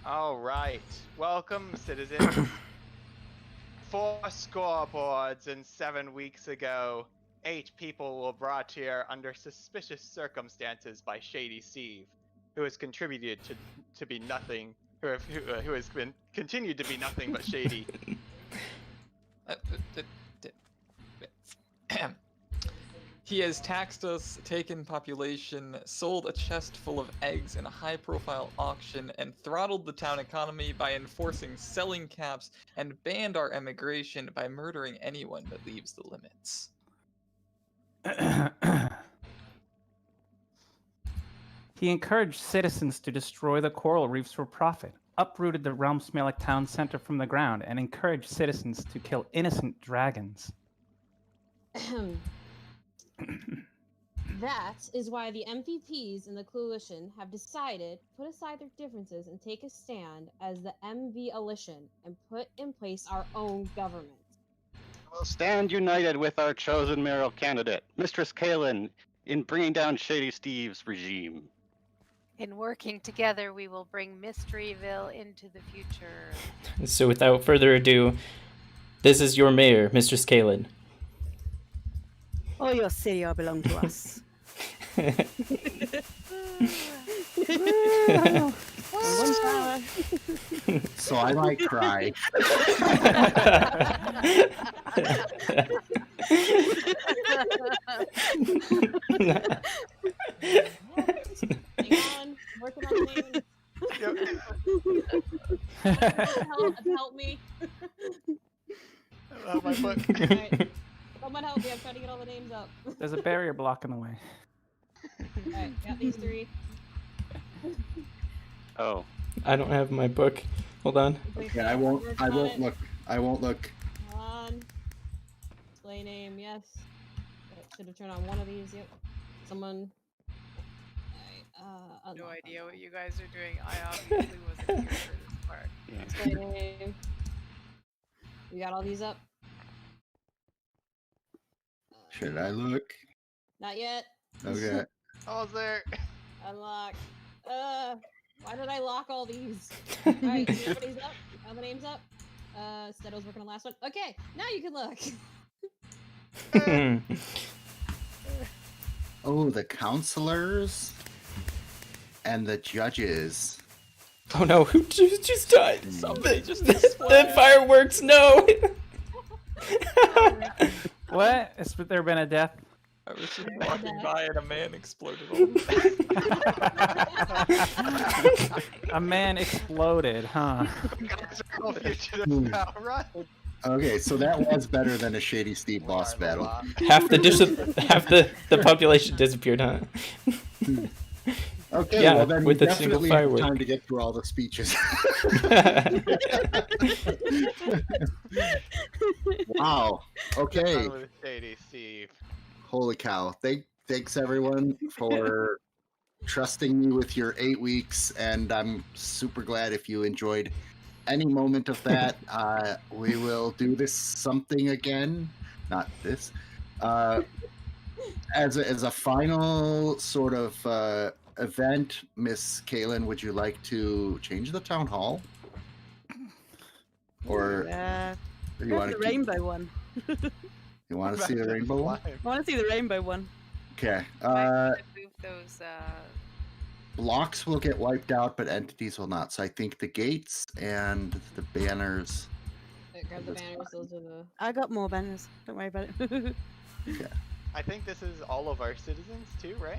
All right. Welcome, citizens. 4 scoreboards and 7 weeks ago, 8 people were brought here under suspicious circumstances by Shady Steve, who has contributed to be nothing, who has been continued to be nothing but shady. He has taxed us, taken population, sold a chest full of eggs in a high-profile auction, and throttled the town economy by enforcing selling caps, and banned our emigration by murdering anyone that leaves the limits. He encouraged citizens to destroy the coral reefs for profit, uprooted the Realm Smellick town center from the ground, and encouraged citizens to kill innocent dragons. That is why the MVPs in the coalition have decided to put aside their differences and take a stand as the MV-alition and put in place our own government. We'll stand united with our chosen mayoral candidate, Mistress Kaylin, in bringing down Shady Steve's regime. In working together, we will bring Mysteryville into the future. So without further ado, this is your mayor, Mistress Kaylin. All your city all belong to us. One power. So I might cry. Hang on, working on the names. Help me. My foot. Alright. Someone help me, I'm trying to get all the names up. There's a barrier blocking the way. Alright, got these 3. Oh, I don't have my book. Hold on. Okay, I won't look. I won't look. Hold on. Display name, yes. Should have turned on one of these, yep. Someone. Alright, No unlock, idea what unlock. you guys are doing. I obviously wasn't here for this part. Display name. You got all these up? Should I look? Not yet. Okay. Oh, there. Unlock. Why did I lock all these? All right, everybody's up. All the names up. Stedo's working on the last one. Okay, now you can look. Oh, the counselors and the judges. Oh no, who just died? Somebody just The exploded. fireworks, no! What? Has there been a death? I was just Very walking bad. by and a man exploded all A man exploded, huh? Guys are all fugitives now, right? Okay, so that was better than a Shady Steve boss battle. half the population disappeared, huh? Okay, Yeah, well then with we a single definitely have firework. time to get through all the speeches. Wow. Okay. Done with Shady Steve. Holy cow. Thanks everyone for trusting me with your 8 weeks, and I'm super glad if you enjoyed any moment of that. We will do this something again. Not this. As a final sort of event, Miss Kaylin, would you like to change the town hall? Or you Go want for to the rainbow one. You want to see the rainbow one? I want to see the rainbow one. Okay. Might move those. Blocks will get wiped out, but entities will not. So I think the gates and the banners. Grab the banners. Those are the. I got more banners. Don't worry about it. Okay. I think this is all of our citizens too, right?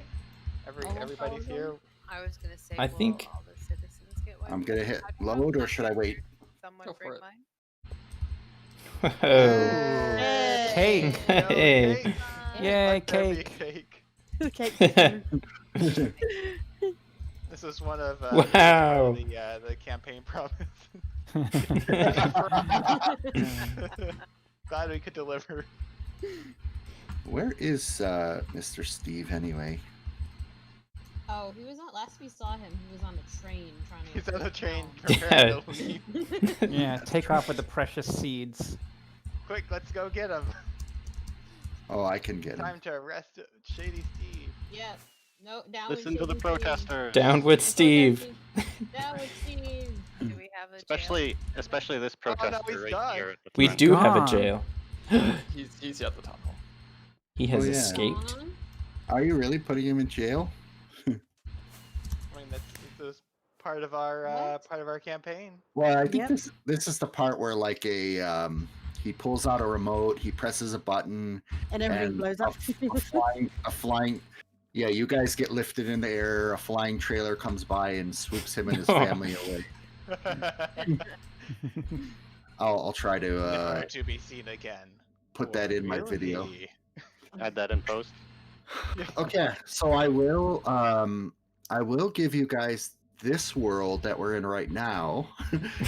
Almost all Everybody's of them? here. I was gonna say. I will think- all the citizens get wiped I'm gonna out? hit How do you want load, or that should I wait? Someone Go for bring it. mine. Oh. Cake! Hey. Yay, Let there be cake! cake. The cake system. This is one of Wow. the campaign promise. Glad we could deliver. Where is Mr. Steve anyway? Oh, he was on. Last we saw him, he was on the train trying to. He's on the train town. preparing to leave. Yeah, take off with the precious seeds. Quick, let's go get him. Oh, I can get him. Time to arrest Shady Steve. Yeah. No, down with Listen to the Shady Steve. protesters. Down with Steve. Down with Steve. Do we have a Especially this Oh, no, protester he's right gone. here. At the We front. do have a Gone. jail. He's at the town hall. He has Oh, yeah. escaped. Aw. Are you really putting him in jail? I mean, this is part of our campaign. Well, I think Yep. this is the part where like he pulls out a remote, he presses a button, And everything and blows up. a flying. Yeah, you guys get lifted in the air. A flying trailer comes by and swoops him and his family away. I'll try to Never to be seen again. put that in my Will video. he? Add that in post. Okay, so I will give you guys this world that we're in right now,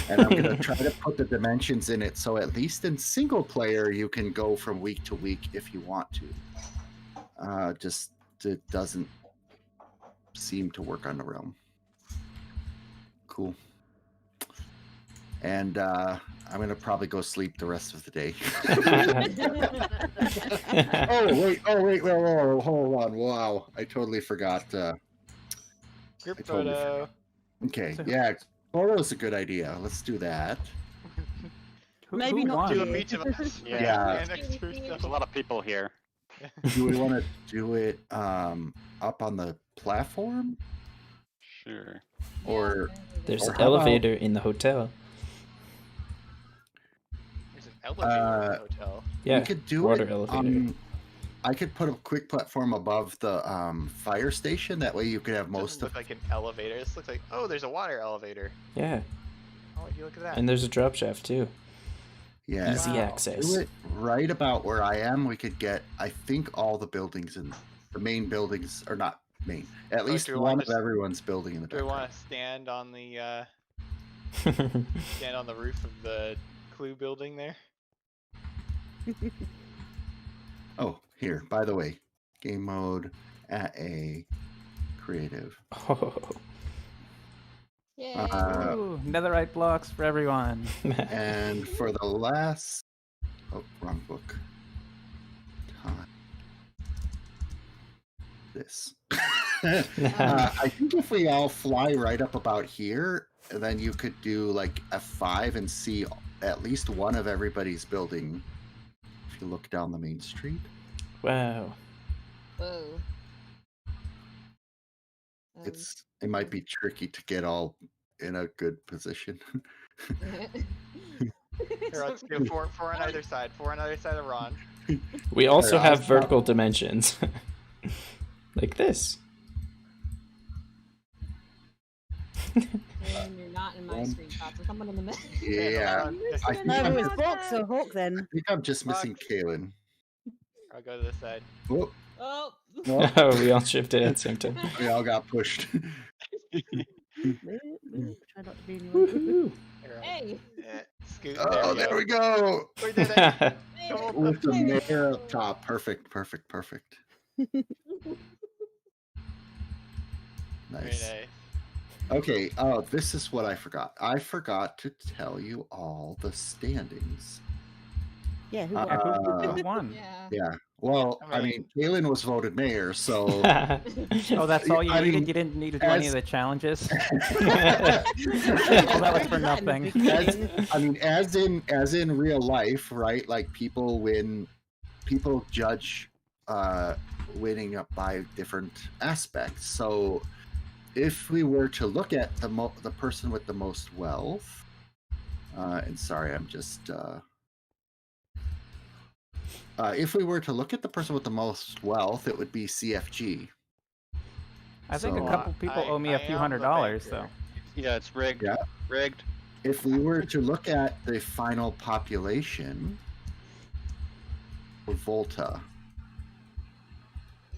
and I'm gonna try to put the dimensions in it so at least in single player you can go from week to week if you want to. Just it doesn't seem to work on the realm. Cool. And I'm gonna probably go sleep the rest of the day. Oh wait, whoa, hold on. Wow, I totally forgot. Group I totally photo. Okay, yeah, photo is a good idea. Let's do that. Maybe who not won? Do a Yeah. meet of us. Yeah. Next to There's There's a lot of people here. Do we want to do it up on the platform, Sure. or There's Or an how about- elevator in the hotel. There's an elevator in the hotel. Yeah. we could do water it elevator. I could put a quick platform above the fire station. That way you could have Most most look of. like an elevator. This looks like there's a water elevator. Yeah. Oh, would you look at that? And there's a drop shaft too. Yeah, Easy Wow. access. do it right about where I am. We could get, I think, all the buildings in the main buildings, or not main. At least do we one want of to- everyone's building in the Do we background. want to stand on the roof of the Clue building there? Oh, here. By the way, game mode at a creative. Oh. Yay. Ooh, netherite blocks for everyone. And for the last, wrong book. Time. This. I think if we all fly right up about here, then you could do like F5 and see at least one of everybody's building. If you look down the main street. Wow. Whoa. It might be tricky to get all in a good position. Here, let's do four on either side. 4 on either side of Ron. We also I'll have stop. vertical dimensions. Like this. And you're not in my One, screenshot, so someone in the middle. Yeah. I think, No, it I'm, was Fox or Hawk then. I think I'm just missing Kaylin. I'll go to this side. Oh, Oh. well, Oh, we all shifted at the same time. we all got pushed. Try not to be anywhere. Woohoo. Here, Hey. Scoot. Oh, there we go. We did it. With the mayor up top. Perfect. Very Nice. nice. Okay, oh, this is what I forgot. I forgot to tell you all the standings. Yeah, who Uh, won? Who won? Yeah. Yeah. Well, I I mean, Kaylin was voted mayor, so. Oh, that's all you I needed? mean, You didn't need to do any as- of the challenges? Well, that was for nothing. as in real life, right? Like people judge winning up by different aspects. So if we were to look at the person with the most wealth, and sorry, I'm just if we were to look at the person with the most wealth, it would be CFG. I think So, a couple people owe me a few $100s, though. Yeah, it's rigged. Yeah. Rigged. If we were to look at the final population, Volta.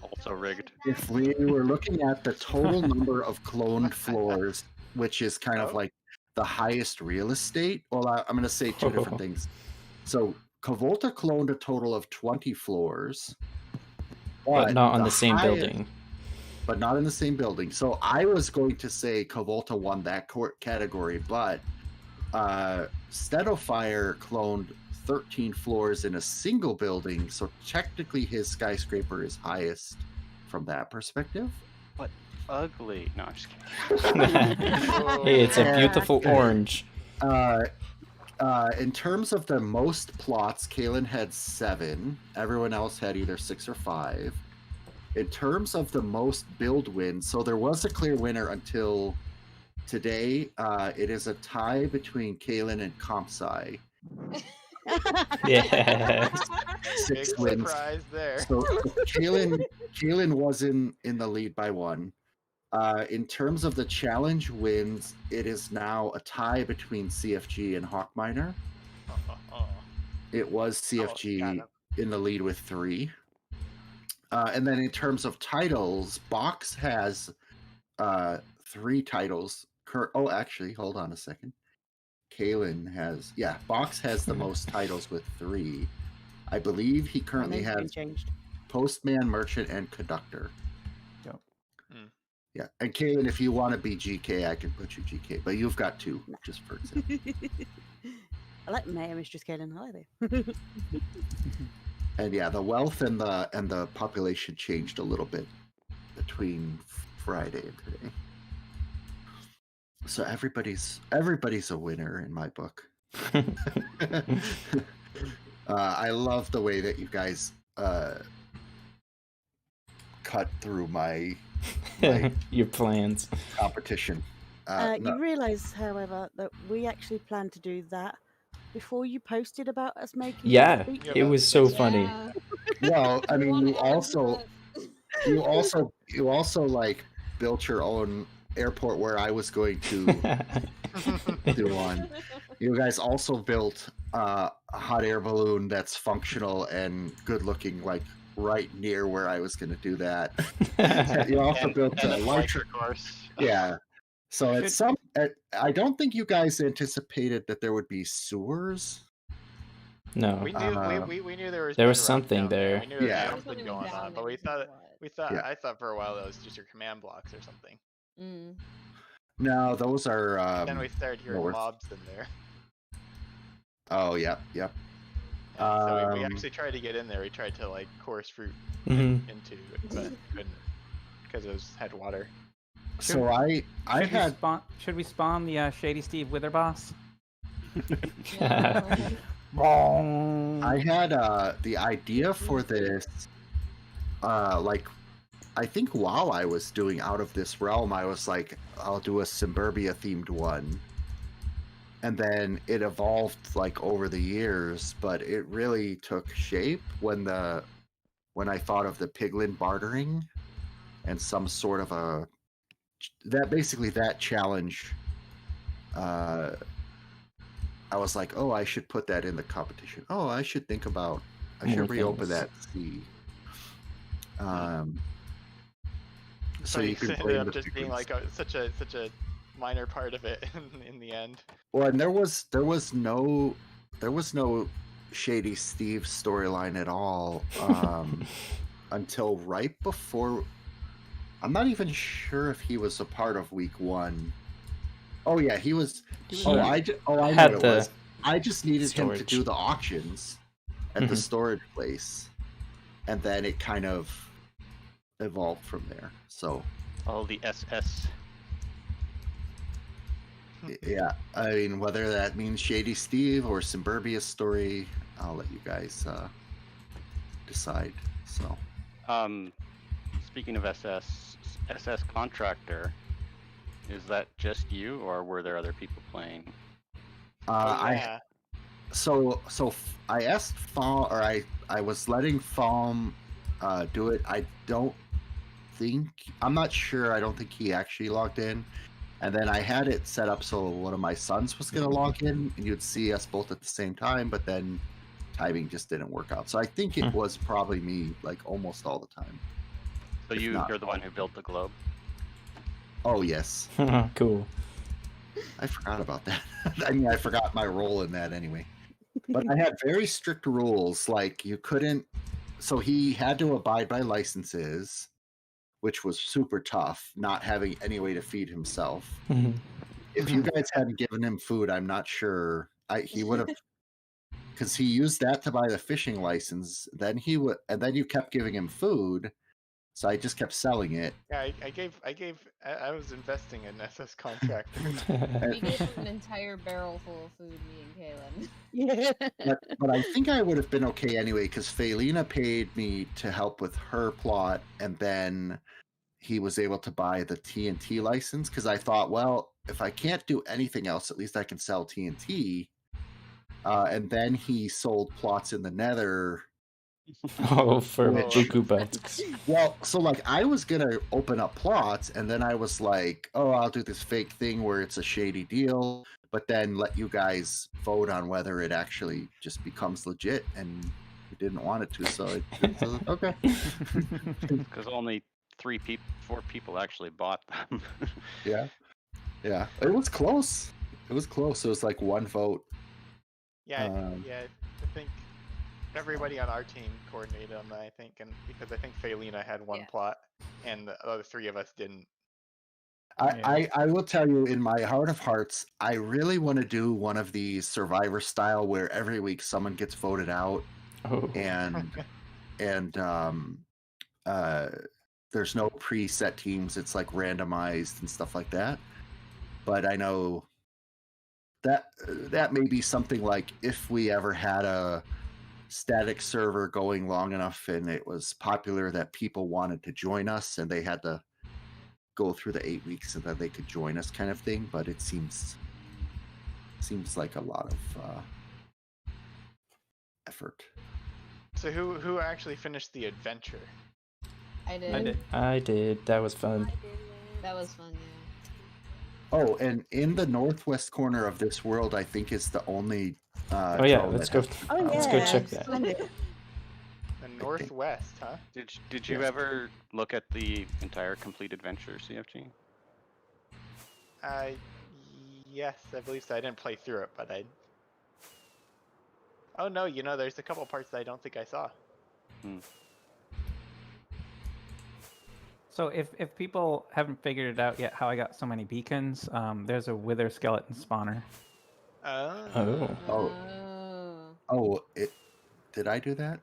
Also rigged. If we were looking at the total number of cloned floors, which is kind of like the highest real estate, well, I'm going to say two different things. So Kavolta cloned a total of 20 floors, But not on the same highest- building. But not in the same building. So I was going to say Kavolta won that category, but Stedofire cloned 13 floors in a single building, so technically his skyscraper is highest from that perspective. But ugly. No, I'm just kidding. Hey, it's a beautiful orange. In terms of the most plots, Kaylin had 7. Everyone else had either 6 or 5. In terms of the most build wins, so there was a clear winner until today. It is a tie between Kaylin and Compsci. Yes. 6 Big wins. surprise there. So Kaylin was in the lead by 1. In terms of the challenge wins, it is now a tie between CFG and Hawkminer. It was CFG in the lead with 3. And then in terms of titles, Box has 3 titles. Oh, actually, hold on a second. Kaylin has, Box has the most titles with 3. I believe he currently has changed. Postman, Merchant, and Conductor. Yep. Yeah, and Kaylin, if you want to be GK, I can put you GK, but you've got 2, just for example. I like Mayor Mistress Kaylin. I like it. And yeah, the wealth and the population changed a little bit between Friday and today. So everybody's a winner in my book. I love the way that you guys cut through my Your plans. competition. You realise, however, that we actually planned to do that before you posted about us making. Yeah, the speech. it was so funny. Yeah. Well, I mean, Wanna you add also like built your own airport where I was going to do one. You guys also built a hot air balloon that's functional and good looking, like right near where I was going to do that. You also built and a a larger flight course. Yeah. So I don't think you guys anticipated that there would be sewers. No. We knew we knew there was There was been rock something down there. We knew there Yeah. was something going on, but we thought Yeah. I thought for a while that was just your command blocks or something. Mm. No, those are. Then we started hearing north. mobs in there. Oh, yep. And so we Um, actually tried to get in there. We tried to like course fruit Mhm. into it, but couldn't. because it was headwater. So I had Should we spawn the Shady Steve Wither boss? I had the idea for this like I think while I was doing Out of This Realm, I was like, I'll do a Simburbia themed one. And then it evolved like over the years, but it really took shape when I thought of the piglin bartering and some sort of that challenge. I was like, oh, I should put that in the competition. Oh, I should More reopen things. that sea. So Funny, you can it blame ended the up just being piglins. like such a minor part of it in the end. Well, and there was no Shady Steve storyline at all until right before. I'm not even sure if he was a part of week 1. Oh yeah, he was. I know had what it the was. I just needed him to storage. do the auctions at the Mhm. storage place, and then it kind of evolved from there. So All the SS. yeah, I mean, whether that means Shady Steve or Simburbia's story, I'll let you guys decide. So Speaking of SS contractor, is that just you, or were there other people playing? Yeah. I asked Faum, or I was letting Faum do it. I'm not sure. I don't think he actually logged in. And then I had it set up so one of my sons was going to log in, and you'd see us both at the same time. But then timing just didn't work out. So I think it was probably me, like almost all the time. So you're the one who built the globe. Oh yes, Cool. I forgot about that. I mean, I forgot my role in that anyway. But I had very strict rules, like you couldn't. So he had to abide by licenses, which was super tough, not having any way to feed himself. If you guys hadn't given him food, I'm not sure he would have, because he used that to buy the fishing license. Then you kept giving him food, so I just kept selling it. Yeah, I was investing in SS contractor. We gave him an entire barrel full of food, me and Kaylin. Yeah. But I think I would have been okay anyway, because Faelina paid me to help with her plot, and then he was able to buy the TNT license, because I thought, well, if I can't do anything else, at least I can sell TNT. And then he sold plots in the Nether. For Which- Buku Bucks. Well, so like I was gonna open up plots, and then I was like, oh, I'll do this fake thing where it's a shady deal, but then let you guys vote on whether it actually just becomes legit, and we didn't want it to, so it's okay. Because only 4 people actually bought them. Yeah, it was close. It was like one vote. Yeah, I think everybody on our team coordinated on that. I think, and because I think Faelina had one plot, and the other 3 of us didn't. I will tell you, in my heart of hearts, I really want to do one of these Survivor style where every week someone gets voted out, and there's no preset teams. It's like randomized and stuff like that. But I know that may be something like if we ever had a static server going long enough and it was popular that people wanted to join us and they had to go through the 8 weeks so that they could join us, kind of thing. But it seems like a lot of effort. So who actually finished the adventure? I did. I did. That was fun. That was fun, yeah. Oh, and in the northwest corner of this world, I think is the only. Oh yeah, drone let's that go. has- Oh, Let's go check that. Splendid. The northwest, huh? Did you ever look at the entire complete adventure, CFG? Yes, I believe so. I didn't play through it, but I. Oh no, there's a couple parts that I don't think I saw. So if people haven't figured it out yet how I got so many beacons, there's a wither skeleton spawner. Oh. Oh, did I do that?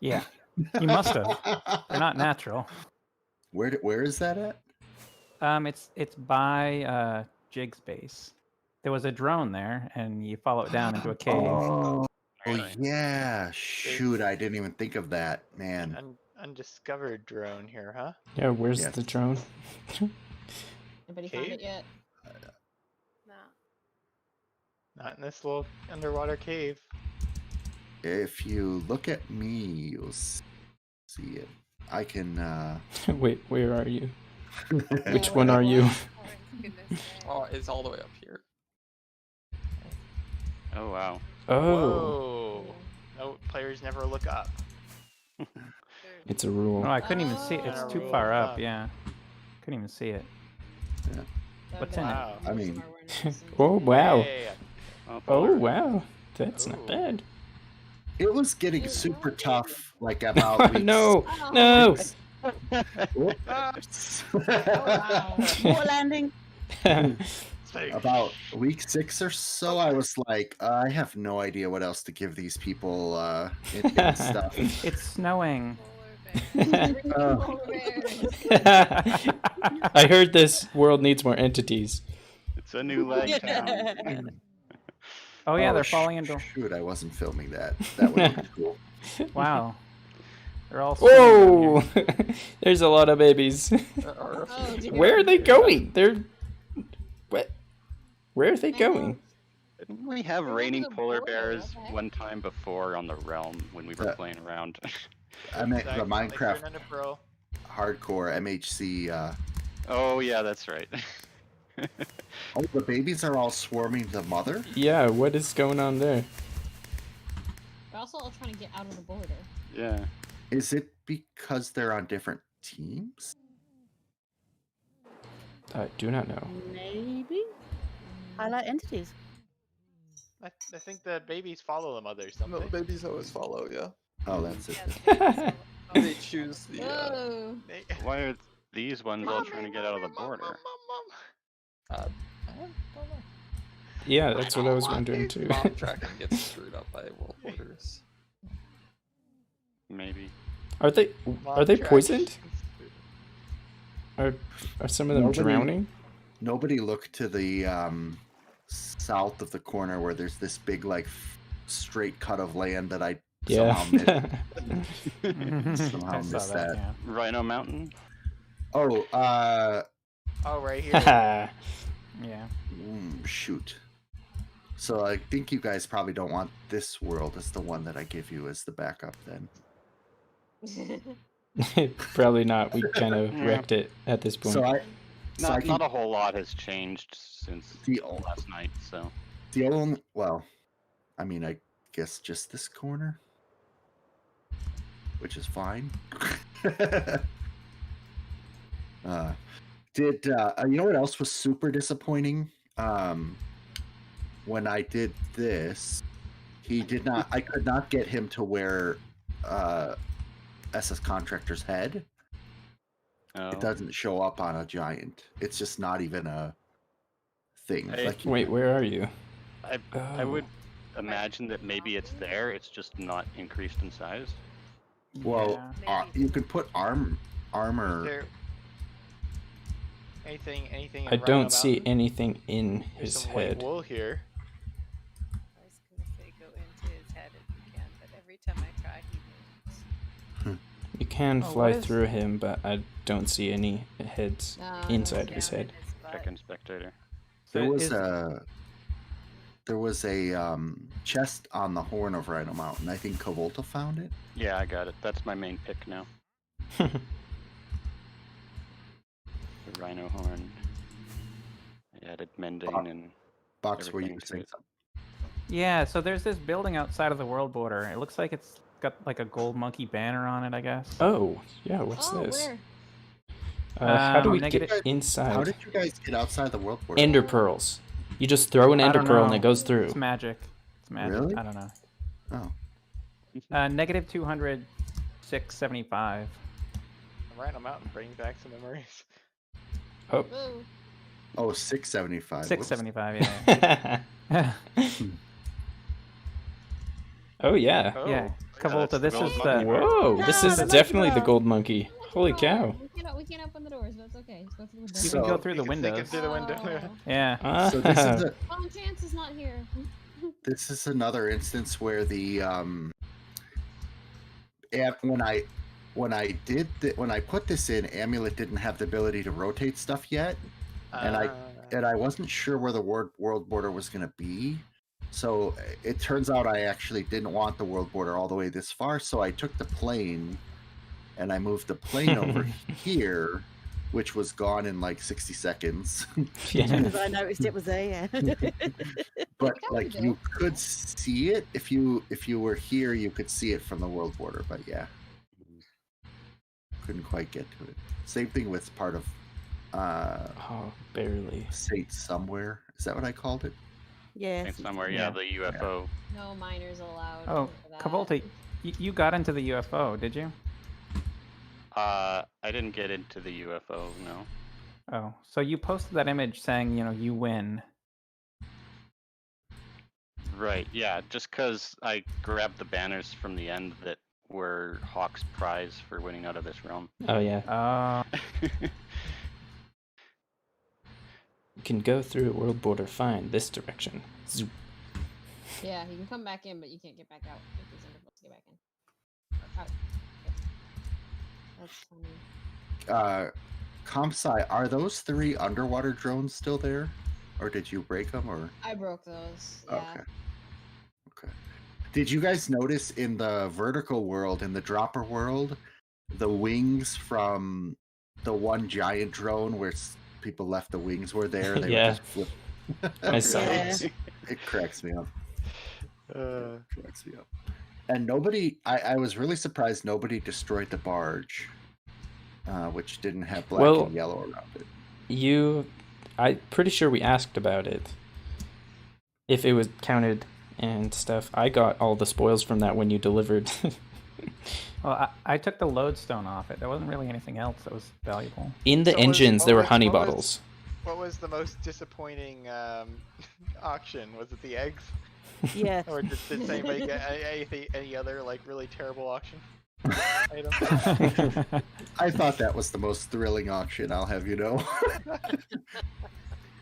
Yeah, you must have. They're not natural. Where is that at? It's by Jig's base. There was a drone there, and you follow it down into a cave. Oh, Really? yeah. Shoot, I didn't even think of that, man. An undiscovered drone here, huh? Yeah, where's Yes. the drone? Anybody found Cave? it yet? No. Not in this little underwater cave. If you look at me, you'll see it. I can. Wait, where are you? Which Yeah, one where are it you? was. Oh, goodness sake. Oh, it's all the way up here. Oh wow. Oh, Whoa. No, players never look up. it's a rule. Oh, I couldn't even see it. It's Oh. too Roll far up. up. Yeah, couldn't even see it. That What's would in it? be Wow. I mean- somewhere we're not Oh missing. wow. Hey, Oh, Oh polar. wow. That's not Ooh. bad. It was getting super tough, like about weeks. No, Oh. no. Whoops. Oh, wow. Water landing. About week 6 or so, I was like, I have no idea what else to give these people and stuff. It's snowing. Polar bear. Oh. Polar bears. I heard this world needs more entities. It's a new leg town. Oh yeah, they're sh- falling into. Shoot, I wasn't filming that. That would have been cool. Wow. They're all. swimming down Whoa! here. There's a lot of babies. There are a Oh, few. dear. Where are they going? They're what? Where are they going? Didn't we have They're over raining the polar border, bears what the heck? one time before on the realm when we were Yeah. playing around? I meant Zach, the like you're Minecraft an pro. hardcore MHC. Oh yeah, that's right. Oh, the babies are all swarming the mother? Yeah, what is going on there? They're also all trying to get out of the border. Yeah. Is it because they're on different teams? I do not know. Maybe. Highlight entities. I think the babies follow the mother or No, something. babies always follow, yeah. Oh, that's it. Yes, They choose the. Whoa. They- Why are these ones all trying to get out of the Mom, mom, border? mom, mom, I don't know. Yeah, that's what I was wondering too. Mom tracking gets screwed up by world borders. Maybe. Are they mom. are they Track. poisoned? Are some of them Nobody- drowning? Nobody looked to the south of the corner where there's this big, like, straight cut of land that I somehow missed. Yeah. Somehow I saw missed that. that. Yeah. Rhino Mountain? Oh, Oh, right here. Yeah. shoot. So I think you guys probably don't want this world as the one that I give you as the backup then. Probably not. We kind of Yeah. wrecked it at this point. So I Not, can- not a whole lot has changed since The- last night, so. the only, well, I mean, I guess just this corner, which is fine. You know what else was super disappointing? When I did this, I could not get him to wear SS Contractor's head. Oh. It doesn't show up on a giant. It's just not even a thing. Hey, Like, Wait, where are you? I Oh. would imagine that maybe it's there, it's just not increased in size. well, Yeah. you can put Is armor. there anything in I Rhino don't see Mountain? anything in There's his some white head. wool here. I was gonna say go into his head if you can, but every time I try, he moves. You can Oh, fly what is- through him, but I don't see any heads No, inside of his Down head. in his butt. Check in spectator. So There was is- a chest on the horn of Rhino Mountain. I think Kovolta found it. Yeah, I got it. That's my main pick now. The Rhino Horn. I added Mendane and Box, were you Everything to saying it. something? Yeah, so there's this building outside of the world border. It looks like it's got like a gold monkey banner on it, I guess. Oh, yeah, what's Oh, this? where? How do we negative- get How inside? did you guys get outside the world border? Ender pearls. You just throw an I ender don't pearl and know. it goes through. It's magic. It's magic. Really? I don't know. Oh, Negative 200, 675. Rhino Mountain, bringing back some memories. Oh. Whoa. oh, 675. 675, yeah. Oh yeah. Oh, Yeah, that's Kavolta, the this gold is monkey. the. Whoa, this is the definitely the monkey gold monkey. Holy cow. You We can't open the doors, but it's okay. Let's go through the window. You can go So- through You the can sneak in windows. through the window. Oh. Yeah. So this is Oh, Chance is not here. this is another instance where the when I put this in, Amulet didn't have the ability to rotate stuff yet, and I wasn't sure where the world border was going to be. So it turns out I actually didn't want the world border all the way this far, so I took the plane and I moved the plane over here, which was gone in like 60 seconds. Yeah. Because I noticed it was there. Yeah. But That like would you do. could see it if you were here, you could see it from the world border. But yeah, couldn't quite get to it. Same thing with part of Oh, barely. Saint Somewhere. Is that what I called it? Yes. Think somewhere, Yeah. the UFO. No miners allowed. Oh, for that. Kavolta, you got into the UFO, did you? I didn't get into the UFO, no. Oh, so you posted that image saying, you win. Right, yeah, just because I grabbed the banners from the end that were Hawk's prize for winning out of this realm. Oh yeah. You can go through a world border fine this direction. Zoop. Yeah, you can come back in, but you can't get back out. If he's supposed to get back in. Or out. Yeah. That's funny. Compsci, are those 3 underwater drones still there, or did you break them? Or I broke those. Yeah. okay. Did you guys notice in the vertical world, in the dropper world, the wings from the one giant drone where people left the wings were there? They Yeah. were just flip. I saw Yeah. it. It cracks me up. Cracks me up. And nobody, I was really surprised nobody destroyed the barge, which didn't have black Well, and yellow around it. I'm pretty sure we asked about it. If it was counted and stuff. I got all the spoils from that when you delivered. Well, I took the lodestone off it. There wasn't really anything else that was valuable. In the So engines, there were honey what was- bottles. What was the most disappointing auction? Was it the eggs? Yeah. Or did anybody get any other like really terrible auction item? I thought that was the most thrilling auction, I'll have you know.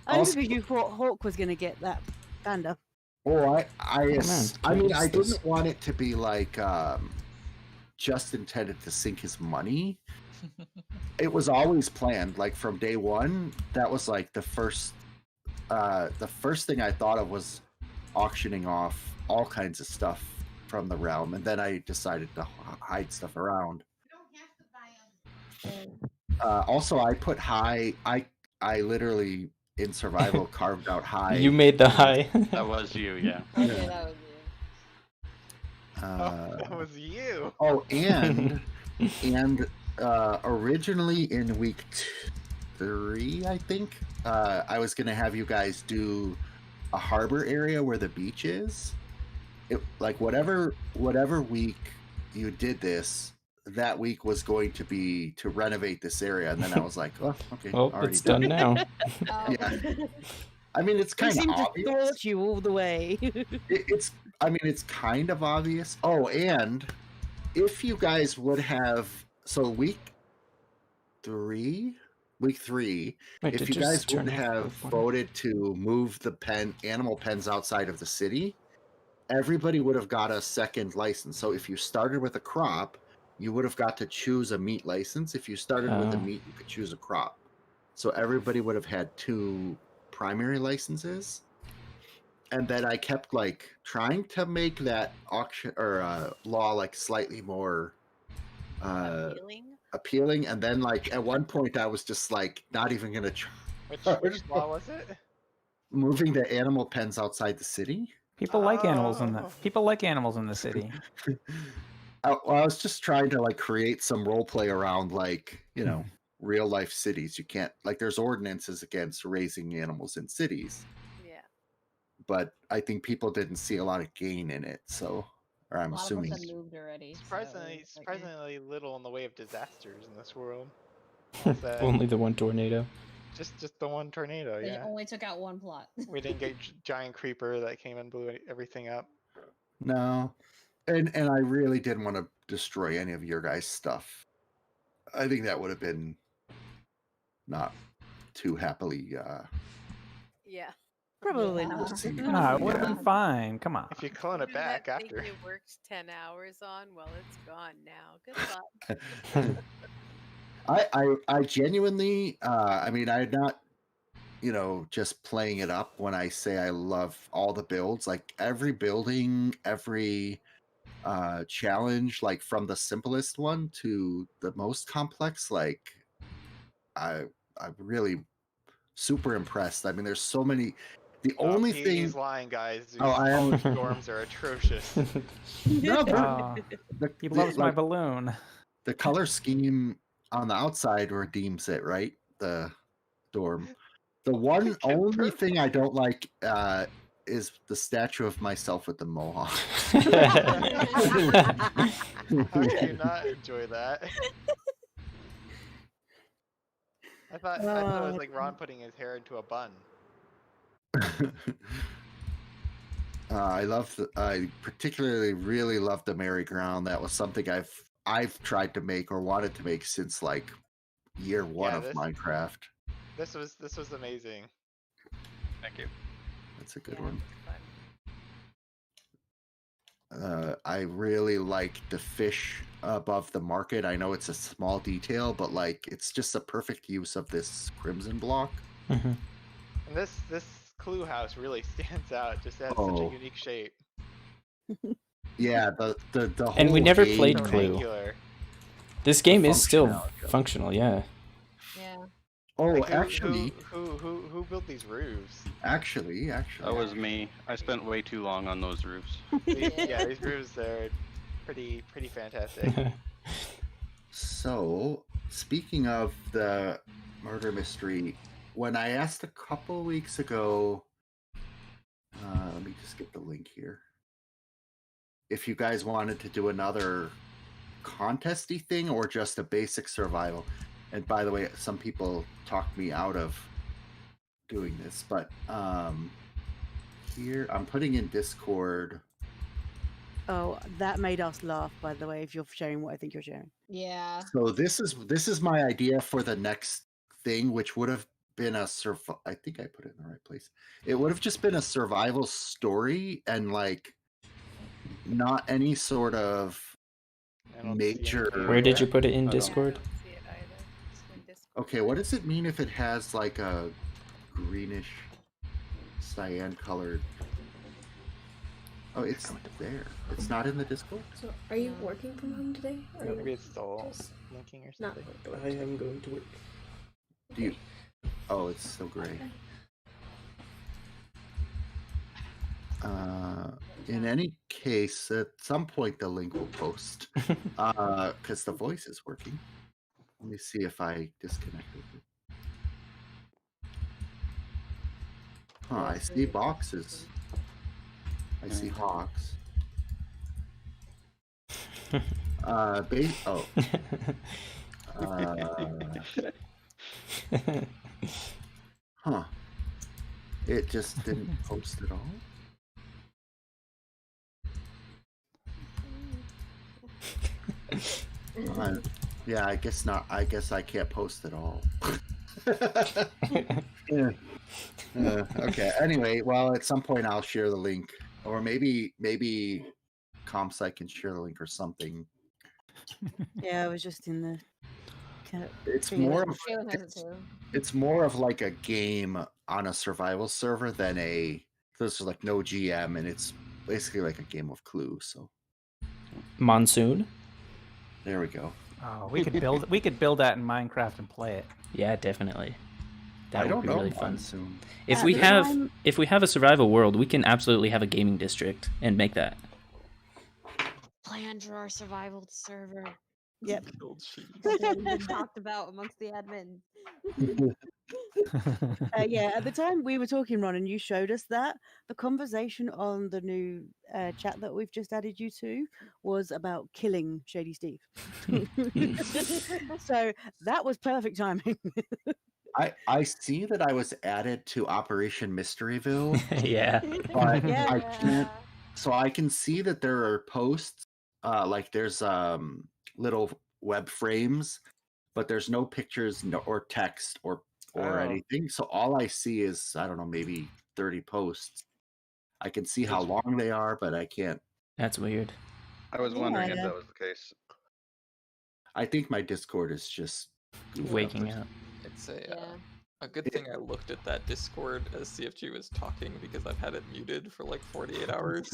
Only Also- because you thought Hawk was going to get that panda. Oh, man, I mean, what I is this? didn't want it to be like just intended to sink his money. It was always planned, like from day one. That was like the first thing I thought of was auctioning off all kinds of stuff from the realm, and then I decided to hide stuff around. Also, I put high. I literally in survival carved out high. You made the high. That was you, yeah. Okay, that was you. That was you. Oh, and originally in week 3, I think, I was gonna have you guys do a harbor area where the beach is. Like whatever week you did this, that week was going to be to renovate this area, and then I was like, oh, okay, Well, already it's done now. Oh. Yeah. I mean, it's He kind of seemed to obvious. thwart you all the way. It's kind of obvious. Oh, and if you guys would have, so week 3, Wait, if did you yours guys turn would off have before? voted to move the animal pens outside of the city, everybody would have got a second license. So if you started with a crop, you would have got to choose a meat license. If you started with a Oh. meat, you could choose a crop. So everybody would have had 2 primary licenses. And then I kept like trying to make that auction or law like slightly more appealing. And then like at one point I was just like not even gonna try Which law was it? moving the animal pens outside the city. People like animals in Oh. the city. I was just trying to like create some role play around like real life cities. You can't like there's ordinances against raising animals in cities, Yeah. but I think people didn't see a lot of gain in it. So, or I'm A lot assuming. of us have moved already. Surprisingly, so it's like, surprisingly little in the way of disasters in this world. I'll say. Only the one tornado. Just the one tornado, They yeah. only took out one plot. We didn't get giant creeper that came and blew everything up. No, and I really didn't want to destroy any of your guys' stuff. I think that would have been not too happily Yeah. Probably Yeah. not. received. No, it would have Yeah. been fine. Come on. If you clone it Something that back thing after. you worked 10 hours on, well, it's gone now. Good luck. I genuinely, I mean, I'm not, just playing it up when I say I love all the builds. Like every building, every challenge, like from the simplest one to the most complex. Like I'm really super impressed. I mean, there's so many. The only thing. He's lying, guys. These Oh, I am. college dorms are atrocious. No, Oh, he loves my like, balloon. the color scheme on the outside redeems it, right? The dorm. The one only thing I don't like is the statue of myself with the mohawk. How can you not enjoy that? I thought it was like Ron putting his hair into a bun. I particularly really love the merry-go-round. That was something I've tried to make or wanted to make since like year one of Minecraft. This was amazing. Thank you. That's a good one. I really like the fish above the market. I know it's a small detail, but like it's just a perfect use of this crimson block. And this clue house really stands out. Just has such a unique shape. Yeah, the whole And we never game played is Clue. Angular. This game is still functional, yeah. Yeah. Oh, Like, actually, who built these roofs? Actually, That was me. I spent way too long on those roofs. These roofs are pretty fantastic. So, speaking of the murder mystery, when I asked a couple weeks ago, let me just get the link here. If you guys wanted to do another contesty thing or just a basic survival, and by the way, some people talked me out of doing this, but here I'm putting in Discord. Oh, that made us laugh, by the way, if you're sharing what I think you're sharing. Yeah. So this is my idea for the next thing, which would have been a I think I put it in the right place. It would have just been a survival story and like not any sort of major. Where did you put it in Discord? Okay, what does it mean if it has like a greenish cyan colored? Oh, it's there. It's not in the Discord? So, are you working from home today? Or Maybe you it's still just linking or not something. I am going to work. Do you? Oh, it's so gray. In any case, at some point the link will post because the voice is working. Let me see if I disconnected it. Huh, I see boxes. I see hawks. Oh. Huh. It just didn't post at all. Yeah, I guess not. I guess I can't post at all. Okay. Anyway, well, at some point I'll share the link, or maybe ComSci can share the link or something. Yeah, I was just in the. It's more of Jalen has it too. it's more of like a game on a survival server than there's like no GM, and it's basically like a game of Clue. So Monsoon. there we go. Oh, we could build that in Minecraft and play it. Yeah, definitely. I That don't would be know really fun. Monsoon. If At we the have time- if we have a survival world, we can absolutely have a gaming district and make that. Plan for our survival server. Yep. That's what we've been talked about amongst the admins. Yeah, at the time we were talking, Ron, and you showed us that the conversation on the new chat that we've just added you to was about killing Shady Steve. So that was perfect timing. I see that I was added to Operation Mysteryville, Yeah. but Yeah. I can't. So I can see that there are posts, like there's little web frames, but there's no pictures or text or Oh. anything. So all I see is, I don't know, maybe 30 posts. I can see how long they are, but I can't. That's weird. I was wondering if Yeah. that was the case. I think my Discord is just goofed Waking or up. It's Yeah. a good thing I looked at that Discord as CFG was talking because I've had it muted for like 48 hours.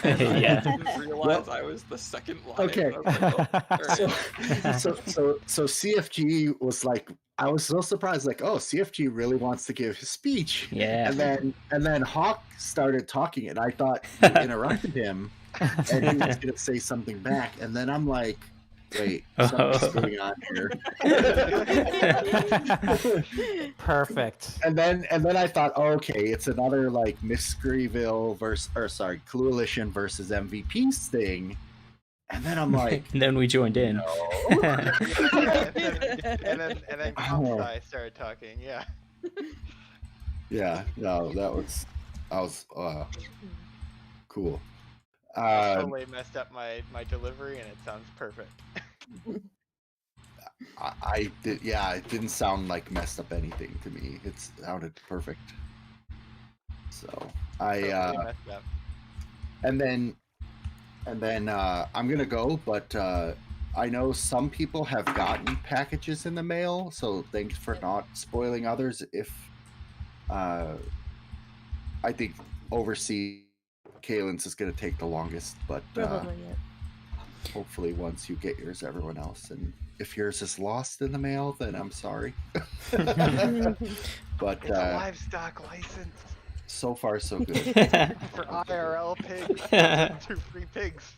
And Yeah. I didn't realize I was the second line. Okay. I was like, oh, all So, right. so CFG was like, I was so surprised, like, oh, CFG really wants to give his speech. Yeah. And then Hawk started talking, and I thought you interrupted him, and he was gonna say something back, and then I'm like, wait, something's going on here. Perfect. And then I thought, oh, okay, it's another like Mysteryville Coalition versus MVPs thing. And then I'm like, And then we joined in. no. and then Comsci started talking. Yeah. Yeah, no, that was cool. I totally messed up my delivery, and it sounds perfect. I did, yeah, it didn't sound like messed up anything to me. It sounded perfect. So Totally messed up. and then I'm gonna go, but I know some people have gotten packages in the mail, so thanks for not spoiling others. If I think overseas Kaylin's is gonna take the longest, but Probably, yeah. hopefully once you get yours, everyone else. And if yours is lost in the mail, then I'm sorry. But It's a livestock license so far so good. for IRL pigs. 2 free pigs.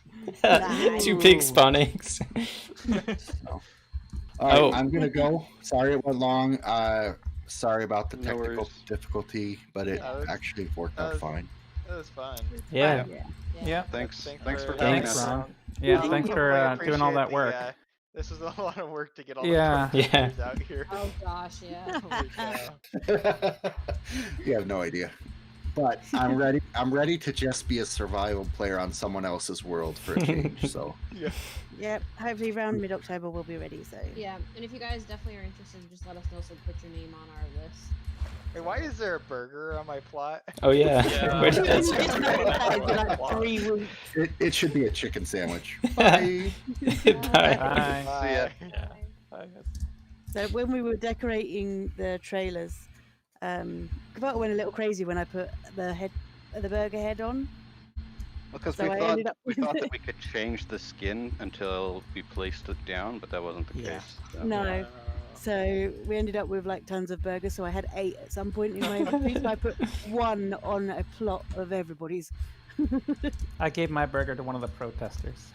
2 pig spawn eggs. So. All right, I'm gonna go. Sorry it went long. Sorry about the No technical worries. difficulty, but it Yeah, actually worked out fine. That was fun. Yeah. Yeah. Thanks for Thanks, having us. Ron. Yeah, Thank thanks you. for I doing all that appreciate work. this was a lot of work to get all Yeah. the Yeah. protesters out here. Oh gosh, yeah. Holy cow. You have no idea. But I'm ready. I'm ready to just be a survival player on someone else's world for a change. So Yeah. Yep. Hopefully around mid-October we'll be ready. So Yeah, and if you guys definitely are interested, just let us know so we put your name on our list. Hey, why is there a burger on my plot? Oh yeah. Yeah. Where did that It's start? been like 3 weeks. it should be a chicken sandwich. Bye. Bye. Bye. See ya. So when we were decorating the trailers, Kavata went a little crazy when I put the burger head on. Because So I ended up we with thought it. that we could change the skin until we placed it down, but that wasn't the Yeah. case. So. No. So we ended up with like tons of burgers. So I had 8 at some point in my inventory. So I put 1 on a plot of everybody's. I gave my burger to one of the protesters.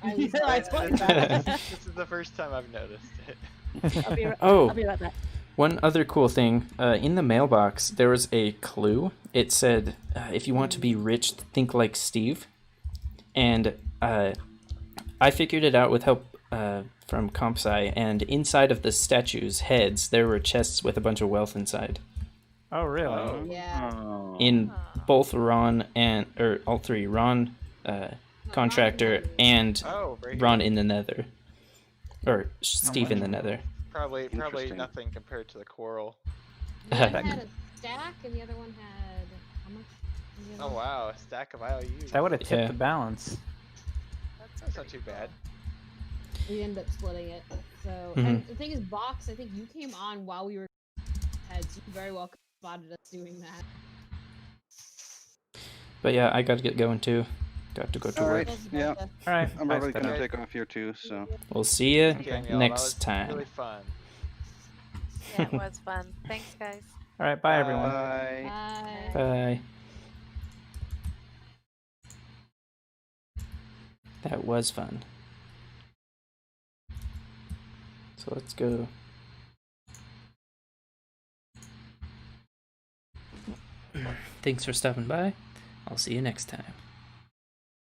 Yeah, I spotted that. This is the first time I've noticed it. I'll be right, Oh. I'll be right back. One other cool thing, in the mailbox, there was a clue. It said, if you want to be rich, think like Steve. And I figured it out with help from CompSci, and inside of the statues' heads, there were chests with a bunch of wealth inside. Oh, really? Yeah. In both Ron or all 3, Ron, Contractor, and Oh, right here. Ron in the Nether. Or Steve in the Nether. Probably Interesting. nothing compared to the coral. One had a stack, and the other one had how much? Was the Oh other one? wow, a stack of IOUs. That would have tipped Yeah. the balance. That's not too bad. We ended up splitting it. So, Mhm. and the thing is, Box, I think you came on while we were heads. You very well spotted us doing that. But yeah, I gotta get going too. Got to go to All work. right. Yeah. All right. I'm bye, probably Spencer. gonna take off here too. So. We'll see you Okay, Neil, next that was time. Really fun. Yeah, it was fun. Thanks, guys. All right. Bye, everyone. Bye. Bye. Bye. That was fun. So let's go. Thanks for stopping by. I'll see you next time.